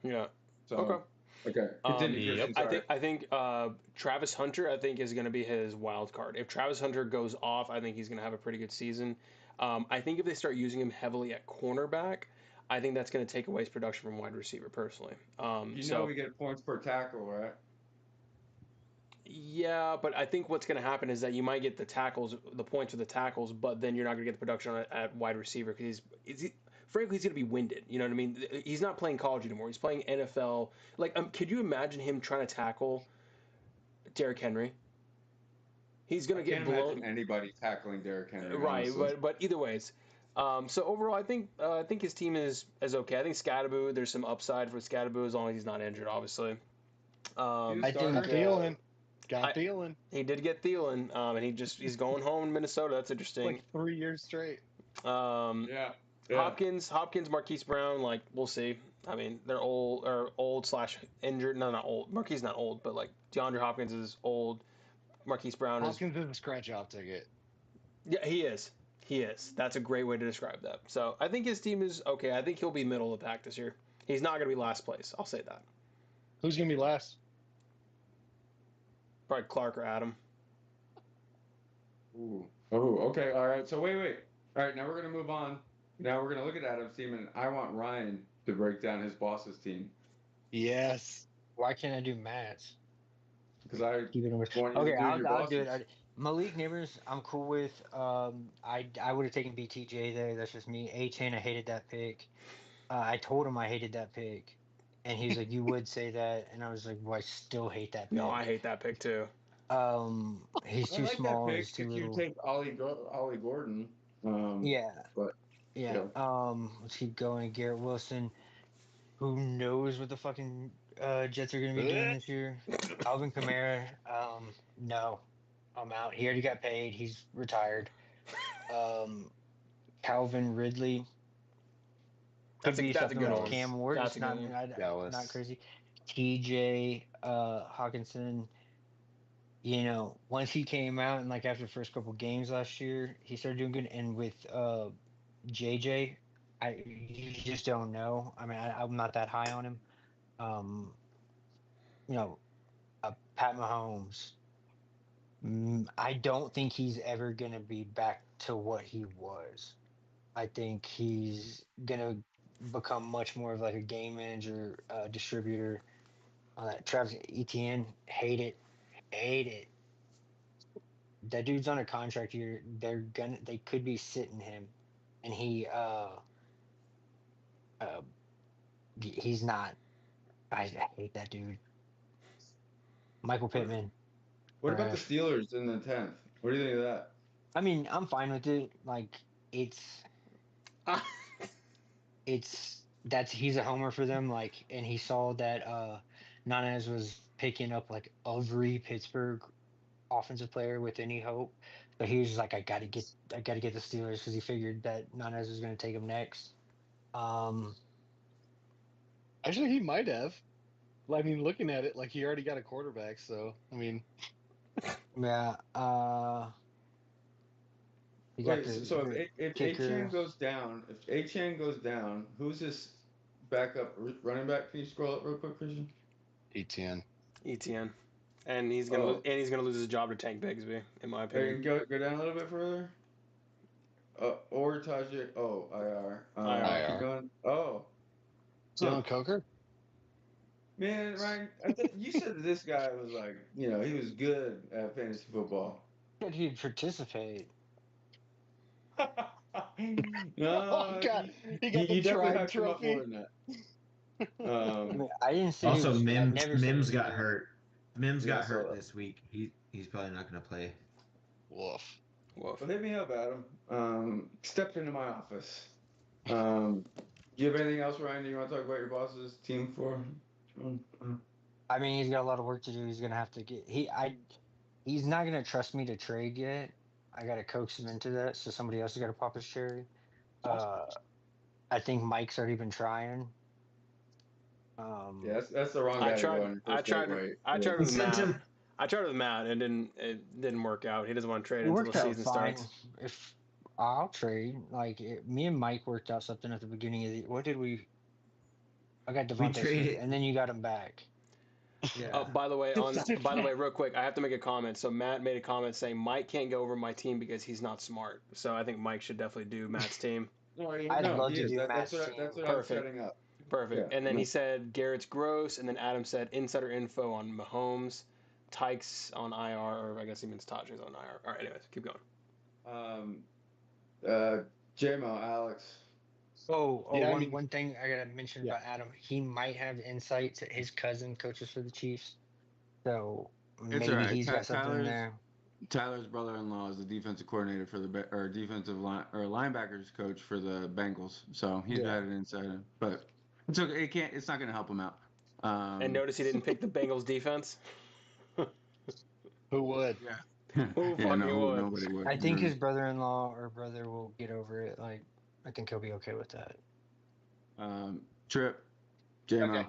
[SPEAKER 1] Yeah.
[SPEAKER 2] So, okay. Continue,
[SPEAKER 3] Yep.
[SPEAKER 2] Christian,
[SPEAKER 1] I think Travis Hunter is going to be his wild card. If Travis Hunter goes off, I think he's going to have a pretty good season. I think if they start using him heavily at cornerback, I think that's going to take away his production from wide receiver personally.
[SPEAKER 2] we get points per tackle, right?
[SPEAKER 1] Yeah, but I think what's going to happen is that you might get the points for the tackles, but then you're not going to get the production at wide receiver because frankly, he's going to be winded. You know what I mean? He's not playing college anymore. He's playing NFL. Like, could you imagine him trying to tackle Derrick Henry? He's going to get blown.
[SPEAKER 2] I can't imagine anybody tackling Derrick Henry.
[SPEAKER 1] Right, but either ways. So overall, I think his team is okay. I think Scadaboo, there's some upside for Scadaboo as long as he's not injured, obviously.
[SPEAKER 4] I think
[SPEAKER 3] Thielen. Got Thielen.
[SPEAKER 1] He did get Thielen, and he's going home in Minnesota. That's interesting.
[SPEAKER 3] Like 3 years straight.
[SPEAKER 2] Yeah.
[SPEAKER 1] Hopkins, Marquise Brown, like we'll see. I mean, they're old / injured. No, not old. Marquise not old, but like DeAndre Hopkins is old. Marquise Brown
[SPEAKER 3] Hopkins is a scratch-off ticket.
[SPEAKER 1] Yeah, he is. He is. That's a great way to describe that. So I think his team is okay. I think he'll be middle of the pack this year. He's not going to be last place. I'll say that.
[SPEAKER 3] Who's going to be last?
[SPEAKER 1] Probably Clark or Adam.
[SPEAKER 2] Ooh. Oh, okay. All right. So wait. All right. Now we're going to move on. Now we're going to look at Adam's team, and I want Ryan to break down his boss's team.
[SPEAKER 3] Yes.
[SPEAKER 4] Why can't I do Matt's?
[SPEAKER 2] Because I
[SPEAKER 4] Keep it
[SPEAKER 2] want
[SPEAKER 4] okay,
[SPEAKER 2] you to do
[SPEAKER 4] I'll do it. Malik Neighbors, I'm cool with. I would have taken BTJ there. That's just me. A10, I hated that pick. I told him I hated that pick, and he was like, "You would say that," and I was like, "Well, I still hate that pick."
[SPEAKER 1] No, I hate that pick too.
[SPEAKER 4] He's too small. He's too
[SPEAKER 2] if
[SPEAKER 4] little.
[SPEAKER 2] you take Ollie Gordon.
[SPEAKER 4] Yeah.
[SPEAKER 2] But
[SPEAKER 4] yeah. Let's keep going. Garrett Wilson. Who knows what the fucking Jets are going to be doing this year? Alvin Kamara. No, I'm out. He already got paid. He's retired. Calvin Ridley. Could be
[SPEAKER 1] that's a
[SPEAKER 4] something
[SPEAKER 1] good
[SPEAKER 4] like
[SPEAKER 1] one.
[SPEAKER 4] Cam Ward.
[SPEAKER 1] That's
[SPEAKER 4] It's
[SPEAKER 1] a good
[SPEAKER 4] not
[SPEAKER 1] one.
[SPEAKER 4] crazy. TJ Hawkinson. Once he came out and like after the first couple games last year, he started doing good. And with JJ, you just don't know. I mean, I'm not that high on him. Pat Mahomes. I don't think he's ever gonna be back to what he was. I think he's gonna become much more of like a game manager, distributor. Travis Etienne, hate it. That dude's on a contract here. They could be sitting him, and he's not. I hate that dude. Michael Pittman.
[SPEAKER 2] What about the Steelers in the 10th? What do you think of that?
[SPEAKER 4] I mean, I'm fine with it. Like, he's a homer for them. Like, and he saw that Nanez was picking up like every Pittsburgh offensive player with any hope. But he was just like, I gotta get the Steelers because he figured that Nanez was going to take him next.
[SPEAKER 3] Actually, he might have. I mean, looking at it, like he already got a quarterback. So I mean,
[SPEAKER 4] Yeah. You got
[SPEAKER 6] Wait,
[SPEAKER 4] the,
[SPEAKER 6] so
[SPEAKER 4] the
[SPEAKER 6] if
[SPEAKER 4] kicker.
[SPEAKER 6] Achan goes down, who's this backup running back? Can you scroll up real quick, Christian?
[SPEAKER 3] ETN.
[SPEAKER 1] ETN, and he's gonna
[SPEAKER 6] Oh,
[SPEAKER 1] lose his job to Tank Bigsby, in my opinion.
[SPEAKER 6] and go down a little bit further. Or Tajay. Oh, IR.
[SPEAKER 1] IR.
[SPEAKER 6] Keep
[SPEAKER 3] IR.
[SPEAKER 6] going. Oh,
[SPEAKER 3] Dylan Coker?
[SPEAKER 6] man, Ryan, you said that this guy was like, he was good at fantasy football.
[SPEAKER 4] Said he'd participate.
[SPEAKER 6] No,
[SPEAKER 3] Oh, God. He got the
[SPEAKER 6] you definitely
[SPEAKER 3] Tribe
[SPEAKER 6] hyped him up
[SPEAKER 3] trophy.
[SPEAKER 6] more than that.
[SPEAKER 4] I mean, I didn't say he
[SPEAKER 5] Also,
[SPEAKER 4] was. I
[SPEAKER 5] Mims
[SPEAKER 4] never said he
[SPEAKER 5] Mims
[SPEAKER 4] was
[SPEAKER 5] got
[SPEAKER 4] good.
[SPEAKER 5] hurt. Mims
[SPEAKER 6] Yeah, I
[SPEAKER 5] got
[SPEAKER 6] saw
[SPEAKER 5] hurt
[SPEAKER 6] that.
[SPEAKER 5] this week. He's probably not going to play.
[SPEAKER 3] Woof.
[SPEAKER 1] Woof.
[SPEAKER 6] Well, hit me up, Adam. Step into my office. Do you have anything else, Ryan? Do you want to talk about your boss's team for?
[SPEAKER 4] I mean, he's got a lot of work to do. He's gonna have to get. He's not gonna trust me to trade yet. I gotta coax him into that. So somebody else has got to pop his cherry. I think Mike's already been trying.
[SPEAKER 6] Yeah, that's the wrong guy to go on your first gateway.
[SPEAKER 1] I tried
[SPEAKER 5] He
[SPEAKER 1] with
[SPEAKER 5] sent
[SPEAKER 1] Matt.
[SPEAKER 5] him.
[SPEAKER 1] I tried with Matt, and it didn't work out. He doesn't want to trade
[SPEAKER 4] It
[SPEAKER 1] until
[SPEAKER 4] worked
[SPEAKER 1] the
[SPEAKER 4] out
[SPEAKER 1] season
[SPEAKER 4] fine.
[SPEAKER 1] starts.
[SPEAKER 4] If I'll trade, me and Mike worked out something at the beginning of the. What did we? I got Devontae Smith,
[SPEAKER 5] traded-
[SPEAKER 4] and then you got him back. Yeah.
[SPEAKER 1] By the way, real quick, I have to make a comment. So Matt made a comment saying Mike can't go over my team because he's not smart. So I think Mike should definitely do Matt's team.
[SPEAKER 4] I'd love to do
[SPEAKER 6] That's
[SPEAKER 4] Matt's
[SPEAKER 6] what,
[SPEAKER 4] team.
[SPEAKER 6] that's what I'm
[SPEAKER 1] Perfect.
[SPEAKER 6] setting up.
[SPEAKER 1] Perfect.
[SPEAKER 6] Yeah,
[SPEAKER 1] And then
[SPEAKER 6] no.
[SPEAKER 1] he said Garrett's gross, and then Adam said insider info on Mahomes, Tykes on IR, or I guess he means Tajay's on IR. All right, anyways, keep going.
[SPEAKER 6] JMO, Alex.
[SPEAKER 3] Yeah,
[SPEAKER 4] One thing I gotta mention
[SPEAKER 3] Yeah.
[SPEAKER 4] about Adam, he might have insights that his cousin coaches for the Chiefs, so maybe
[SPEAKER 2] all right.
[SPEAKER 4] he's got something in
[SPEAKER 2] Tyler's-
[SPEAKER 4] there.
[SPEAKER 2] Tyler's brother-in-law is the defensive coordinator for defensive line or linebackers coach for the Bengals, so he's got an insight. But it's okay. It's not going to help him out.
[SPEAKER 1] And notice he didn't pick the Bengals defense.
[SPEAKER 3] Who would?
[SPEAKER 2] Yeah.
[SPEAKER 1] Who fucking would?
[SPEAKER 2] Nobody would.
[SPEAKER 4] I think his brother-in-law or brother will get over it. Like, I think he'll be okay with that.
[SPEAKER 2] Trip. JMO.
[SPEAKER 3] Okay.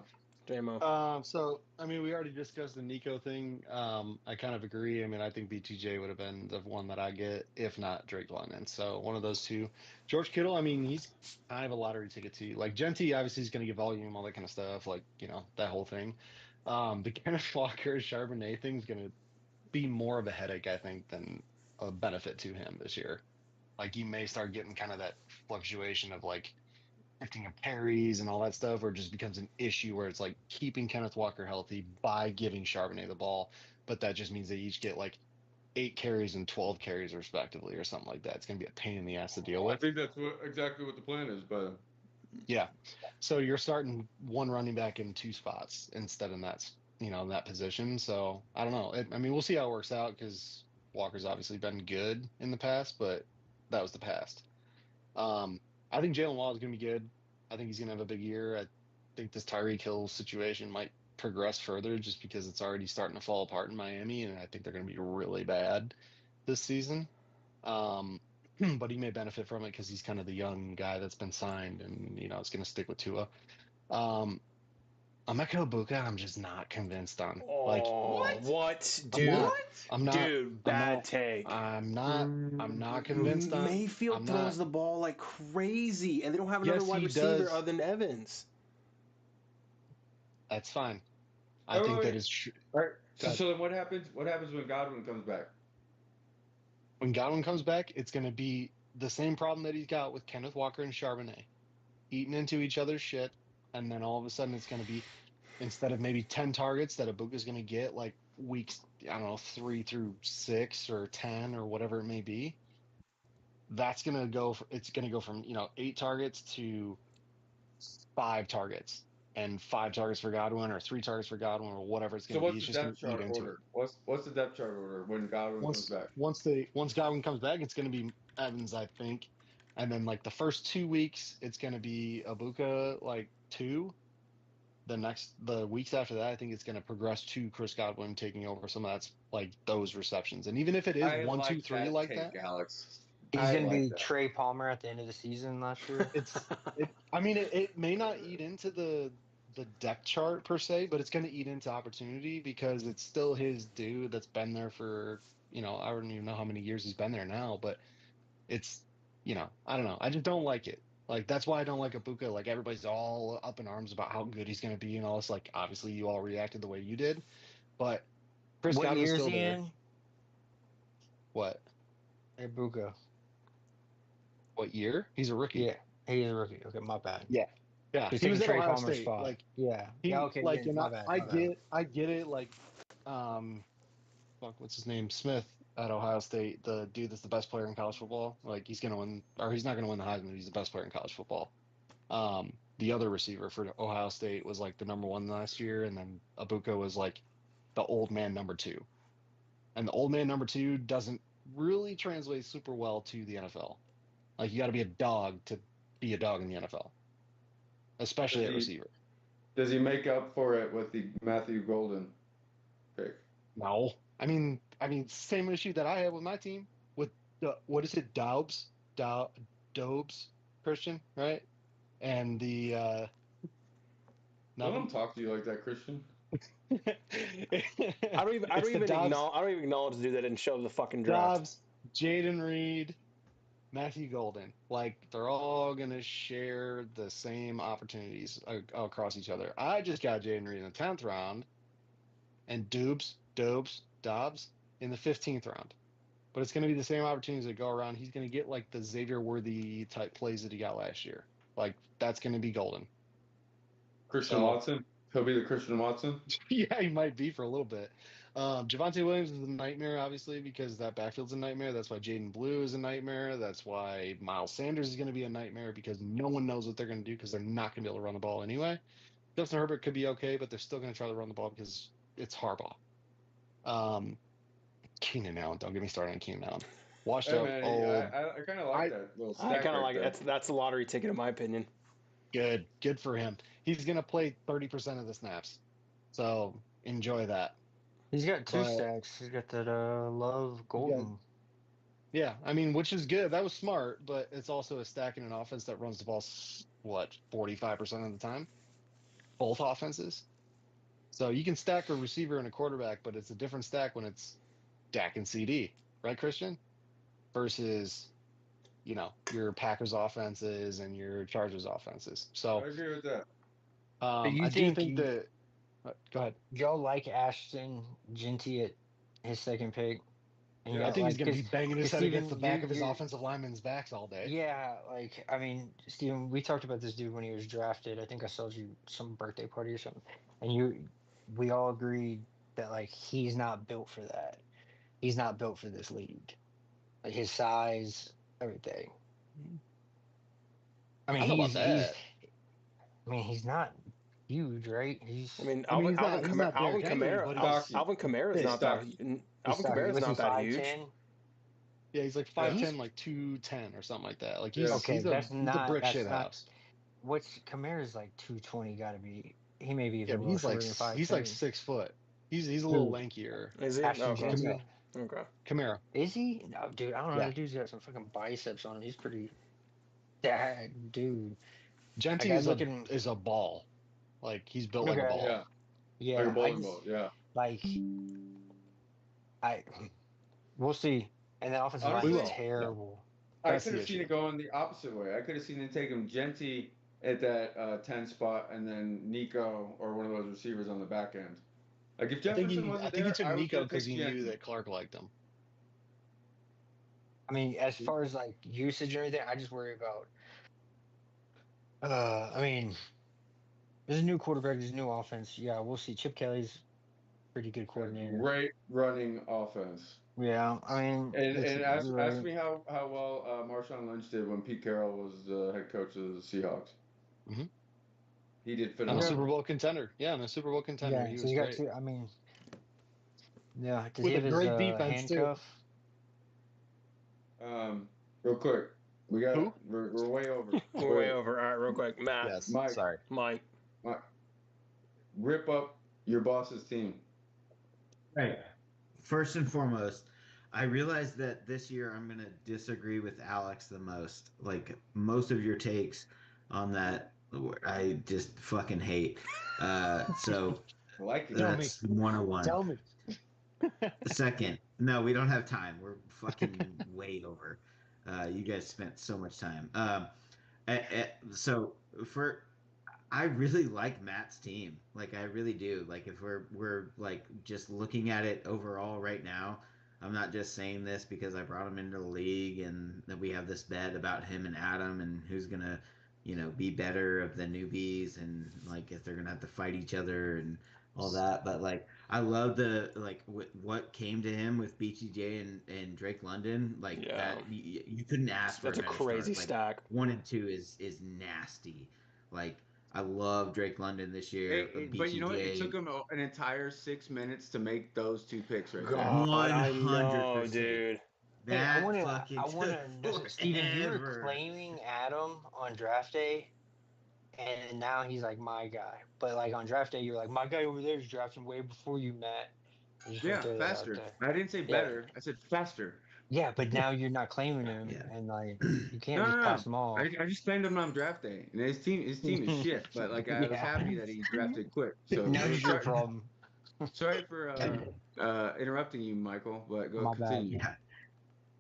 [SPEAKER 1] JMO.
[SPEAKER 3] So I mean, we already discussed the Nico thing. I kind of agree. I mean, I think BTJ would have been the one that I get, if not Drake London. So one of those two. George Kittle, I mean, he's kind of a lottery ticket too. Like Genty, obviously, is going to get volume, all that kind of stuff. Like that whole thing. The Kenneth Walker Charbonnet thing is going to be more of a headache, I think, than a benefit to him this year. Like you may start getting kind of that fluctuation of like shifting of carries and all that stuff, where it just becomes an issue where it's like keeping Kenneth Walker healthy by giving Charbonnet the ball, but that just means they each get like 8 carries and 12 carries respectively or something like that. It's going to be a pain in the ass to deal
[SPEAKER 2] I
[SPEAKER 3] with.
[SPEAKER 2] think that's exactly what the plan is, but
[SPEAKER 3] Yeah. So you're starting one running back in 2 spots instead of that, that position. So I don't know. I mean, we'll see how it works out because Walker's obviously been good in the past, but that was the past. I think Jalen Waddle is going to be good. I think he's going to have a big year. I think this Tyreek Hill situation might progress further just because it's already starting to fall apart in Miami, and I think they're going to be really bad this season. But he may benefit from it because he's kind of the young guy that's been signed, and it's going to stick with Tua. Emeka Egbuka, I'm just not convinced on.
[SPEAKER 1] What? Dude, bad take.
[SPEAKER 3] I'm not convinced on.
[SPEAKER 1] Mayfield throws the ball like crazy, and they don't have another wide receiver other than Evans.
[SPEAKER 3] That's fine. I think that is true.
[SPEAKER 6] All right. So then what happens? What happens when Godwin comes back?
[SPEAKER 3] When Godwin comes back, it's going to be the same problem that he's got with Kenneth Walker and Charbonnet, eating into each other's shit. And then all of a sudden it's going to be, instead of maybe 10 targets that Ibuka's going to get like weeks, 3 through 6 or 10 or whatever it may be, it's going to go from, 8 targets to 5 targets and 5 targets for Godwin or 3 targets for Godwin or whatever it's going to be.
[SPEAKER 6] What's the depth chart order? What's the depth chart order when Godwin comes back?
[SPEAKER 3] Once Godwin comes back, it's going to be Evans, I think. And then like the first 2 weeks, it's going to be Ibuka like 2. The weeks after that, I think it's going to progress to Chris Godwin taking over some of that's like those receptions. And even if it is 1, 2, 3 like that,
[SPEAKER 6] Alex.
[SPEAKER 4] He's going to be Trey Palmer at the end of the season last year.
[SPEAKER 3] it may not eat into the the depth chart per se, but it's going to eat into opportunity because it's still his dude that's been there for, I don't even know how many years he's been there now, but it's, I don't know. I just don't like it. Like, that's why I don't like Ibuka. Like, everybody's all up in arms about how good he's going to be and all this. Like, obviously, you all reacted the way you did, but Chris
[SPEAKER 4] What
[SPEAKER 3] Godwin's
[SPEAKER 4] year is
[SPEAKER 3] still
[SPEAKER 4] he
[SPEAKER 3] there.
[SPEAKER 4] in?
[SPEAKER 3] What?
[SPEAKER 4] Ibuka.
[SPEAKER 3] What year? He's a rookie.
[SPEAKER 4] Yeah, he's a rookie. Okay, my bad.
[SPEAKER 3] Yeah. Yeah.
[SPEAKER 4] He's
[SPEAKER 3] He was at
[SPEAKER 4] taking Trey
[SPEAKER 3] Ohio
[SPEAKER 4] Palmer's
[SPEAKER 3] State.
[SPEAKER 4] spot.
[SPEAKER 3] Like,
[SPEAKER 4] yeah.
[SPEAKER 3] he,
[SPEAKER 4] Yeah. Okay.
[SPEAKER 3] like,
[SPEAKER 4] Yeah,
[SPEAKER 3] and
[SPEAKER 4] my bad.
[SPEAKER 3] I
[SPEAKER 4] My bad.
[SPEAKER 3] I get it. Like, fuck, what's his name? Smith at Ohio State, the dude that's the best player in college football. Like, he's gonna win, or he's not gonna win the Heisman. He's the best player in college football. The other receiver for Ohio State was like the number 1 last year, and then Abuka was like the old man number 2. And the old man number 2 doesn't really translate super well to the NFL. Like, you got to be a dog to be a dog in the NFL, especially at receiver.
[SPEAKER 2] Does he make up for it with the Matthew Golden pick?
[SPEAKER 3] No, I mean, same issue that I had with my team with what is it, Dobes, Christian, right? And the
[SPEAKER 2] Let him talk to you like that, Christian.
[SPEAKER 1] I don't even acknowledge the dude that didn't show the fucking draft.
[SPEAKER 3] Dobbs, Jaden Reed, Matthew Golden. Like, they're all gonna share the same opportunities across each other. I just got Jaden Reed in the 10th round, and Dobbs in the 15th round. But it's gonna be the same opportunities that go around. He's gonna get like the Xavier Worthy type plays that he got last year. Like, that's gonna be Golden.
[SPEAKER 2] Christian Watson. He'll be the Christian Watson.
[SPEAKER 3] Yeah, he might be for a little bit. Javonte Williams is a nightmare, obviously, because that backfield's a nightmare. That's why Jaden Blue is a nightmare. That's why Miles Sanders is going to be a nightmare, because no one knows what they're going to do, because they're not going to be able to run the ball anyway. Justin Herbert could be okay, but they're still going to try to run the ball because it's Harbaugh. Keenan Allen, don't get me started on Keenan Allen. Washed up.
[SPEAKER 2] Man, I kind of like that little stack.
[SPEAKER 1] I kind of
[SPEAKER 2] right
[SPEAKER 1] like it. That's a lottery ticket, in my opinion.
[SPEAKER 3] Good for him. He's going to play 30% of the snaps, so enjoy that.
[SPEAKER 4] He's got 2 stacks. He's got that Love Golden.
[SPEAKER 3] Yeah, I mean, which is good. That was smart, but it's also a stack in an offense that runs the ball, 45% of the time? Both offenses. So you can stack a receiver and a quarterback, but it's a different stack when it's Dak and CD, right, Christian? Versus, your Packers offenses and your Chargers offenses. So
[SPEAKER 2] I agree with that.
[SPEAKER 3] I do think that. Go ahead.
[SPEAKER 4] Y'all like Ashton Genty at his 2nd pick? And
[SPEAKER 3] I think he's going to be banging his head against the back of his offensive lineman's backs all day.
[SPEAKER 4] Yeah, like, I mean, Steven, we talked about this dude when he was drafted. I think I saw you some birthday party or something. And we all agreed that, like, he's not built for that. He's not built for this league. Like, his size, everything. I mean, he's not huge, right?
[SPEAKER 1] Alvin Kamara is not that. Alvin Kamara is not that huge.
[SPEAKER 3] Yeah, he's like 5'10", like 210 or something like that. Like, he's a brick shit house.
[SPEAKER 4] What's Kamara's like 220? Got to be. He may be even
[SPEAKER 3] he's
[SPEAKER 4] shorter
[SPEAKER 3] like
[SPEAKER 4] than 5'10".
[SPEAKER 3] He's like 6 foot. He's a little lankier.
[SPEAKER 1] Is he?
[SPEAKER 4] Okay.
[SPEAKER 3] Kamara.
[SPEAKER 4] Is he? No, dude. I don't know.
[SPEAKER 3] Yeah.
[SPEAKER 4] The dude's got some fucking biceps on him. He's pretty. That dude.
[SPEAKER 3] Genty is a ball. Like, he's built like a ball.
[SPEAKER 2] Yeah.
[SPEAKER 4] Yeah.
[SPEAKER 2] Like a bowling ball. Yeah.
[SPEAKER 4] Like, we'll see. And the offensive line is terrible.
[SPEAKER 2] I could have seen it going the opposite way. I could have seen it take him Genty at that 10 spot, and then Nico or one of those receivers on the back end. Like, if Jefferson wasn't
[SPEAKER 3] I think he took Nico because he
[SPEAKER 2] Genty.
[SPEAKER 3] knew that Clark liked him.
[SPEAKER 4] I mean, as far as like usage and everything, I just worry about. I mean, there's a new quarterback, there's a new offense. Yeah, we'll see. Chip Kelly's pretty good coordinator.
[SPEAKER 2] Great running offense.
[SPEAKER 4] Yeah, I mean,
[SPEAKER 2] and ask me how well Marshawn Lynch did when Pete Carroll was the head coach of the Seahawks.
[SPEAKER 3] Mm-hmm.
[SPEAKER 2] He did
[SPEAKER 3] I'm
[SPEAKER 2] phenomenal.
[SPEAKER 3] a Super Bowl contender. Yeah, I'm a Super Bowl contender.
[SPEAKER 4] Yeah,
[SPEAKER 3] he
[SPEAKER 4] so
[SPEAKER 3] was
[SPEAKER 4] you got
[SPEAKER 3] great.
[SPEAKER 4] two. I mean, yeah, does
[SPEAKER 3] With
[SPEAKER 4] he have
[SPEAKER 3] a great
[SPEAKER 4] his,
[SPEAKER 3] defense
[SPEAKER 4] handcuff?
[SPEAKER 2] Real quick, we got
[SPEAKER 3] Who?
[SPEAKER 2] we're way over.
[SPEAKER 1] We're way over. All right, real quick, Matt.
[SPEAKER 3] Yes.
[SPEAKER 2] Mike.
[SPEAKER 3] Sorry.
[SPEAKER 1] Mike.
[SPEAKER 2] Rip up your boss's team.
[SPEAKER 5] Right. First and foremost, I realize that this year I'm going to disagree with Alex the most. Like, most of your takes on that I just fucking hate. So
[SPEAKER 6] I like it.
[SPEAKER 3] Tell me.
[SPEAKER 5] that's 101.
[SPEAKER 3] Tell me.
[SPEAKER 5] Second, no, we don't have time. We're fucking way over. You guys spent so much time. So for I really like Matt's team. Like I really do. Like if we're like just looking at it overall right now, I'm not just saying this because I brought him into the league and that we have this bet about him and Adam and who's gonna, be better of the newbies and like if they're gonna have to fight each other and all that. But like I love the like what came to him with BTJ and Drake London. Like
[SPEAKER 1] Yeah.
[SPEAKER 5] that you couldn't ask for
[SPEAKER 1] That's a
[SPEAKER 5] better
[SPEAKER 1] crazy
[SPEAKER 5] start.
[SPEAKER 1] stack.
[SPEAKER 5] Like 1 and 2 is nasty. Like I love Drake London this year.
[SPEAKER 6] But you know what? It
[SPEAKER 5] BTJ,
[SPEAKER 6] took him an entire 6 minutes to make those 2 picks right there.
[SPEAKER 1] God, I know,
[SPEAKER 5] 100%.
[SPEAKER 1] dude.
[SPEAKER 4] Hey,
[SPEAKER 5] That
[SPEAKER 4] I
[SPEAKER 5] fucking
[SPEAKER 4] want to know,
[SPEAKER 5] took
[SPEAKER 4] Steven, you were
[SPEAKER 5] forever.
[SPEAKER 4] claiming Adam on draft day, and now he's like my guy. But like on draft day, you're like my guy over there is drafting way before you, Matt. I just wanna
[SPEAKER 6] Yeah,
[SPEAKER 4] throw that out
[SPEAKER 6] faster.
[SPEAKER 4] there.
[SPEAKER 6] I didn't say better. I said faster.
[SPEAKER 4] Yeah, but now you're not claiming him,
[SPEAKER 5] Yeah.
[SPEAKER 4] and like you can't
[SPEAKER 6] No,
[SPEAKER 4] just
[SPEAKER 6] no,
[SPEAKER 4] pass
[SPEAKER 6] no.
[SPEAKER 4] them all.
[SPEAKER 6] I just claimed him on draft day, and his team is shit. But like I was
[SPEAKER 4] Yeah.
[SPEAKER 6] happy that he drafted quick. So
[SPEAKER 4] Now it's your
[SPEAKER 6] sorry,
[SPEAKER 4] problem.
[SPEAKER 6] sorry for interrupting you, Michael. But go
[SPEAKER 4] My bad.
[SPEAKER 6] continue.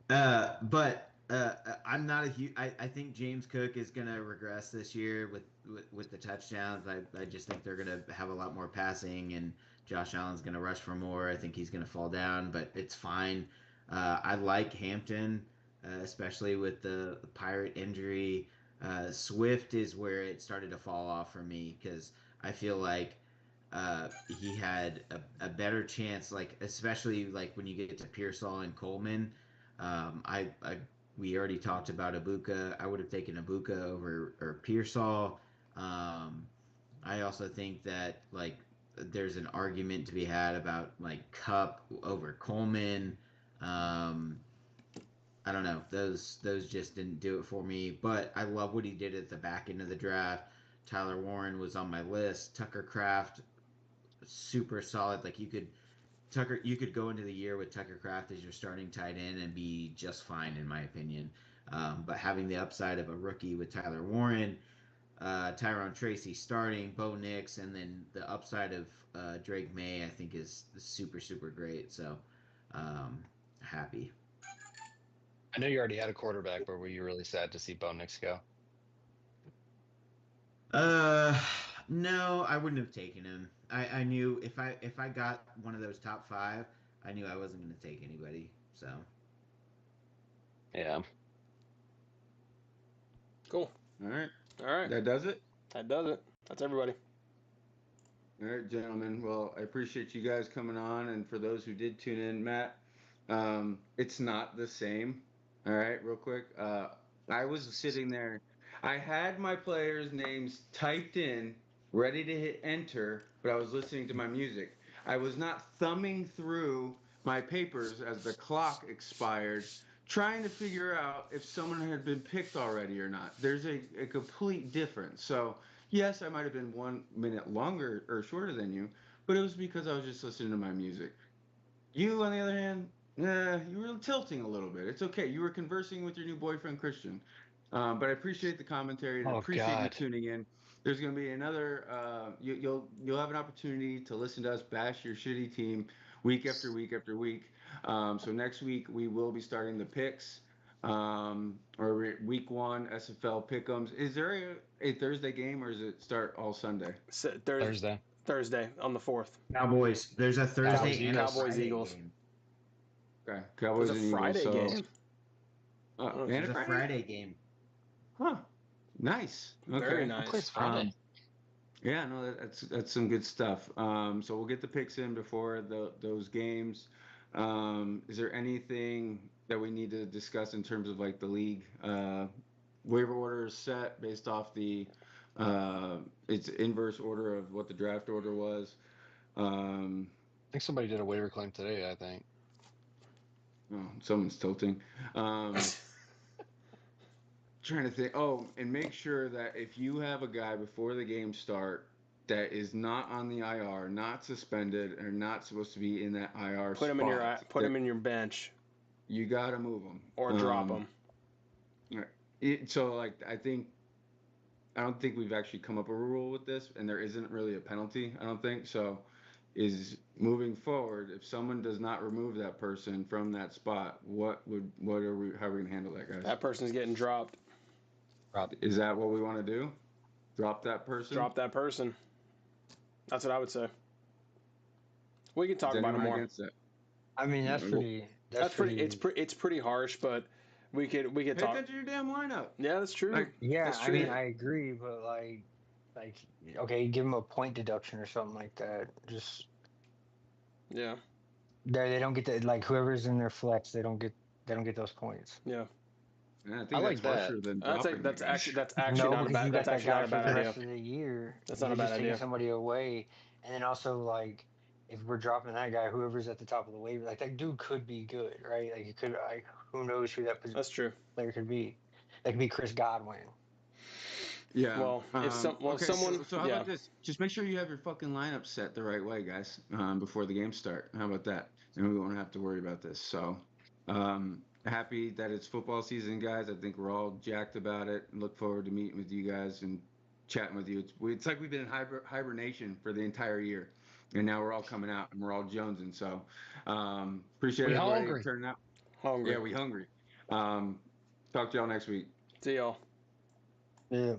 [SPEAKER 5] Yeah. But I'm not a huge. I think James Cook is gonna regress this year with the touchdowns. I just think they're gonna have a lot more passing, and Josh Allen's gonna rush for more. I think he's gonna fall down, but it's fine. I like Hampton, especially with the Pirate injury. Swift is where it started to fall off for me because I feel like he had a better chance, like especially like when you get to Pearsall and Coleman. I we already talked about Ibuka. I would have taken Ibuka over or Pearsall. I also think that like there's an argument to be had about like Cup over Coleman. I don't know. Those just didn't do it for me. But I love what he did at the back end of the draft. Tyler Warren was on my list. Tucker Craft, super solid. Like you could go into the year with Tucker Craft as your starting tight end and be just fine, in my opinion. But having the upside of a rookie with Tyler Warren, Tyrone Tracy starting, Bo Nix, and then the upside of Drake May, I think is super, super great. So happy.
[SPEAKER 3] I know you already had a quarterback, but were you really sad to see Bo Nix go?
[SPEAKER 5] No, I wouldn't have taken him. I knew if I got one of those top 5, I knew I wasn't going to take anybody. So
[SPEAKER 3] Yeah.
[SPEAKER 1] Cool.
[SPEAKER 6] All right,
[SPEAKER 1] All right.
[SPEAKER 6] that does it.
[SPEAKER 1] That does it. That's everybody.
[SPEAKER 6] All right, gentlemen. Well, I appreciate you guys coming on, and for those who did tune in, Matt, it's not the same. All right, real quick. I was sitting there. I had my players' names typed in, ready to hit enter, but I was listening to my music. I was not thumbing through my papers as the clock expired, trying to figure out if someone had been picked already or not. There's a complete difference. So, yes, I might have been 1 minute longer or shorter than you, but it was because I was just listening to my music. You, on the other hand, you were tilting a little bit. It's okay. You were conversing with your new boyfriend, Christian. But I appreciate the commentary and
[SPEAKER 3] Oh,
[SPEAKER 6] appreciate you
[SPEAKER 3] God.
[SPEAKER 6] tuning in. There's going to be another. You'll have an opportunity to listen to us bash your shitty team week after week after week. So next week we will be starting the picks, or week 1 SFL pick'ems. Is there a Thursday game or does it start all Sunday?
[SPEAKER 3] Thursday.
[SPEAKER 1] Thursday on the 4th.
[SPEAKER 5] Cowboys. There's a Thursday and a
[SPEAKER 1] Cowboys,
[SPEAKER 5] Friday
[SPEAKER 1] Eagles.
[SPEAKER 5] game.
[SPEAKER 6] Okay, Cowboys
[SPEAKER 1] There's a
[SPEAKER 6] and Eagles.
[SPEAKER 1] Friday
[SPEAKER 6] So,
[SPEAKER 1] game.
[SPEAKER 6] and
[SPEAKER 5] There's
[SPEAKER 6] a
[SPEAKER 5] a
[SPEAKER 6] Friday?
[SPEAKER 5] Friday game.
[SPEAKER 6] Huh. Nice. Okay.
[SPEAKER 1] Very
[SPEAKER 3] Who
[SPEAKER 1] nice.
[SPEAKER 3] plays Friday?
[SPEAKER 6] Yeah, no, that's some good stuff. So we'll get the picks in before those games. Is there anything that we need to discuss in terms of like the league? Waiver order is set based off the its inverse order of what the draft order was.
[SPEAKER 3] I think somebody did a waiver claim today, I think.
[SPEAKER 6] Oh, someone's tilting. Trying to think. Oh, and make sure that if you have a guy before the game start that is not on the IR, not suspended, or not supposed to be in that IR
[SPEAKER 1] Put him in your bench
[SPEAKER 6] You gotta move him
[SPEAKER 1] or drop him.
[SPEAKER 6] So like I think
[SPEAKER 2] I don't think we've actually come up with a rule with this, and there isn't really a penalty. I don't think so. Is moving forward, if someone does not remove that person from that spot, how are we gonna handle that, guys?
[SPEAKER 1] That person's getting dropped.
[SPEAKER 2] Is that what we want to do? Drop that person?
[SPEAKER 1] Drop that person. That's what I would say. We can talk
[SPEAKER 2] Is
[SPEAKER 1] about it
[SPEAKER 2] anyone
[SPEAKER 1] more.
[SPEAKER 2] against that?
[SPEAKER 4] I mean, that's
[SPEAKER 2] Yeah,
[SPEAKER 4] pretty.
[SPEAKER 1] That's pretty. It's pretty harsh, but we could
[SPEAKER 2] Pay
[SPEAKER 1] talk.
[SPEAKER 2] attention to your damn lineup.
[SPEAKER 1] Yeah, that's true.
[SPEAKER 2] Like,
[SPEAKER 4] Yeah,
[SPEAKER 1] That's
[SPEAKER 4] I
[SPEAKER 1] true.
[SPEAKER 4] mean, I agree, but like, okay, give them a point deduction or something like that. Just
[SPEAKER 1] Yeah,
[SPEAKER 4] they don't get the like whoever's in their flex, they don't get those points.
[SPEAKER 1] yeah.
[SPEAKER 2] I think
[SPEAKER 3] I
[SPEAKER 2] that's
[SPEAKER 3] like that.
[SPEAKER 2] harsher than
[SPEAKER 1] That's
[SPEAKER 2] dropping.
[SPEAKER 1] that's
[SPEAKER 2] the
[SPEAKER 1] actually
[SPEAKER 2] guy.
[SPEAKER 1] that's actually
[SPEAKER 4] No,
[SPEAKER 1] not a
[SPEAKER 4] because
[SPEAKER 1] bad.
[SPEAKER 4] you
[SPEAKER 1] That's
[SPEAKER 4] got that
[SPEAKER 1] actually
[SPEAKER 4] guy
[SPEAKER 1] not a
[SPEAKER 4] for
[SPEAKER 1] bad
[SPEAKER 4] the
[SPEAKER 1] idea.
[SPEAKER 4] rest of the year.
[SPEAKER 1] That's not
[SPEAKER 4] You're
[SPEAKER 1] a bad
[SPEAKER 4] just taking
[SPEAKER 1] idea.
[SPEAKER 4] somebody away, and then also like if we're dropping that guy, whoever's at the top of the waiver, like that dude could be good, right? Like it could. Like who knows who that
[SPEAKER 1] That's true.
[SPEAKER 4] player could be? That could be Chris Godwin.
[SPEAKER 2] Yeah.
[SPEAKER 1] Well, if
[SPEAKER 2] okay,
[SPEAKER 1] someone,
[SPEAKER 2] so how
[SPEAKER 1] yeah,
[SPEAKER 2] about this? Just make sure you have your fucking lineup set the right way, guys, before the game start. How about that? And we won't have to worry about this. So, happy that it's football season, guys. I think we're all jacked about it. Look forward to meeting with you guys and chatting with you. It's like we've been in hibernation for the entire year, and now we're all coming out and we're all jonesing. So, appreciate
[SPEAKER 3] We
[SPEAKER 2] everybody
[SPEAKER 3] hungry.
[SPEAKER 2] turning out.
[SPEAKER 1] hungry.
[SPEAKER 2] Yeah, we hungry. Talk to y'all next week.
[SPEAKER 1] See y'all.
[SPEAKER 4] Yeah.